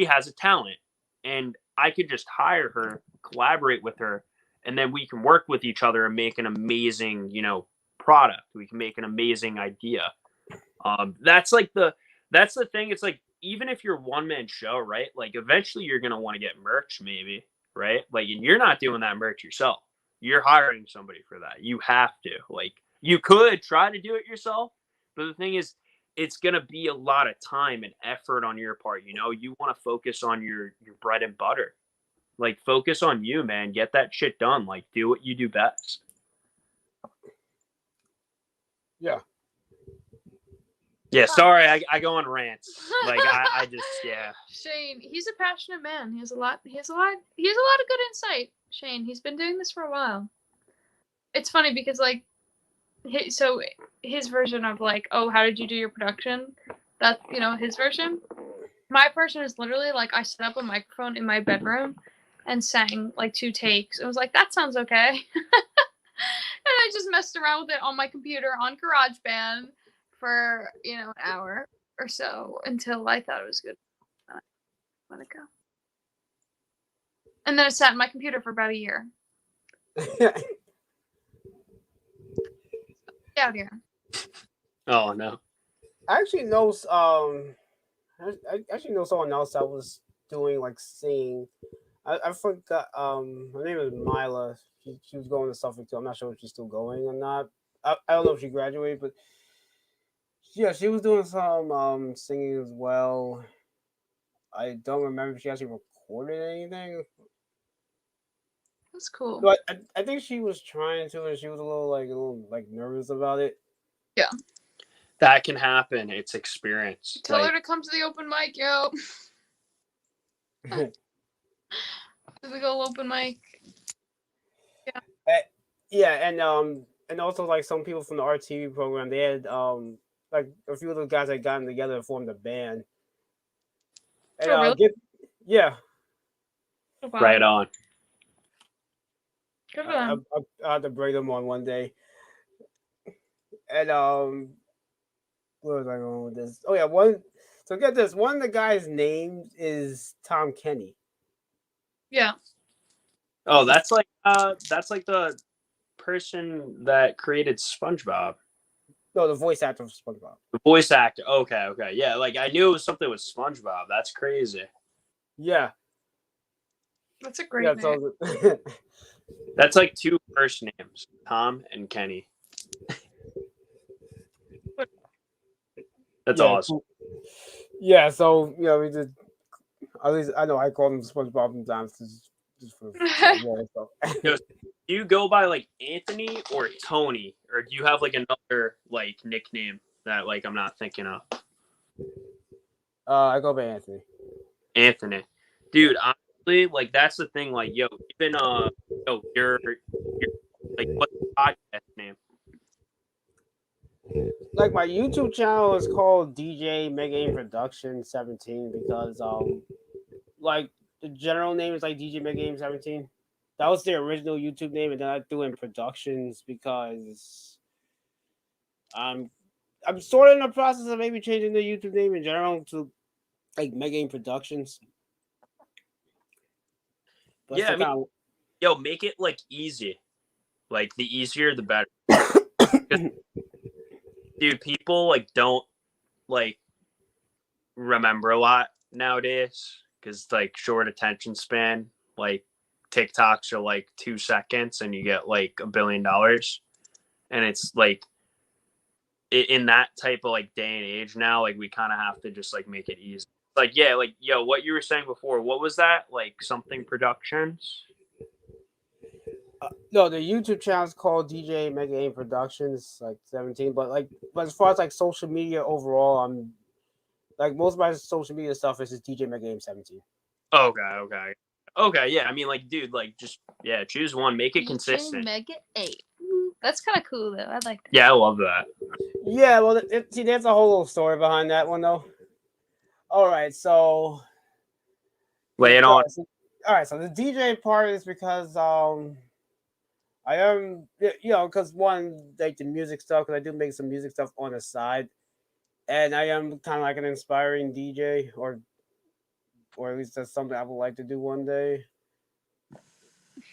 has a talent, and I could just hire her, collaborate with her, and then we can work with each other and make an amazing, product. We can make an amazing idea. That's the thing. It's like, even if you're one man show, right? Like eventually you're going to want to get merch maybe, right? Like, and you're not doing that merch yourself. You're hiring somebody for that. You have to, like, you could try to do it yourself. But the thing is, it's gonna be a lot of time and effort on your part. You know, you want to focus on your bread and butter. Like, focus on you, man. Get that shit done. Like, do what you do best. Yeah. Yeah, sorry, I go on rants. Like, I just, yeah. Shane, he's a passionate man. He has a lot of good insight. Shane, he's been doing this for a while. It's funny because like so his version of like, oh, how did you do your production? That, you know, his version. My version is literally like I set up a microphone in my bedroom and sang like 2 takes. It was like, that sounds okay. And I just messed around with it on my computer on GarageBand for, you know, an hour or so until I thought it was good. Let it go. And then it sat in my computer for about a year. Get out here. Oh no. I actually know I actually know someone else that was doing like singing. I forgot her name is Mila. She was going to Suffolk too. I'm not sure if she's still going or not. I don't know if she graduated, but yeah, she was doing some singing as well. I don't remember if she actually recorded anything. That's cool. But I think she was trying to, and she was a little nervous about it. Yeah. That can happen. It's experience. Tell her to come to the open mic, yo. The big old open mic. Yeah, and also like some people from the RTV program, they had like a few of the guys that gotten together and formed a band. And Oh, really? Yeah. Oh, wow. Right on. Good for them. I had to bring them on one day. And where was I going with this? Oh yeah, so get this. One of the guys' names is Tom Kenny. Yeah. Oh, that's like the person that created SpongeBob. No, the voice actor of SpongeBob. The voice actor. Okay. Yeah, like I knew it was something with SpongeBob. That's crazy. Yeah. That's a great name. So That's like 2 first names, Tom and Kenny. That's awesome. Yeah, so you know, we did. At least I know I call him SpongeBob sometimes just for so. Do you go by like Anthony or Tony, or do you have like another like nickname that like I'm not thinking of? I go by Anthony. Anthony, dude. Honestly, like that's the thing. Like, yo, even your like what's the podcast name? Like my YouTube channel is called DJ Mega Aim Production 17 because like the general name is like DJ Mega Aim 17. That was the original YouTube name, and then I threw in productions because I'm sort of in the process of maybe changing the YouTube name in general to like Mega Aim Productions. But Yeah, I mean, yo, make it like easy. Like the easier, the better. Dude, people like don't like remember a lot nowadays because like short attention span. Like TikToks are like 2 seconds and you get like $1 billion, and it's like in that type of like day and age now, like we kind of have to just like make it easy. Like, yeah, like yo, what you were saying before, what was that? Like something productions? No, the YouTube channel is called DJ Mega Aim Productions, like 17. But as far as like social media overall, I'm like most of my social media stuff is just DJ Mega Aim 17. Okay, yeah. I mean, like, dude, like, just choose one, make it consistent. Mega 8. That's kind of cool though. I like that. Yeah, I love that. Yeah, well, see, there's a whole little story behind that one though. All right, so lay it on. All right, so the DJ part is because I am, you know, because one, like the music stuff, because I do make some music stuff on the side, and I am kind of like an inspiring DJ, or at least that's something I would like to do one day.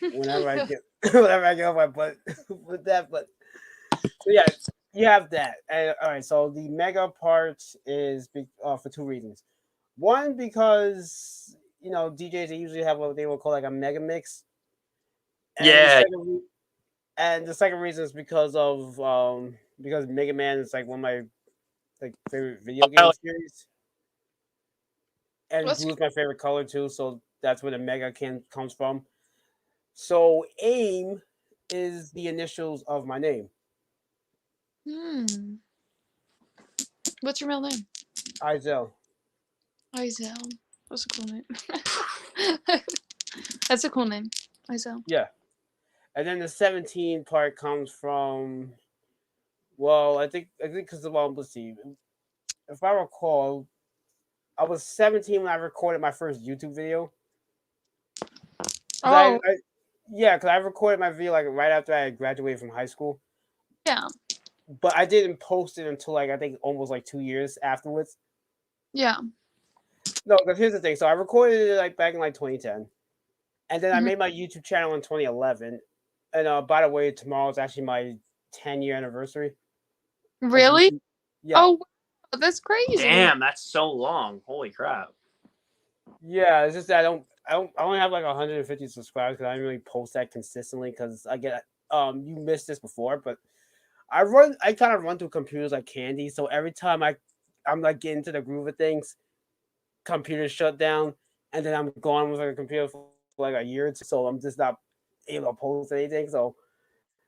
Whenever I get off my butt with that, but so yeah, you have that. And, all right, so the mega part is for 2 reasons. One, because you know DJs they usually have what they will call like a mega mix. And the second reason is because Mega Man is like one of my like favorite video game series. And blue is my favorite color too, so that's where the mega comes from. So AIM is the initials of my name. What's your middle name? Izel. Izel. That's a cool name. That's a cool name. Izel. Yeah. And then the 17 part comes from, well, I think because of, let's see, if I recall, I was 17 when I recorded my first YouTube video. Oh. Because I recorded my video like right after I graduated from high school. Yeah. But I didn't post it until like I think almost like 2 years afterwards. Yeah. No, because here's the thing. So I recorded it like back in like 2010, and then I made my YouTube channel in 2011. And by the way, tomorrow is actually my 10-year anniversary. Really? Yeah. Oh, wow, that's crazy. Damn, that's so long. Holy crap. Yeah, it's just that I only have like 150 subscribers because I don't really post that consistently because I get you missed this before, but I kind of run through computers like candy. So every time I'm like getting into the groove of things, computers shut down, and then I'm gone with a computer for like a year or two. So I'm just not able to post anything. So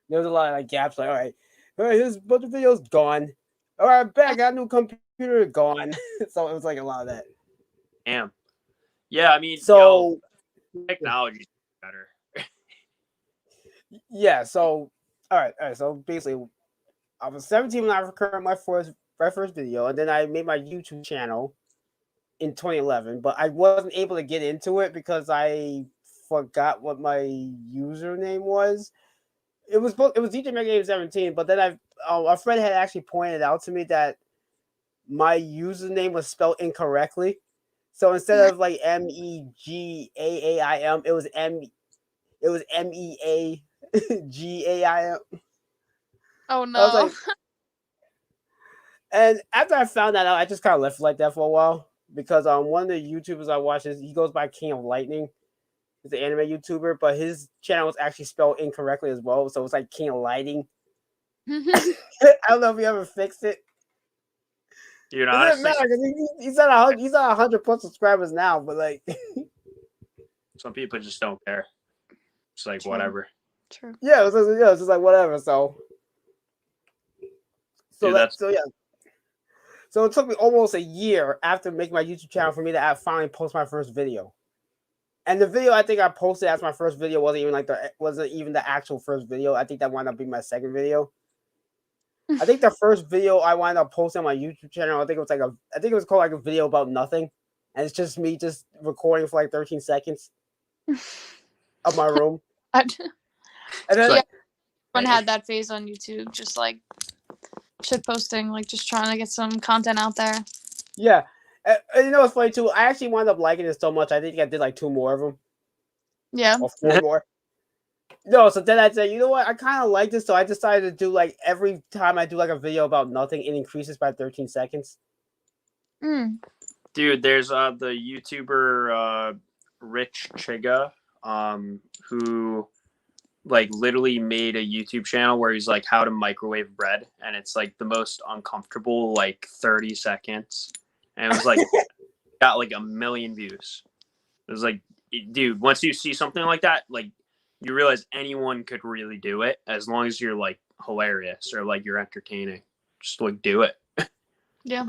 there's a lot of like gaps. Like, all right, here's a bunch of videos gone. All right, back. Got a new computer gone. So it was like a lot of that. Damn. Yeah, I mean, so technology's better. Yeah. So all right. So basically, I was 17 when I recorded my first video, and then I made my YouTube channel in 2011. But I wasn't able to get into it because I forgot what my username was. It was DJ Mega Game 17, but then a friend had actually pointed out to me that my username was spelled incorrectly. So instead of like MEGAAIM, it was MEAGAIM. Oh no. I was like, and after I found that out, I just kind of left it like that for a while because one of the YouTubers I watch he goes by King of Lightning. He's an anime YouTuber, but his channel was actually spelled incorrectly as well. So it's like King of Lighting. I don't know if he ever fixed it. Dude, it doesn't matter because he's at 100 plus subscribers now, but like some people just don't care. It's like True. whatever. True. Yeah, it's just like whatever. So Dude, so it took me almost a year after making my YouTube channel for me to finally post my first video. And the video I think I posted as my first video wasn't even the actual first video. I think that wound up being my second video. I think the first video I wound up posting on my YouTube channel, I think it was called like a video about nothing. And it's just me just recording for like 13 seconds of my room. And then everyone had that phase on YouTube, just like shit posting, like just trying to get some content out there. Yeah. And you know what's funny too? I actually wound up liking it so much. I think I did like 2 more of them. Yeah. Or 4 more. No, so then I said, you know what? I kind of like this, so I decided to do like every time I do like a video about nothing, it increases by 13 seconds. Dude, there's the YouTuber Rich Chiga, who like literally made a YouTube channel where he's like how to microwave bread, and it's like the most uncomfortable like 30 seconds, and it was like got like 1 million views. It was like, dude, once you see something like that, like you realize anyone could really do it as long as you're like hilarious or like you're entertaining. Just like do it. Yeah.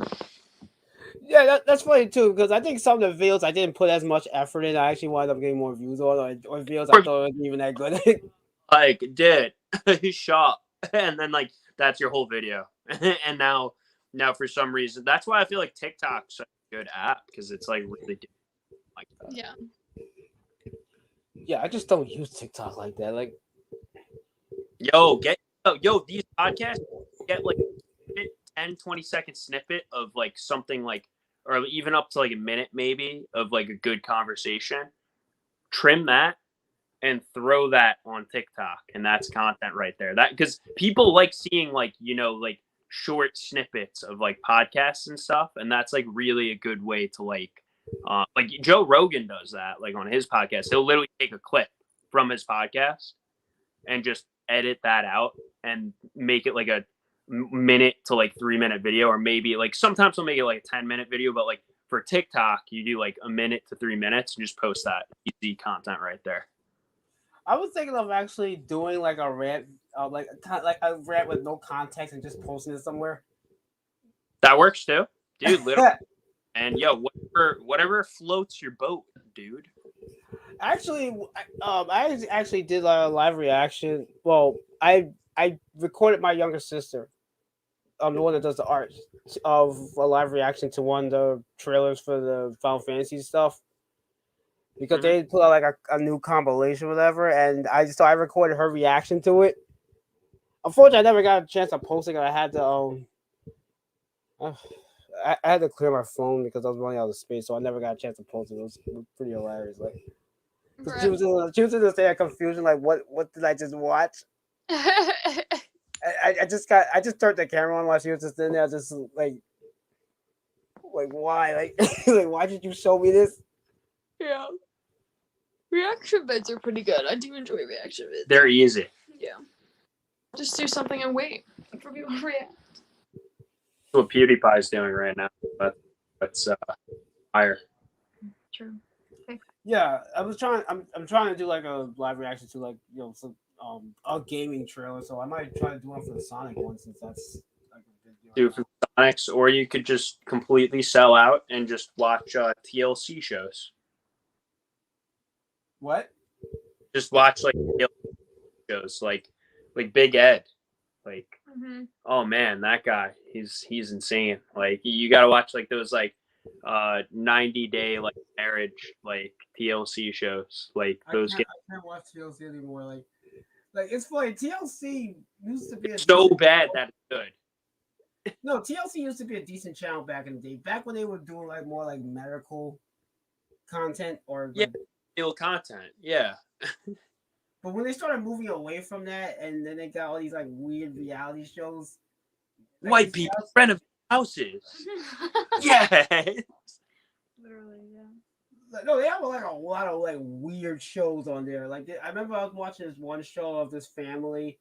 Yeah, that's funny too, because I think some of the videos I didn't put as much effort in. I actually wound up getting more views on, or videos I thought wasn't even that good. Like, did shop, and then like that's your whole video. And now for some reason, that's why I feel like TikTok's a good app because it's like really good like that. Yeah. Yeah, I just don't use TikTok like that. Like, yo, these podcasts get like 10-20 second snippet of like something like, or even up to like a minute maybe of like a good conversation. Trim that and throw that on TikTok, and that's content right there. That because people like seeing like, you know, like short snippets of like podcasts and stuff, and that's like really a good way to like Joe Rogan does that like on his podcast. He'll literally take a clip from his podcast and just edit that out and make it like a minute to like 3-minute video, or maybe like sometimes they'll make it like a 10-minute video, but like for TikTok, you do like a minute to 3 minutes and just post that easy content right there. I was thinking of actually doing like a rant, like a rant with no context and just posting it somewhere. That works too, dude. Literally. And yo, whatever floats your boat, dude. Actually, I actually did a live reaction. Well, I recorded my younger sister, the one that does the art, of a live reaction to one of the trailers for the Final Fantasy stuff, because they put out like a new compilation, or whatever, and I recorded her reaction to it. Unfortunately, I never got a chance to post it. I had to I had to clear my phone because I was running out of space, so I never got a chance to post it. It was pretty hilarious. Like, Right. she was in a state of confusion. Like, what did I just watch? I just turned the camera on while she was just in there, just like why, like why did you show me this? Yeah. Reaction vids are pretty good. I do enjoy reaction vids. They're easy. Yeah. Just do something and wait for people to react. That's what PewDiePie's doing right now, but that's higher. True. Yeah, I'm trying to do like a live reaction to like some a gaming trailer, so I might try to do one for the Sonic one since that's like a big deal. Do for Sonics, or you could just completely sell out and just watch TLC shows. What? Just watch like TLC shows, like Big Ed. Like, oh man, that guy, he's insane. Like, you gotta watch like those like 90-day like marriage like TLC shows. Like those. I can't watch TLC anymore. Like it's funny. TLC used to be so bad that it's good. No, TLC used to be a decent channel back in the day. Back when they were doing like more like medical content or like, real content. Yeah. But when they started moving away from that, and then they got all these like weird reality shows, like, white people renovate houses. Yes. Literally, yeah. Like, no, they have like a lot of like weird shows on there. Like I remember I was watching this one show of this family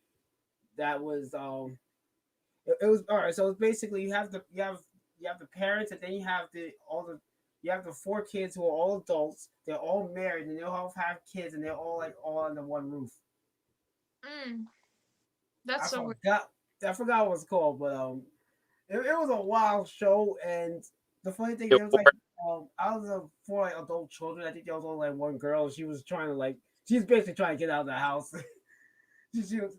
that was it was all right. So it's basically you have the parents, and then you have the 4 kids who are all adults. They're all married, and they all have kids, and they're all like all under one roof. That's so weird. I forgot what it's called, but it was a wild show. And the funny thing, it was like out of the 4 like, adult children, I think there was only like one girl. She was trying to she's basically trying to get out of the house. she was.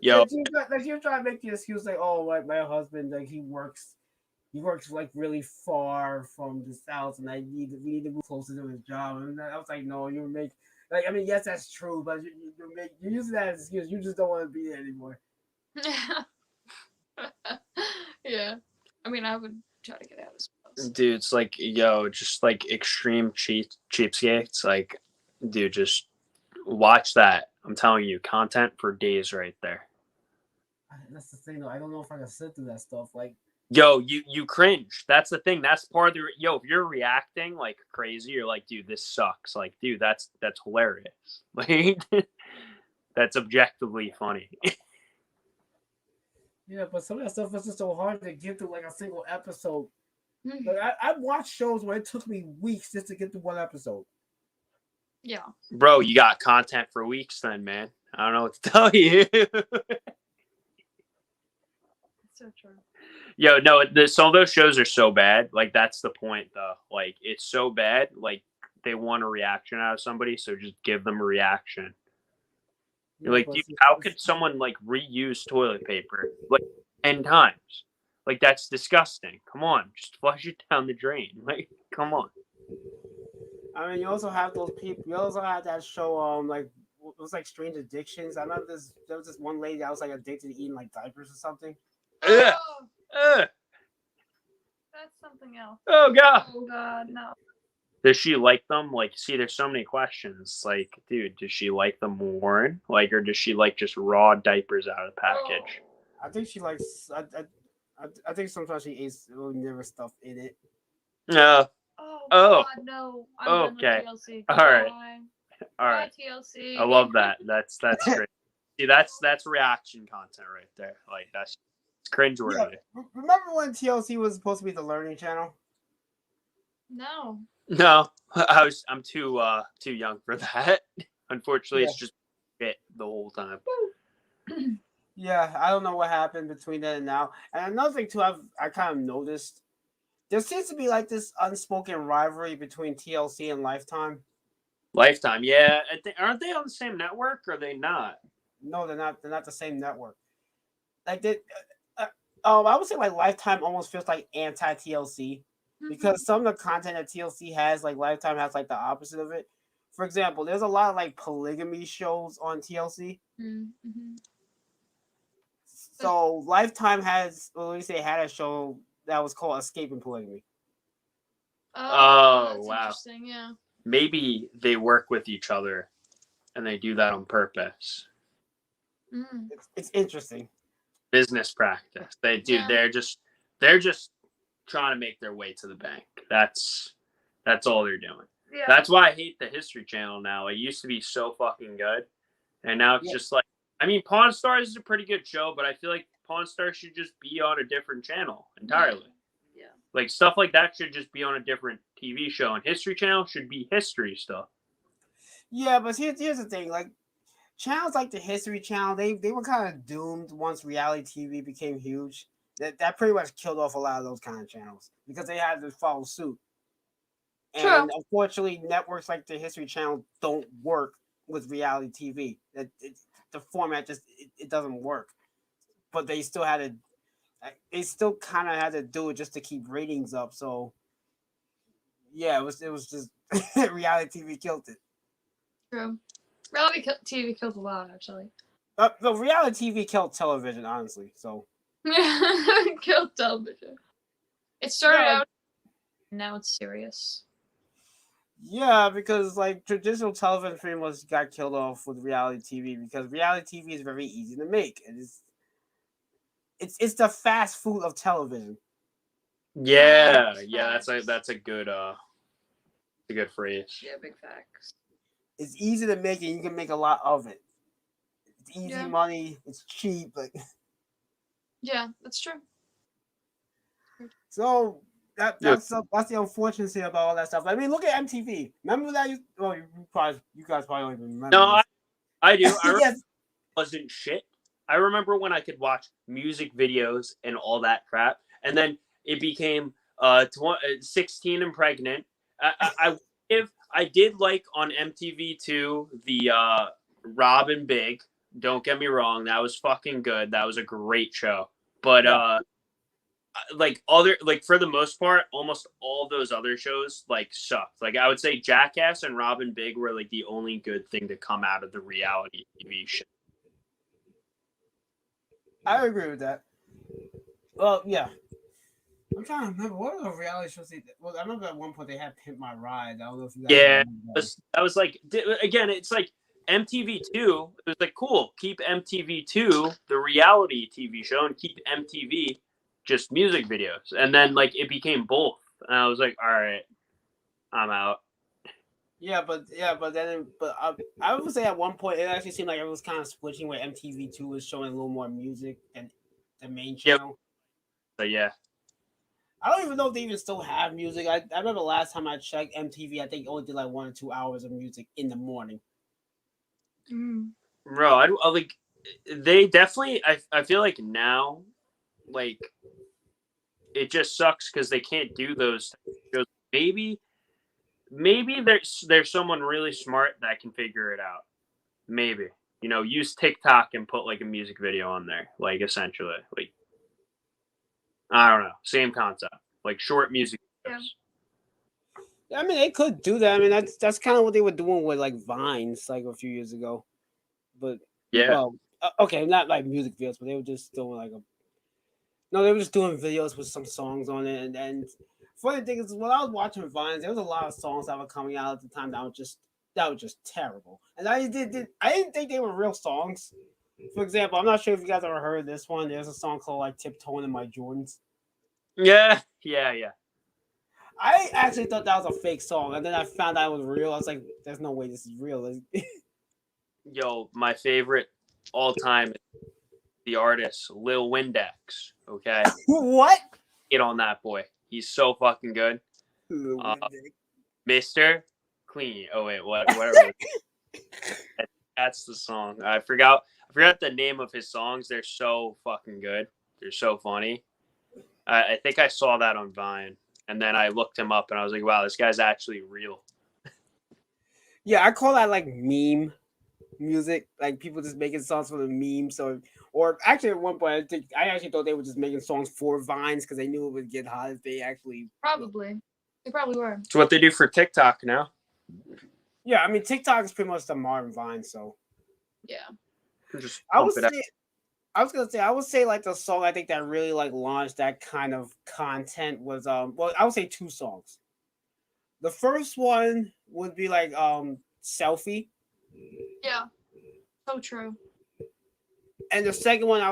Yo. She was trying to make the excuse like, oh, like my husband, like he works like really far from this house, and we need to move closer to his job. And I was like, no, you make like, I mean, yes, that's true, but you're using that as an excuse. You just don't want to be there anymore. Yeah, I mean, I would try to get out as well. Dude, it's like, yo, just like extreme cheapskates. Like, dude, just watch that. I'm telling you, content for days right there. That's the thing, though. I don't know if I can sit through that stuff. Like, yo, you cringe. That's the thing. That's part of the if you're reacting like crazy, you're like, dude, this sucks. Like, dude, that's hilarious. Like, that's objectively funny. Yeah, but some of that stuff is just so hard to get through like a single episode. Like I've watched shows where it took me weeks just to get through one episode. Yeah. Bro, you got content for weeks then, man. I don't know what to tell you. So true. Yo, no, some of those shows are so bad. Like, that's the point, though. Like, it's so bad. Like, they want a reaction out of somebody, so just give them a reaction. Yeah, like, dude, how could someone, like, reuse toilet paper, like, 10 times? Like, that's disgusting. Come on. Just flush it down the drain. Like, come on. I mean, you also have those people. You also have that show, like, it was like Strange Addictions. I remember there was this one lady that was, like, addicted to eating, like, diapers or something. Ugh. That's something else. Oh, God. Oh, God, no. Does she like them? Like, see, there's so many questions. Like, dude, does she like them worn? Like, or does she like just raw diapers out of the package? I think she likes. I think sometimes she eats never stuff in it. Oh. God, no. I'm okay. TLC. All right. Bye. All right. Bye, TLC. I love that. That's great. See, that's reaction content right there. Like that's cringeworthy. Yeah. Remember when TLC was supposed to be the learning channel? No. No, I'm too young for that. Unfortunately, it's just shit the whole time. Yeah, I don't know what happened between then and now. And another thing too, I kind of noticed there seems to be like this unspoken rivalry between TLC and Lifetime. Lifetime, yeah. Aren't they on the same network? Or are they not? No, they're not. They're not the same network. Like they, I would say like Lifetime almost feels like anti TLC because some of the content that TLC has, like Lifetime has like the opposite of it. For example, there's a lot of like polygamy shows on TLC. Mm-hmm. So Lifetime has, well, let me say, had a show that was called Escaping Polygamy. Oh, that's wow. Interesting, yeah. Maybe they work with each other, and they do that on purpose. Mm. It's interesting. Business practice. They do. Yeah. They're just trying to make their way to the bank. That's all they're doing. Yeah. That's why I hate the History Channel now. It used to be so fucking good, and now it's just like, I mean, Pawn Stars is a pretty good show, but I feel like Pawn Stars should just be on a different channel entirely. Yeah. Like stuff like that should just be on a different TV show, and History Channel should be history stuff. Yeah, but here's the thing. Like channels like the History Channel, they were kind of doomed once reality TV became huge. That pretty much killed off a lot of those kind of channels because they had to follow suit. And unfortunately, networks like the History Channel don't work with reality TV. The format just it doesn't work. But they still had to. They still kind of had to do it just to keep ratings up. So yeah, it was just reality TV killed it. True. Reality TV kills a lot, actually. The reality TV killed television, honestly. So killed television. It started out, and now it's serious. Yeah, because like traditional television pretty much got killed off with reality TV because reality TV is very easy to make. It's the fast food of television. Yeah, that's a good phrase. Yeah, big facts. It's easy to make and you can make a lot of it. It's easy money, it's cheap, like yeah, that's true. So that's the unfortunate thing about all that stuff. I mean, look at MTV. Remember that? You guys probably don't even remember. No, I do. I Yes. wasn't shit. I remember when I could watch music videos and all that crap, and then it became 16 and pregnant. I did like on MTV2 the Rob and Big. Don't get me wrong, that was fucking good. That was a great show. But for the most part, almost all those other shows like sucked. Like I would say Jackass and Rob and Big were like the only good thing to come out of the reality TV show. I agree with that. Well, yeah. I'm trying to remember what other reality shows well, I remember at one point they had Pimp My Ride. I don't know if you guys remember that was like, again, it's like MTV2. It was like, cool, keep MTV2 the reality TV show and keep MTV just music videos. And then like it became both. And I was like, all right, I'm out. But I would say at one point it actually seemed like it was kind of switching where MTV2 was showing a little more music than the main channel. So yeah. I don't even know if they even still have music. I remember last time I checked MTV, I think it only did like 1 or 2 hours of music in the morning. Bro, I like they definitely. I feel like now, like it just sucks because they can't do those shows. Maybe there's someone really smart that can figure it out. Maybe use TikTok and put like a music video on there, like essentially like. I don't know. Same concept, like short music videos. Yeah. I mean, they could do that. I mean, that's kind of what they were doing with like Vines, like a few years ago. But well, okay, not like music videos, but they were just doing like they were just doing videos with some songs on it. And funny thing is, when I was watching Vines, there was a lot of songs that were coming out at the time that were just terrible. And I didn't think they were real songs. For example, I'm not sure if you guys ever heard this one. There's a song called like "Tiptoeing in My Jordans." Yeah. I actually thought that was a fake song, and then I found out it was real. I was like, "There's no way this is real." Yo, my favorite all time, the artist Lil Windex. Okay, What? get on that boy. He's so fucking good. Mr. Clean. Oh wait, whatever. That's the song. I forgot the name of his songs. They're so fucking good. They're so funny. I think I saw that on Vine, and then I looked him up, and I was like, wow, this guy's actually real. Yeah, I call that like meme music. Like people just making songs for the meme. So, or actually at one point, I actually thought they were just making songs for Vines because they knew it would get hot if they actually. Probably. They probably were. It's what they do for TikTok now. Yeah, I mean TikTok is pretty much the modern Vine. So. Yeah. Just I pump would it out. say. I would say like the song I think that really like launched that kind of content was well I would say 2 songs. The first one would be like Selfie. Yeah. So true. And the second one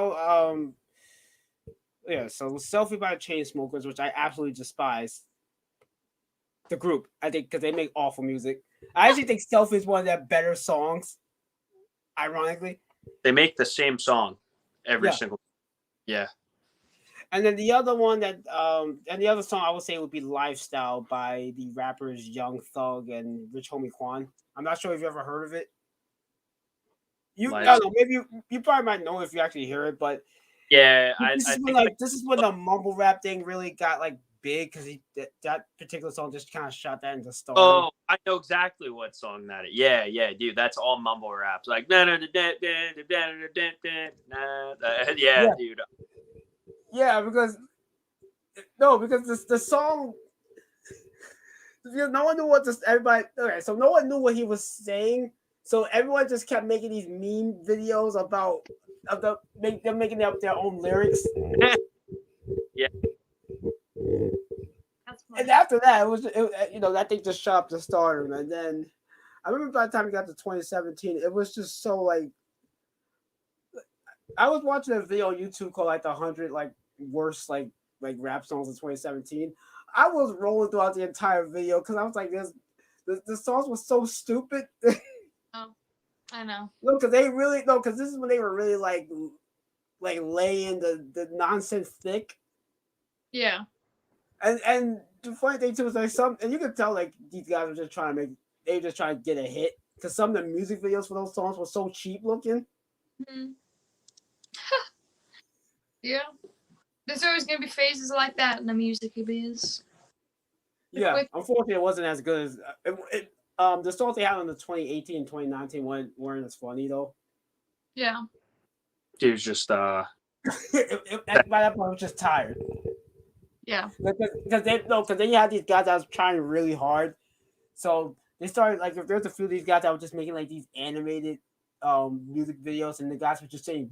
so Selfie by the Chainsmokers, which I absolutely despise. The group, I think, because they make awful music. I actually think Selfie is one of their better songs. Ironically. They make the same song every Yeah. single. Yeah. And then the other one and the other song I would say would be Lifestyle by the rappers Young Thug and Rich Homie Quan. I'm not sure if you ever heard of it. I don't know, maybe you probably might know if you actually hear it, but yeah, this is when the mumble rap thing really got like big because that particular song just kind of shot that into stardom. Oh, I know exactly what song that is. Yeah, dude, that's all mumble raps. Like yeah, dude. Yeah, because the song, because no one knew what this everybody. Okay, so no one knew what he was saying, so everyone just kept making these meme videos about them making up their own lyrics. Yeah. And after that, that thing just shot up to stardom. And then I remember by the time we got to 2017, it was just so like. I was watching a video on YouTube called like the 100 like worst like rap songs in 2017. I was rolling throughout the entire video because I was like, the songs were so stupid. Oh, I know. No, because this is when they were really like laying the nonsense thick. Yeah. And the funny thing too is like and you could tell like these guys were just trying to get a hit because some of the music videos for those songs were so cheap looking. Mm-hmm. Yeah. There's always gonna be phases like that in the music biz. Yeah, unfortunately, it wasn't as good as the songs they had in the 2018 and 2019 weren't as funny though. Yeah. Dude was just by that point, I was just tired. Yeah. Because then you had these guys that was trying really hard, so they started like if there's a few of these guys that were just making like these animated music videos, and the guys were just saying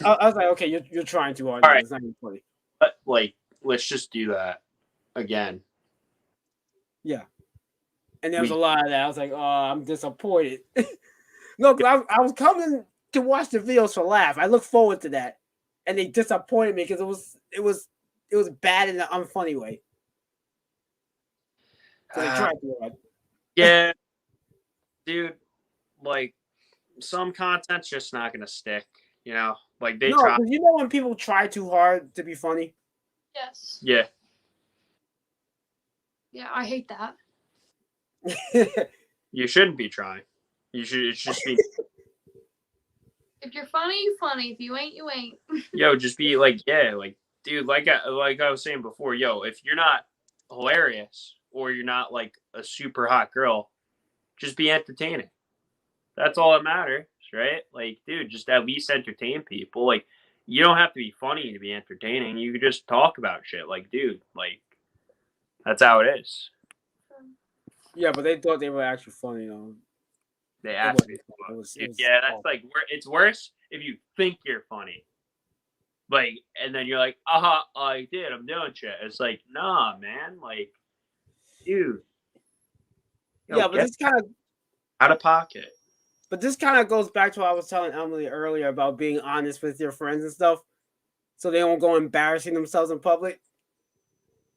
I was like, okay, you're trying too hard. All right. It's not even funny. But like, let's just do that again. Yeah. And there was a lot of that. I was like, oh, I'm disappointed. No, because I was coming to watch the videos for laugh. I look forward to that. And they disappointed me because it was bad in an unfunny way. So they tried too hard. Yeah. Dude, like some content's just not gonna stick, you know? Like they try. You know when people try too hard to be funny? Yes. Yeah. Yeah, I hate that. You shouldn't be trying. You should. It's just be. If you're funny, you're funny. If you ain't, you ain't. Yo, just be like, yeah, like, dude, like I was saying before, yo, if you're not hilarious or you're not like a super hot girl, just be entertaining. That's all that matters, right? Like, dude, just at least entertain people. Like, you don't have to be funny to be entertaining. You could just talk about shit. Like, dude, like, that's how it is. Yeah, but they thought they were actually funny, though. They actually, yeah, that's like, it's worse if you think you're funny. Like, and then you're like, I did, I'm doing shit. It's like, nah, man, like, dude. Yeah, but this kind of out of pocket. But this kind of goes back to what I was telling Emily earlier about being honest with your friends and stuff, so they don't go embarrassing themselves in public.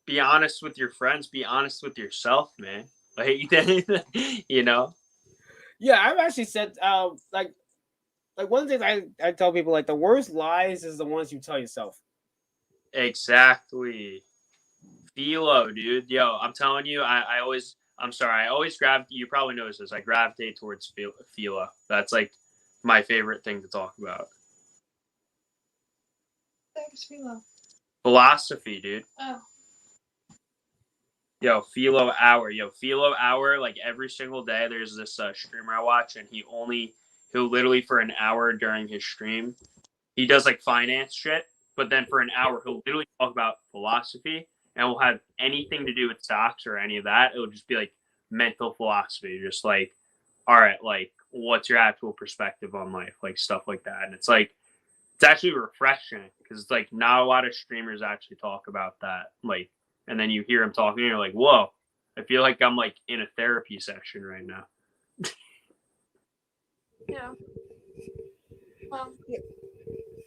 Be honest with your friends. Be honest with yourself, man. Like, you know. Yeah, I've actually said like one of the things I tell people, like the worst lies is the ones you tell yourself. Exactly. Philo, dude. Yo, I'm telling you, I'm sorry, I always you probably noticed this, I gravitate towards Philo. That's like my favorite thing to talk about. Thanks, Philo. Philosophy, dude. Oh. Yo, Philo Hour, like every single day there's this streamer I watch, and he'll literally for an hour during his stream, he does like finance shit, but then for an hour he'll literally talk about philosophy, and will have anything to do with stocks or any of that. It'll just be like mental philosophy, just like, all right, like what's your actual perspective on life, like stuff like that. And it's like, it's actually refreshing because it's like not a lot of streamers actually talk about that. Like, and then you hear him talking, and you're like, whoa, I feel like I'm like in a therapy session right now. Yeah.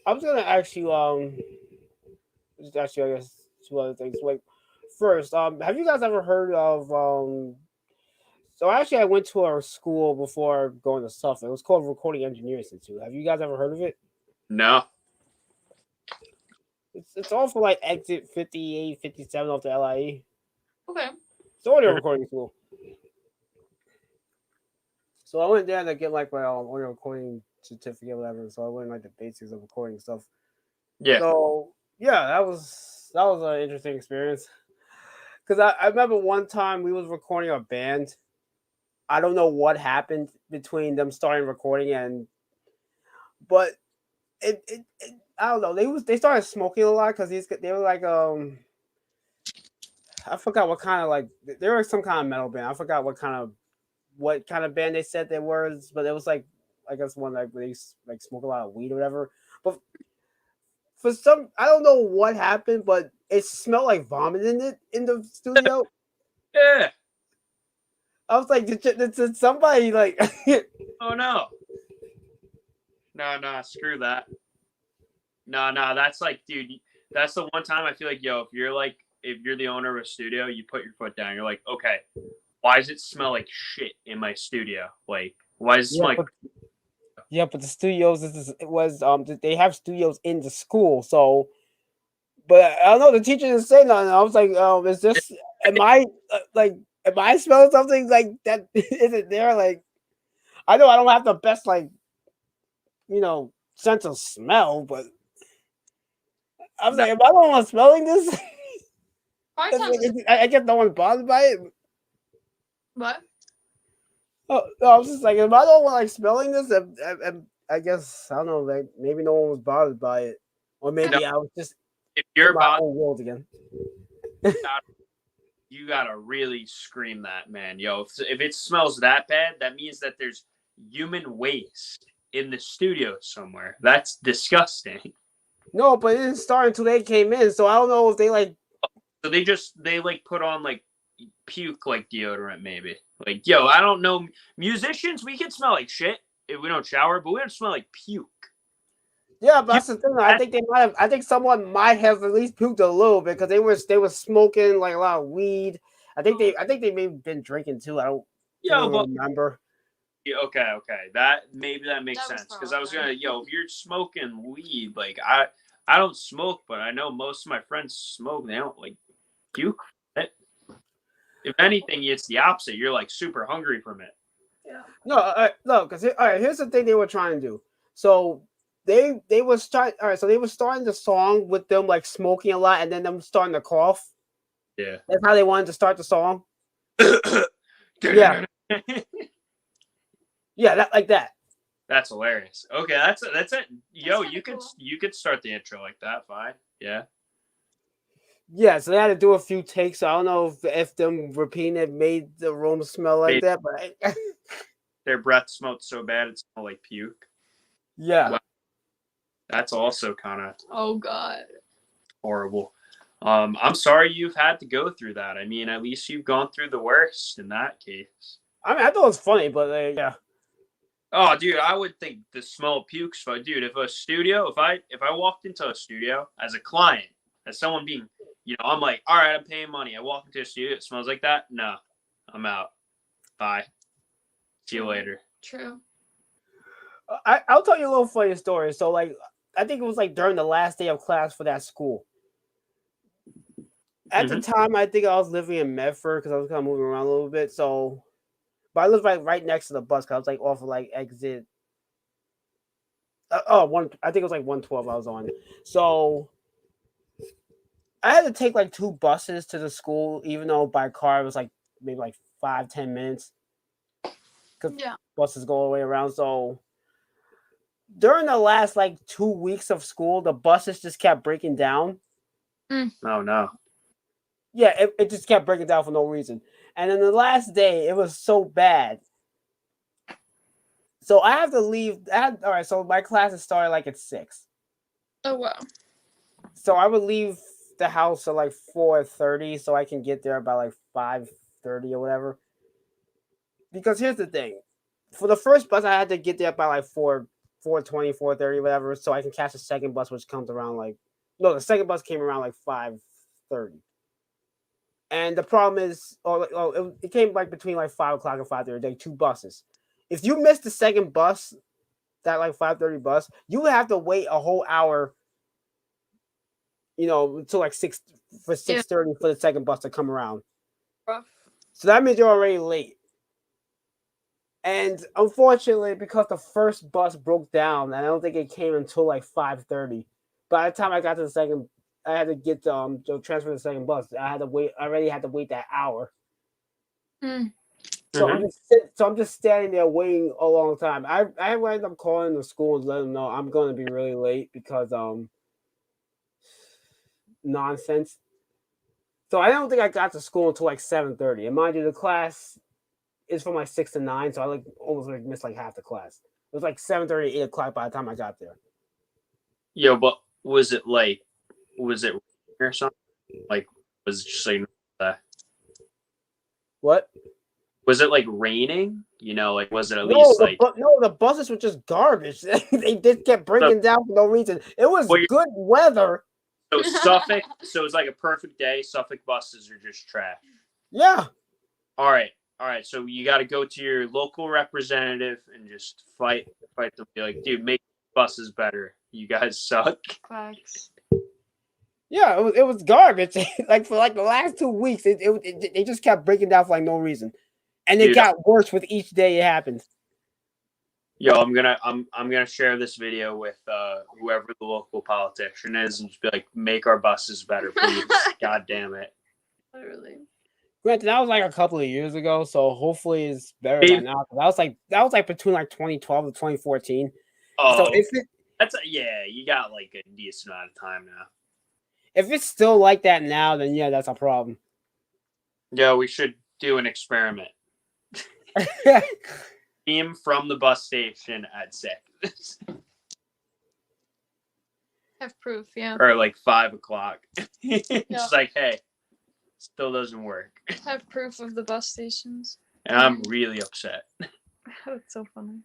I was gonna ask you just ask you, I guess, two other things. Like first, have you guys ever heard of so actually I went to a school before going to Suffolk. It was called Recording Engineering Institute. Have you guys ever heard of it? No. It's all for like exit 58, 57 off the LIE. Okay. It's audio recording school. So I went there to get like my audio recording certificate, whatever. So I learned like the basics of recording stuff. Yeah. So yeah, that was an interesting experience. Because I remember one time we was recording a band. I don't know what happened between them starting recording but it I don't know. They started smoking a lot because they were like I forgot what kind of like they were some kind of metal band. I forgot what kind of band they said they were, but it was like I guess one like where they like smoke a lot of weed or whatever. But for some I don't know what happened, but it smelled like vomit in the studio. Yeah. I was like, did somebody like? Oh no. No, screw that. No, that's like, dude, that's the one time I feel like, yo, if you're the owner of a studio, you put your foot down. You're like, okay, why does it smell like shit in my studio? Like, why does it smell like? Yeah, but the studios it was they have studios in the school, so. But I don't know. The teacher didn't say nothing. I was like, is this? Am I am I smelling something like that? Is it there? Like, I know I don't have the best sense of smell, but I was like, am I the one smelling this? I guess no one's bothered by it. What? Oh, no, I was just like, am I the one like smelling this? I guess I don't know. Like maybe no one was bothered by it, or maybe I was just if you're in my own world again. You gotta really scream that, man. Yo, if it smells that bad, that means that there's human waste in the studio somewhere. That's disgusting. No, but it didn't start until they came in, so I don't know if they like. So they like put on like puke like deodorant, maybe. Like, yo, I don't know. Musicians, we can smell like shit if we don't shower, but we don't smell like puke. Yeah, but that's the thing. I think they might have. I think someone might have at least puked a little bit because they were smoking like a lot of weed. I think they may have been drinking too. I don't remember. Yeah, okay. That makes sense because I was gonna, yo, if you're smoking weed, like I don't smoke, but I know most of my friends smoke. They don't like puke. If anything, it's the opposite. You're like super hungry from it. Yeah. No, because all right. Here's the thing they were trying to do. So they were start. All right, so they were starting the song with them like smoking a lot, and then them starting to cough. Yeah, that's how they wanted to start the song. Yeah, yeah, that like that. That's hilarious. Okay, that's it. Yo, you could start the intro like that. Fine. Yeah. Yeah, so they had to do a few takes. So I don't know if them repeating it made the room smell like that, but their breath smelled so bad it smelled like puke. Yeah. Wow. That's also kind of God, horrible. I'm sorry you've had to go through that. I mean, at least you've gone through the worst in that case. I mean, I thought it was funny, but yeah. Oh, dude, I would think the smell of puke's fun. Dude, if I walked into a studio as a client, as someone being, I'm like, all right, I'm paying money. I walk into a studio, it smells like that. No, I'm out. Bye. See you later. True. I'll tell you a little funny story. So like, I think it was like during the last day of class for that school. At the time, I think I was living in Medford because I was kind of moving around a little bit. So, but I lived right next to the bus because I was like off of like exit. I think it was like 112 I was on. So I had to take like 2 buses to the school, even though by car it was like maybe like 5-10 minutes because buses go all the way around. So during the last like 2 weeks of school, the buses just kept breaking down. Oh no. Yeah, it just kept breaking down for no reason. And then the last day, it was so bad. So I have to leave. All right, so my classes started like at 6. Oh wow. So I would leave the house at like 4:30 so I can get there by like 5:30 or whatever. Because here's the thing. For the first bus, I had to get there by like 4:20, 4:30, whatever, so I can catch the second bus, which comes around like the second bus came around like 5:30. And the problem is, it came like between like 5 o'clock and 5:30. Like 2 buses. If you miss the second bus, that like 5:30 bus, you would have to wait a whole hour. Until like 6:30 for the second bus to come around. Rough. So that means you're already late. And unfortunately, because the first bus broke down, and I don't think it came until like 5:30. By the time I got to the second, I had to get to transfer to the second bus. I already had to wait that hour. So I'm just standing there waiting a long time. I ended up calling the school and letting them know I'm going to be really late because nonsense. So I don't think I got to school until like 7:30. And mind you, the class is from like 6 to 9, so I almost missed like half the class. It was like 7:30, 8 o'clock by the time I got there. Yo, but was it or something? Like, was it just like that? What? Was it like raining? Like, was it at least like? No, the buses were just garbage. They just kept breaking down for no reason. It was good weather. So Suffolk, so it's like a perfect day. Suffolk buses are just trash. Yeah. All right. So you got to go to your local representative and just fight them. Be like, dude, make buses better. You guys suck. Facts. Yeah, it was garbage. Like for like the last 2 weeks, it just kept breaking down for like no reason, and it got worse with each day it happened. Yo, I'm gonna share this video with whoever the local politician is and just be like, make our buses better, please. God damn it. Literally. Granted, that was like a couple of years ago, so hopefully it's better by now. That was like between like 2012 and 2014. Oh, so you got like a decent amount of time now. If it's still like that now, then yeah, that's a problem. Yeah, we should do an experiment. Beam from the bus station at 6. Have proof, yeah. Or like 5 o'clock. Just like, hey, still doesn't work. Have proof of the bus stations. And I'm really upset. That's so funny.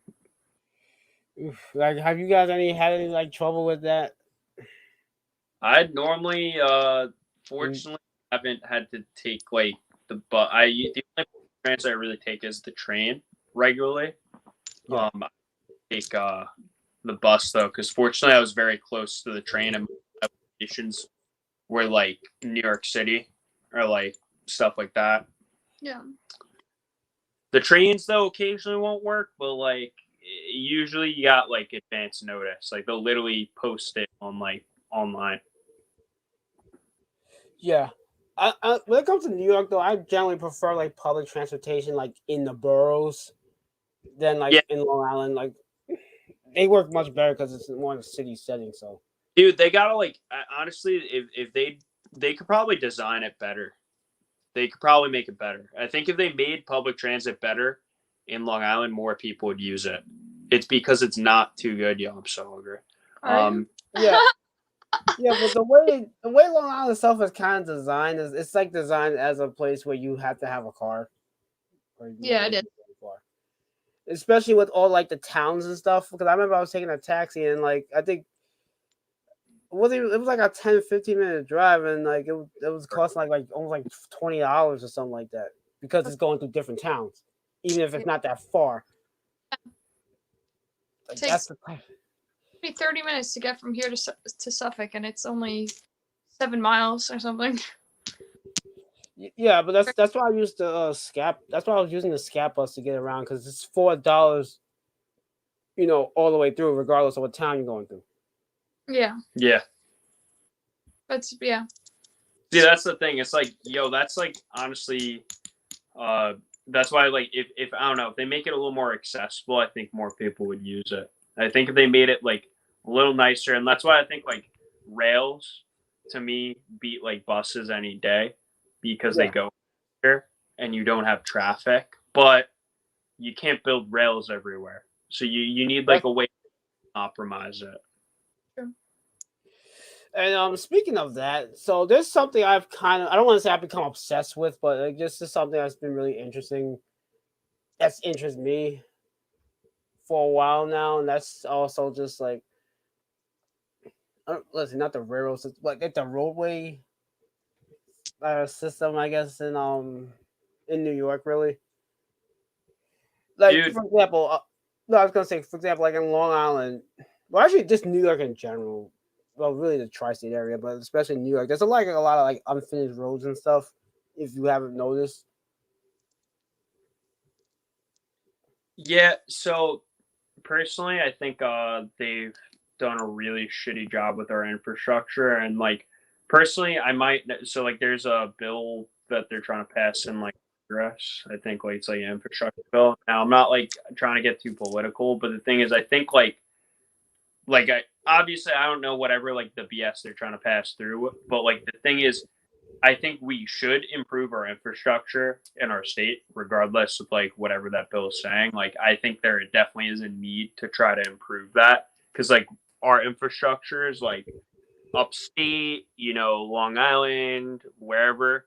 Like, have you guys had any like trouble with that? I'd normally, fortunately, haven't had to take like the bus. The only transit I really take is the train regularly. I take the bus though, because fortunately I was very close to the train, and my stations were like New York City or like stuff like that. Yeah. The trains though occasionally won't work, but like usually you got like advance notice. Like they'll literally post it on like online. Yeah. When it comes to New York though, I generally prefer like public transportation like in the boroughs than like in Long Island. Like they work much better because it's more in a city setting. So dude, they gotta like honestly, if they could probably design it better. They could probably make it better. I think if they made public transit better in Long Island, more people would use it. It's because it's not too good. Yo, I'm so hungry. Yeah. Yeah, but the way Long Island itself is kind of designed is it's like designed as a place where you have to have a car. Yeah, it is. Especially with all like the towns and stuff. Because I remember I was taking a taxi and like I think it was like a 10-15 minute drive and like it was costing like almost like $20 or something like that because it's going through different towns, even if it's not that far. Like, Takes- that's the me 30 minutes to get from here to Suffolk, and it's only 7 miles or something. Yeah, but that's why I used the scap. That's why I was using the scap bus to get around because it's $4, all the way through, regardless of what town you're going through. Yeah, Yeah. yeah. See, that's the thing. It's like, that's like honestly, that's why like if I don't know if they make it a little more accessible, I think more people would use it. I think if they made it like a little nicer, and that's why I think like rails to me beat like buses any day because they go here and you don't have traffic, but you can't build rails everywhere, so you need like a way to optimize it. And speaking of that, so there's something I don't want to say I've become obsessed with, but like, this is something that's been really interesting. That's interested me for a while now, and that's also just like, listen, not the railroad system, but like the roadway system, I guess, in New York, really. Like, Dude. for example, no, I was gonna say, for example, like in Long Island, well, actually, just New York in general. Well, really the tri-state area, but especially New York. There's a lot of like unfinished roads and stuff. If you haven't noticed. Yeah. So personally, I think they've done a really shitty job with our infrastructure, and like personally, I might so like there's a bill that they're trying to pass in like Congress. I think like it's like an infrastructure bill. Now I'm not like trying to get too political, but the thing is, I think like I obviously I don't know whatever like the BS they're trying to pass through, but like the thing is, I think we should improve our infrastructure in our state, regardless of like whatever that bill is saying. Like, I think there definitely is a need to try to improve that because like our infrastructure is like upstate, Long Island, wherever.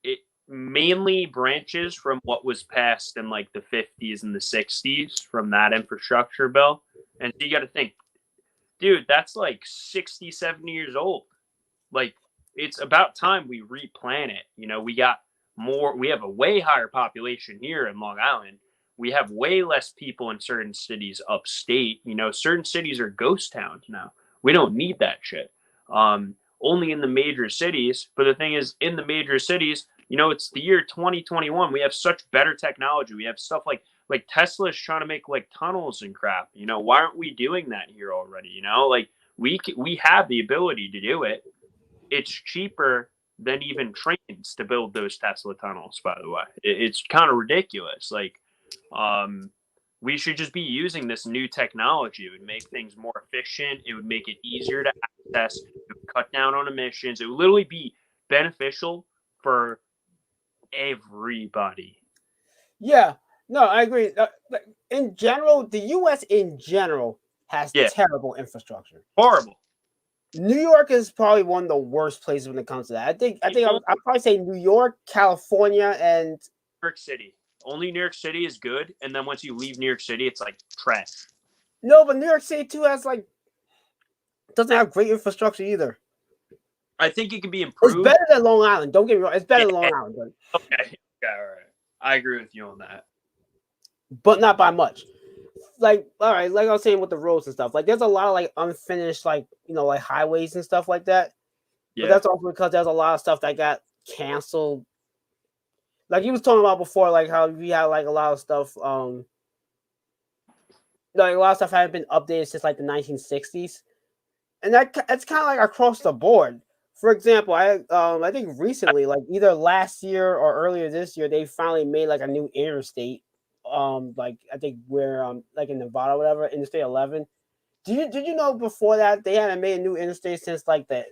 It mainly branches from what was passed in like the 50s and the 60s from that infrastructure bill. And so you got to think, dude, that's like 60, 70 years old. Like, it's about time we replan it. We have a way higher population here in Long Island. We have way less people in certain cities upstate. Certain cities are ghost towns now. We don't need that shit. Only in the major cities. But the thing is, in the major cities, it's the year 2021. We have such better technology. We have stuff like Tesla's trying to make like tunnels and crap. Why aren't we doing that here already? Like we have the ability to do it. It's cheaper than even trains to build those Tesla tunnels, by the way. It's kind of ridiculous. Like, we should just be using this new technology. It would make things more efficient. It would make it easier to access. It would cut down on emissions. It would literally be beneficial for everybody. Yeah, no, I agree. In general, the U.S. in general has terrible infrastructure. Horrible. New York is probably one of the worst places when it comes to that. I think I'd probably say New York, California, and New York City. Only New York City is good, and then once you leave New York City, it's like trash. No, but New York City too doesn't have great infrastructure either. I think it can be improved. It's better than Long Island. Don't get me wrong. It's better than Long Island. Okay, all right. I agree with you on that. But not by much. Like, all right, like I was saying with the roads and stuff, like there's a lot of like unfinished, like like highways and stuff like that. Yeah. But that's also because there's a lot of stuff that got canceled. Like you was talking about before, like how we had like a lot of stuff, like a lot of stuff hadn't been updated since like the 1960s, and that's kind of like across the board. For example, I think recently, like either last year or earlier this year, they finally made like a new interstate. Like I think we're like in Nevada or whatever, Interstate 11. Did you know before that they hadn't made a new interstate since like the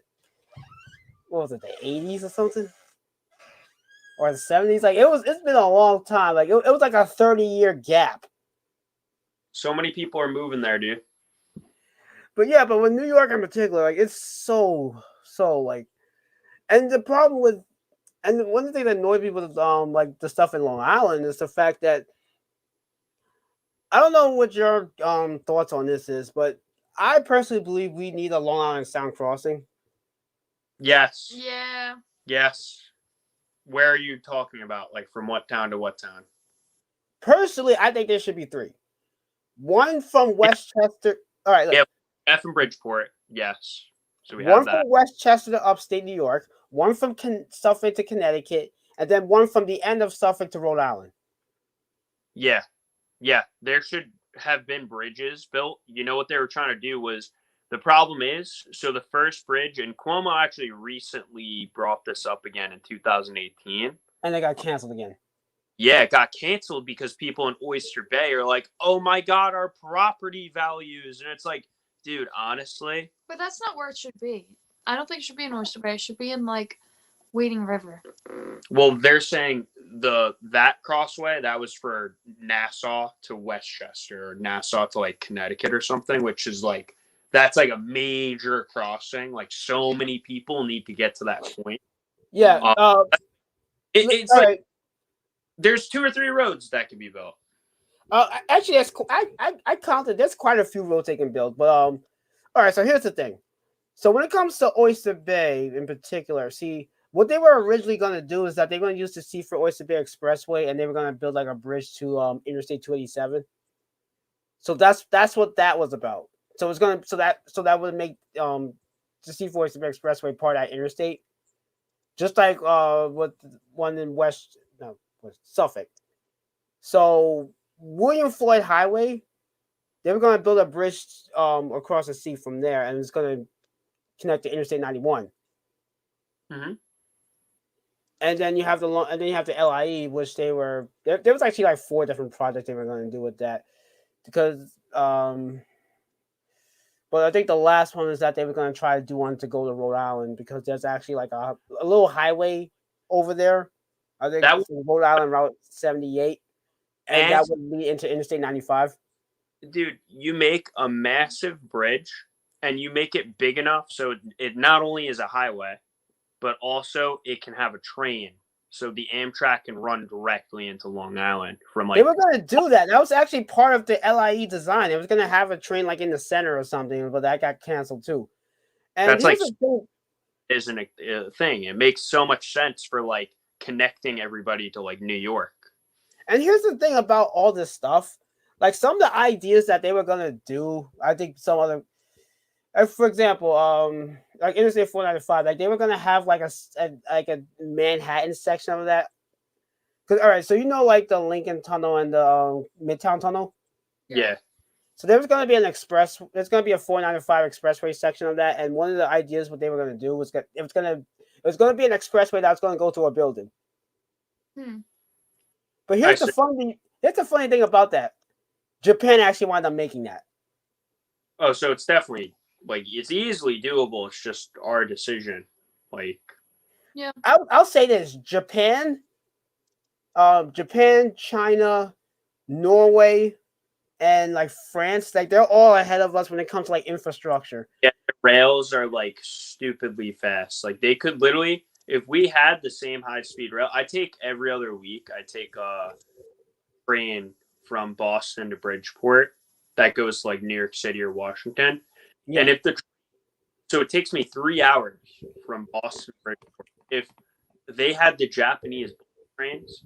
80s or something? Or the 70s? Like it's been a long time. Like it was like a 30-year gap. So many people are moving there, dude. But with New York in particular, like it's so like, and the problem with, and one of the things that annoys people with like the stuff in Long Island is the fact that I don't know what your thoughts on this is, but I personally believe we need a Long Island Sound crossing. Yes. Yeah. Yes. Where are you talking about? Like from what town to what town? Personally, I think there should be 3. one from Westchester. All right, look. Yeah, F in Bridgeport. Yes. So we One have that. from Westchester to upstate New York, one from Suffolk to Connecticut, and then one from the end of Suffolk to Rhode Island. Yeah. Yeah. There should have been bridges built. You know what they were trying to do was the problem is so the first bridge, and Cuomo actually recently brought this up again in 2018. And they got canceled again. Yeah, it got canceled because people in Oyster Bay are like, oh my God, our property values. And it's like, dude, honestly. But that's not where it should be. I don't think it should be in Oyster Bay. It should be in like Wading River. Well, they're saying that crossway that was for Nassau to Westchester, or Nassau to like Connecticut or something, which is like that's like a major crossing. Like so many people need to get to that point. Yeah. It's all like right. There's 2 or 3 roads that can be built. Actually, that's cool. I counted. There's quite a few roads they can build, but all right. So here's the thing. So when it comes to Oyster Bay in particular, see what they were originally going to do is that they're going to use the Seaford Oyster Bay Expressway, and they were going to build like a bridge to Interstate 287. So that's what that was about. So it's going to so that would make the Seaford Oyster Bay Expressway part of that interstate, just like what one in Suffolk. So William Floyd Highway, they were going to build a bridge across the sea from there, and it's going to connect to Interstate 91. Mm-hmm. And then you have the LIE, which there was actually like 4 different projects they were going to do with that, because but I think the last one is that they were going to try to do one to go to Rhode Island, because there's actually like a little highway over there. I think that from Rhode Island Route 78, and that would lead into Interstate 95. Dude, you make a massive bridge and you make it big enough so it not only is a highway, but also it can have a train. So the Amtrak can run directly into Long Island from like. They were going to do that. That was actually part of the LIE design. It was going to have a train like in the center or something, but that got canceled too. And that's like isn't a thing. It makes so much sense for like connecting everybody to like New York. And here's the thing about all this stuff. Like some of the ideas that they were going to do, I think some other, for example, like Interstate 495, like they were going to have like a Manhattan section of that. Because all right, so you know, like the Lincoln Tunnel and the Midtown Tunnel. Yeah. So there was going to be there's going to be a 495 expressway section of that, and one of the ideas what they were going to do was it was going to be an expressway that was going to go to a building. But here's the funny thing about that. Japan actually wound up making that. Oh, so it's definitely like it's easily doable. It's just our decision. Like, yeah, I'll say this: Japan, China, Norway, and like France, like they're all ahead of us when it comes to like infrastructure. Yeah, the rails are like stupidly fast. Like they could literally, if we had the same high speed rail, I take every other week. I take a train from Boston to Bridgeport that goes to like New York City or Washington. Yeah. And so it takes me 3 hours from Boston to Bridgeport. If they had the Japanese trains,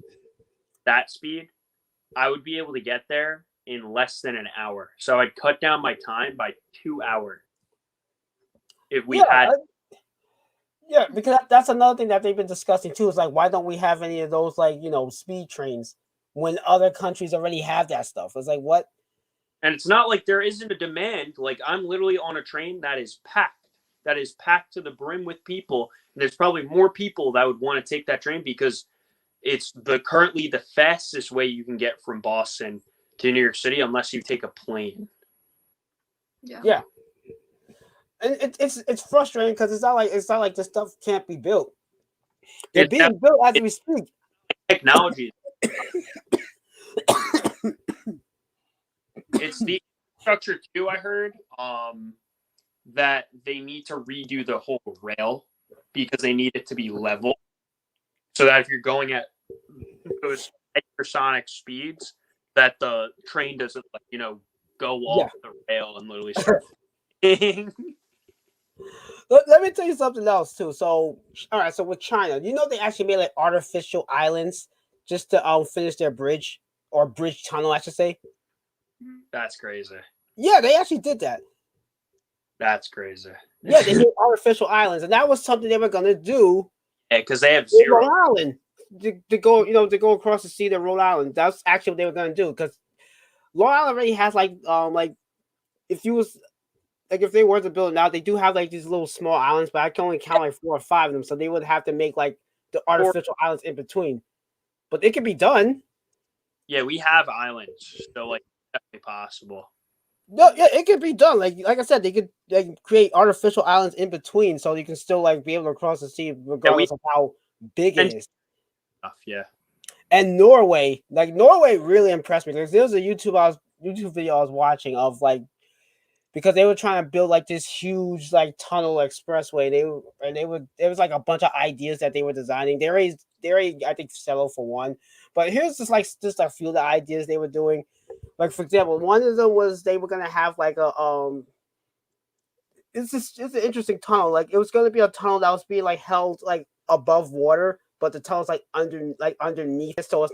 that speed, I would be able to get there in less than an hour. So I'd cut down my time by 2 hours. If we had. Yeah, because that's another thing that they've been discussing too. Is like, why don't we have any of those like, speed trains when other countries already have that stuff? It's like, what? And it's not like there isn't a demand. Like I'm literally on a train that is packed to the brim with people. And there's probably more people that would want to take that train because it's currently the fastest way you can get from Boston to New York City unless you take a plane. Yeah. And it's frustrating because it's not like this stuff can't be built. They're being built as we speak. Technology. It's the structure too. I heard that they need to redo the whole rail because they need it to be level, so that if you're going at those hypersonic speeds, that the train doesn't go off the rail and literally start. Let me tell you something else too. So, all right. So with China, they actually made like artificial islands just to finish their bridge or bridge tunnel, I should say. That's crazy. Yeah, they actually did that. That's crazy. Yeah, they made artificial islands, and that was something they were gonna do. Yeah, because they have in zero. Rhode Island to go, to go across the sea to Rhode Island. That's actually what they were gonna do because Rhode Island already has like if you was like if they were to build it now, they do have like these little small islands, but I can only count like 4 or 5 of them, so they would have to make like the artificial islands in between. But it could be done. Yeah, we have islands, so like definitely possible. No, yeah, it could be done. Like I said, they could create artificial islands in between, so you can still like be able to cross the sea regardless of how big it is. Yeah. And Norway really impressed me because there was a YouTube video I was watching of like because they were trying to build like this huge like tunnel expressway. There was like a bunch of ideas that they were designing. They already I think settled for one, but here's just a few of the ideas they were doing. Like for example, one of them was they were gonna have like a it's an interesting tunnel. Like it was gonna be a tunnel that was being like held like above water, but the tunnel's like underneath it, so it's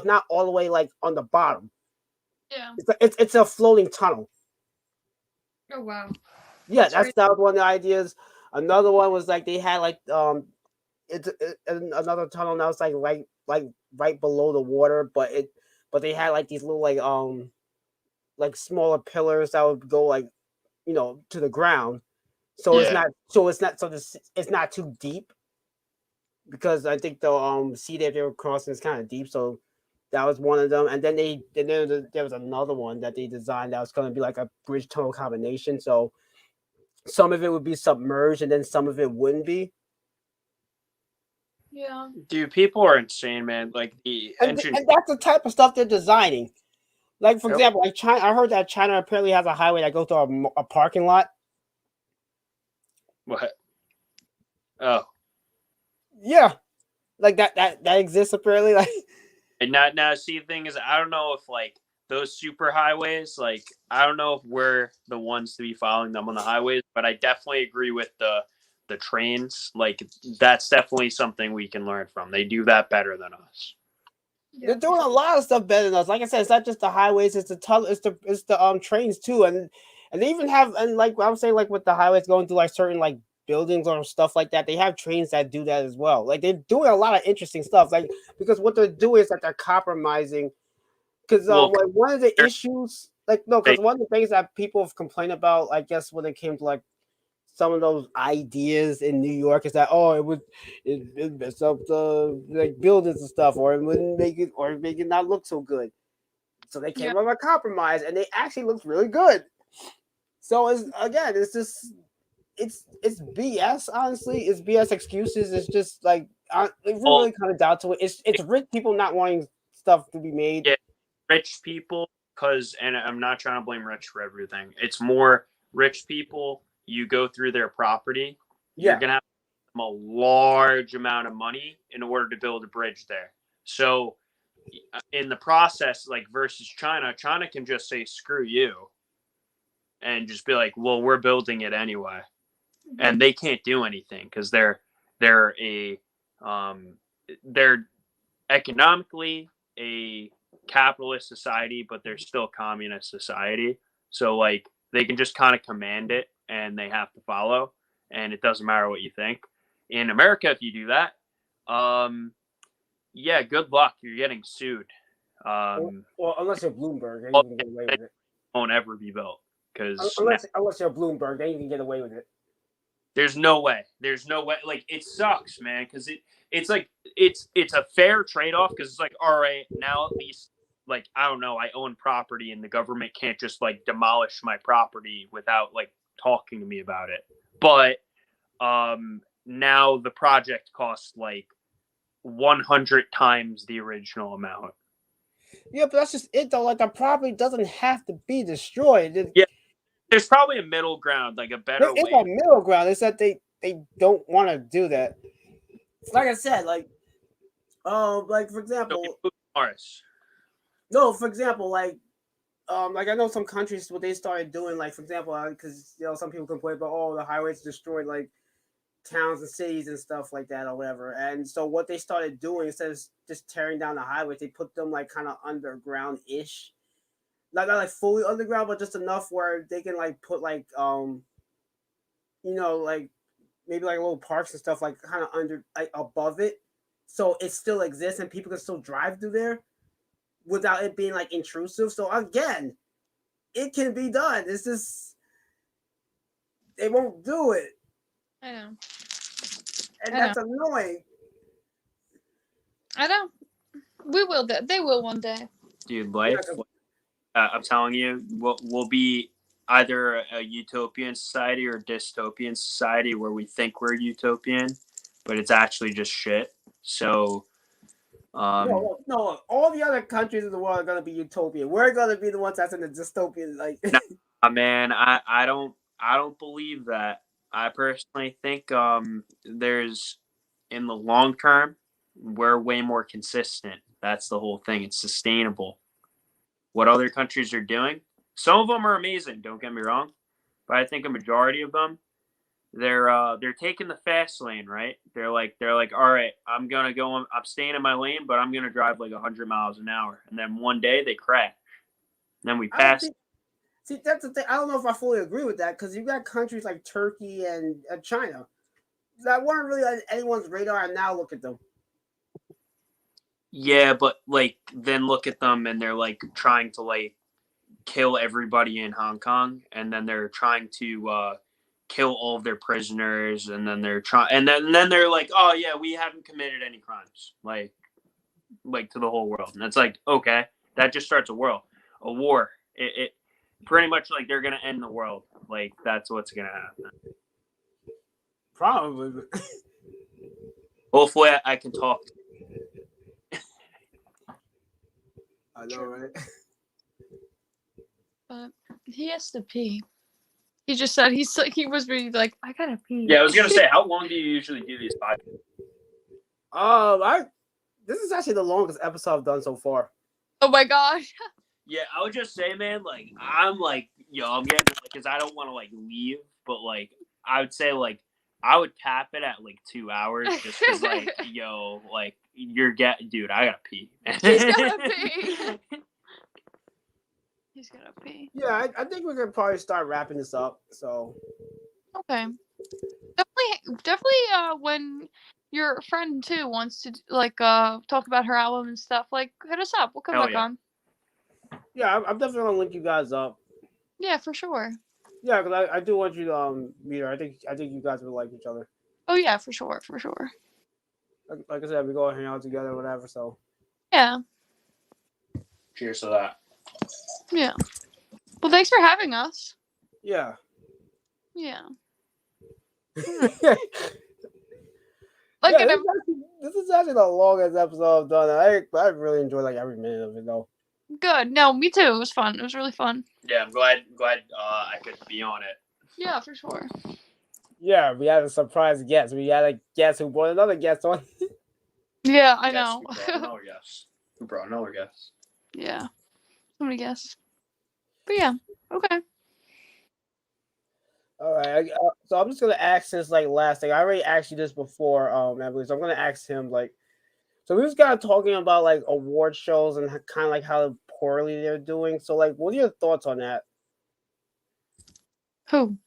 not all the way like on the bottom. Yeah. It's a floating tunnel. Oh wow. Yeah, that was one of the ideas. Another one was like they had like it's another tunnel that was like right below the water, but they had like these little like smaller pillars that would go like to the ground. So it's not too deep because I think the sea that they were crossing is kind of deep. So that was one of them, and then there was another one that they designed that was going to be like a bridge tunnel combination. So some of it would be submerged, and then some of it wouldn't be. Yeah. Dude, people are insane, man. Like and that's the type of stuff they're designing. Like for example, like China. I heard that China apparently has a highway that goes through a parking lot. What? Oh. Yeah, like that exists apparently. Like, and now see the thing is, I don't know if like those super highways, like I don't know if we're the ones to be following them on the highways, but I definitely agree with the trains. Like that's definitely something we can learn from. They do that better than us. They're doing a lot of stuff better than us. Like I said, it's not just the highways; it's the trains too, and they even have like I would say like with the highways going through like certain like buildings or stuff like that, they have trains that do that as well. Like they're doing a lot of interesting stuff. Like because what they're doing is that they're compromising. Because like one of the issues, because one of the things that people have complained about, I guess when it came to like some of those ideas in New York is that it mess up the like buildings and stuff, or it wouldn't make it not look so good. So they came up with a compromise, and they actually looked really good. So it's just it's BS. Honestly, it's BS excuses. It's just like it really comes down to it. It's rich people not wanting stuff to be made. Yeah, rich people, and I'm not trying to blame rich for everything. It's more rich people. You go through their property, you're going to have a large amount of money in order to build a bridge there. So in the process, like versus China can just say, screw you, and just be like, well, we're building it anyway. Mm-hmm. And they can't do anything because they're economically a capitalist society, but they're still communist society. So like they can just kind of command it and they have to follow, and it doesn't matter what you think. In America, if you do that, yeah, good luck. You're getting sued. Well, unless you're Bloomberg, then you can get away with it. Won't ever be built because unless you're Bloomberg, then you can get away with it. There's no way. Like it sucks, man, because it's like it's a fair trade-off because it's like, all right, now at least like I don't know, I own property and the government can't just like demolish my property without like talking to me about it. But now the project costs like 100 times the original amount. Yeah, but that's just it though. Like the property doesn't have to be destroyed. Yeah, there's probably a middle ground, like a better way. It's a middle ground. It's that they don't want to do that. Like I said, like for example, for example, like I know some countries what they started doing, like for example, because some people complain about the highways destroyed like towns and cities and stuff like that or whatever. And so what they started doing instead of just tearing down the highways, they put them like kind of underground ish. not like fully underground, but just enough where they can like put like like maybe like little parks and stuff like kind of under like above it, so it still exists and people can still drive through there without it being like intrusive. So again, it can be done. It's just they won't do it, I know. and I that's annoying. I know. We will. They will one day. Dude, life. I'm telling you, we'll be either a utopian society or a dystopian society where we think we're utopian, but it's actually just shit. So, no, all the other countries in the world are gonna be utopian. We're gonna be the ones that's in the dystopian. Like, man, I don't believe that. I personally think there's in the long term we're way more consistent. That's the whole thing. It's sustainable. What other countries are doing, some of them are amazing. Don't get me wrong, but I think a majority of them, they're taking the fast lane, right? They're like, all right, I'm gonna go. I'm staying in my lane, but I'm gonna drive like 100 miles an hour, and then one day they crash. And then we pass. See, that's the thing. I don't know if I fully agree with that because you've got countries like Turkey and China that weren't really on anyone's radar, and now look at them. Yeah, but like then look at them and they're like trying to like kill everybody in Hong Kong, and then they're trying to kill all of their prisoners, and then they're trying, and then they're like, oh yeah, we haven't committed any crimes, like to the whole world, and it's like, okay, that just starts a war. It pretty much like they're gonna end the world, like that's what's gonna happen. Probably. Hopefully, I can talk. I know, right? But he has to pee. He just said he was really like, I gotta pee. Yeah, I was gonna say, how long do you usually do these podcasts? This is actually the longest episode I've done so far. Oh my gosh. Yeah, I would just say, man, like I'm like, I'm getting like, because I don't want to like leave, but like I would say like I would cap it at like 2 hours, just because like like dude, I gotta pee. He's gotta pee. He's gonna pee. Yeah, I think we're gonna probably start wrapping this up. So okay, definitely. When your friend too wants to like talk about her album and stuff, like hit us up. We'll come back on. Yeah, I'm definitely gonna link you guys up. Yeah, for sure. Yeah, because I do want you to meet her. I think you guys would like each other. Oh yeah, for sure. Like I said, we go hang out together, whatever. So yeah. Cheers to that. Yeah. Well, thanks for having us. Yeah. Yeah. Like this is actually the longest episode I've done. I really enjoyed like every minute of it though. Good. No, me too. It was fun. It was really fun. Yeah, I'm glad I could be on it. Yeah, for sure. Yeah, we had a surprise guest. We had a guest who brought another guest on. Yeah, I know. Who brought another guest? Yeah. So many guests. But yeah, okay. All right. So I'm just gonna ask this like last thing. I already asked you this before, Emily. So I'm gonna ask him like. So we was kind of talking about like award shows and kind of like how poorly they're doing. So like, what are your thoughts on that? Who?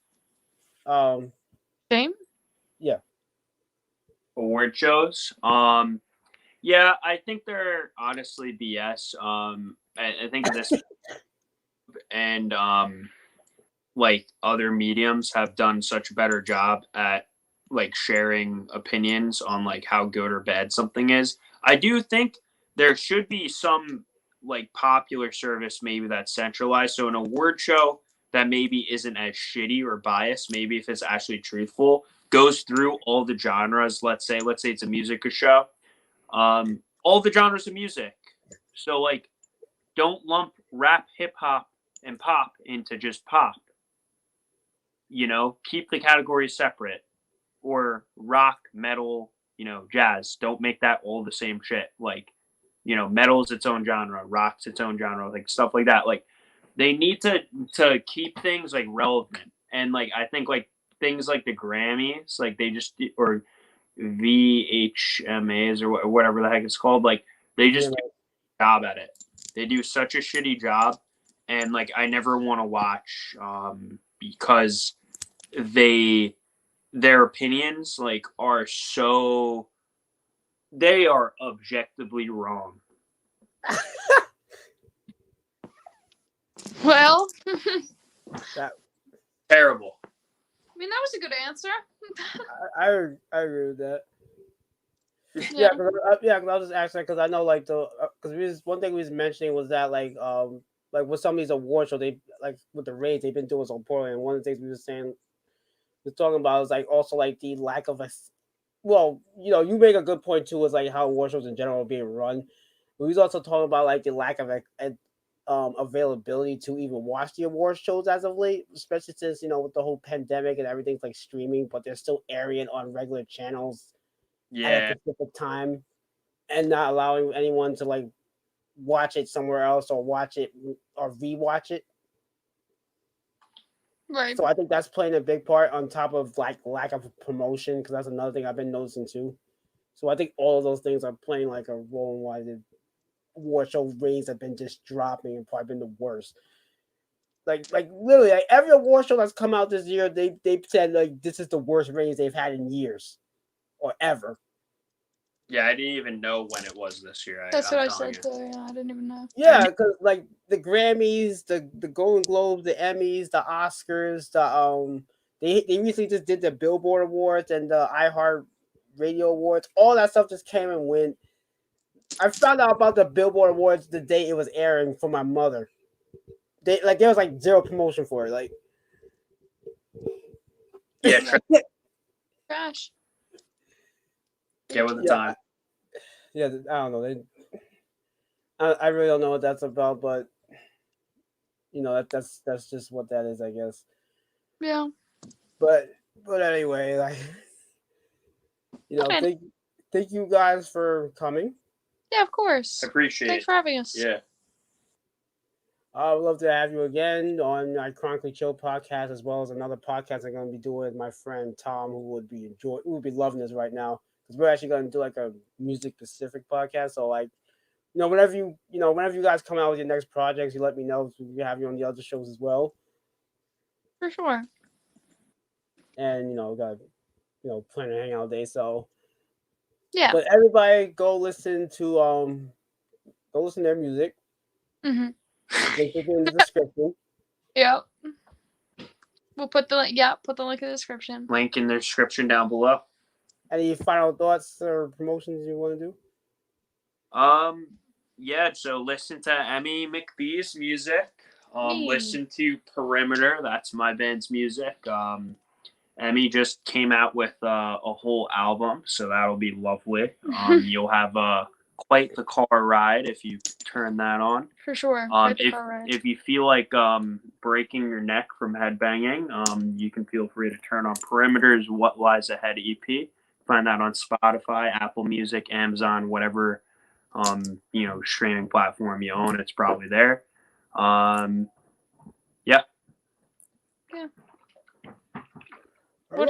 Shane? Yeah. Award shows. Yeah, I think they're honestly BS. I think this and like other mediums have done such a better job at like sharing opinions on like how good or bad something is. I do think there should be some like popular service maybe that's centralized. So an award show that maybe isn't as shitty or biased, maybe if it's actually truthful, goes through all the genres. Let's say it's a music show. All the genres of music. So like don't lump rap, hip hop, and pop into just pop. Keep the categories separate. Or rock, metal, jazz. Don't make that all the same shit. Like, metal is its own genre, rock's its own genre, like stuff like that. Like, they need to keep things like relevant. And like, I think like things like the Grammys, like they just or VHMAs or whatever the heck it's called, like they just do a job at it. They do such a shitty job, and like I never want to watch because their opinions like are so they are objectively wrong. Well, That Terrible. I mean, that was a good answer. I agree with that. Yeah. Cause I was just asking because I know like because one thing we was mentioning was that like with some of these awards show they like with the ratings they've been doing so poorly, and one of the things we was talking about is like also like the lack of well, you make a good point too is like how award shows in general are being run. But we was also talking about like the lack of availability to even watch the award shows as of late, especially since with the whole pandemic and everything's like streaming, but they're still airing on regular channels at Yeah. a specific time and not allowing anyone to like watch it somewhere else or watch it or rewatch it. Right. So I think that's playing a big part on top of like lack of promotion, because that's another thing I've been noticing too. So I think all of those things are playing like a role in why the award show ratings have been just dropping and probably been the worst. Like literally, like every award show that's come out this year, they said like this is the worst ratings they've had in years or ever. Yeah, I didn't even know when it was this year. That's I'm what I telling said you. too. Yeah, I didn't even know. Yeah, because like the Grammys, the Golden Globes, the Emmys, the Oscars, they recently just did the Billboard Awards and the iHeart Radio Awards. All that stuff just came and went. I found out about the Billboard Awards the day it was airing for my mother. There was like zero promotion for it. Like, Yeah, Trash. get with the Yeah. time. yeah, I don't know. I really don't know what that's about, but that's just what that is, I guess. Yeah. But anyway, like Okay. thank you guys for coming. Yeah, of course. Appreciate Thanks it. for having us. Yeah. I would love to have you again on my Chronically Chill podcast, as well as another podcast I'm going to be doing with my friend Tom, who would be loving this right now, because we're actually going to do like a music specific podcast. So like, whenever you guys come out with your next projects, you let me know, so we can have you on the other shows as well. For sure. And we got plan to hang out day. So Yeah. but everybody go listen to their music. Mhm. Link it in the description. Yep. We'll put the link. Yeah, put the link in the description. Link in the description down below. Any final thoughts or promotions you want to do? Yeah, so listen to Emmy McBee's music. Hey. Listen to Perimeter. That's my band's music. Emmy just came out with a whole album, so that'll be lovely. You'll have quite the car ride if you turn that on. For sure. If you feel like breaking your neck from headbanging, you can feel free to turn on Perimeter's What Lies Ahead EP. Find that on Spotify, Apple Music, Amazon, whatever streaming platform you own. It's probably there. Yeah. Yeah. All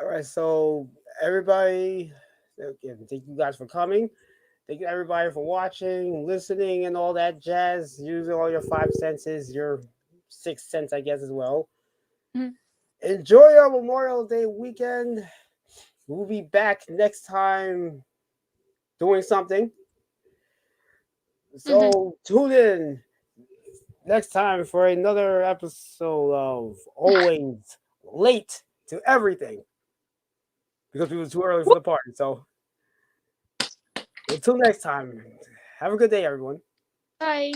right, so everybody, again, thank you guys for coming. Thank you everybody for watching, listening, and all that jazz. Using all your 5 senses, your 6 cents, I guess, as well. Mhm. Enjoy your Memorial Day weekend. We'll be back next time doing something. So tune in next time for another episode of Always Late to Everything, because we were too early for the party. So until next time, have a good day, everyone. Bye.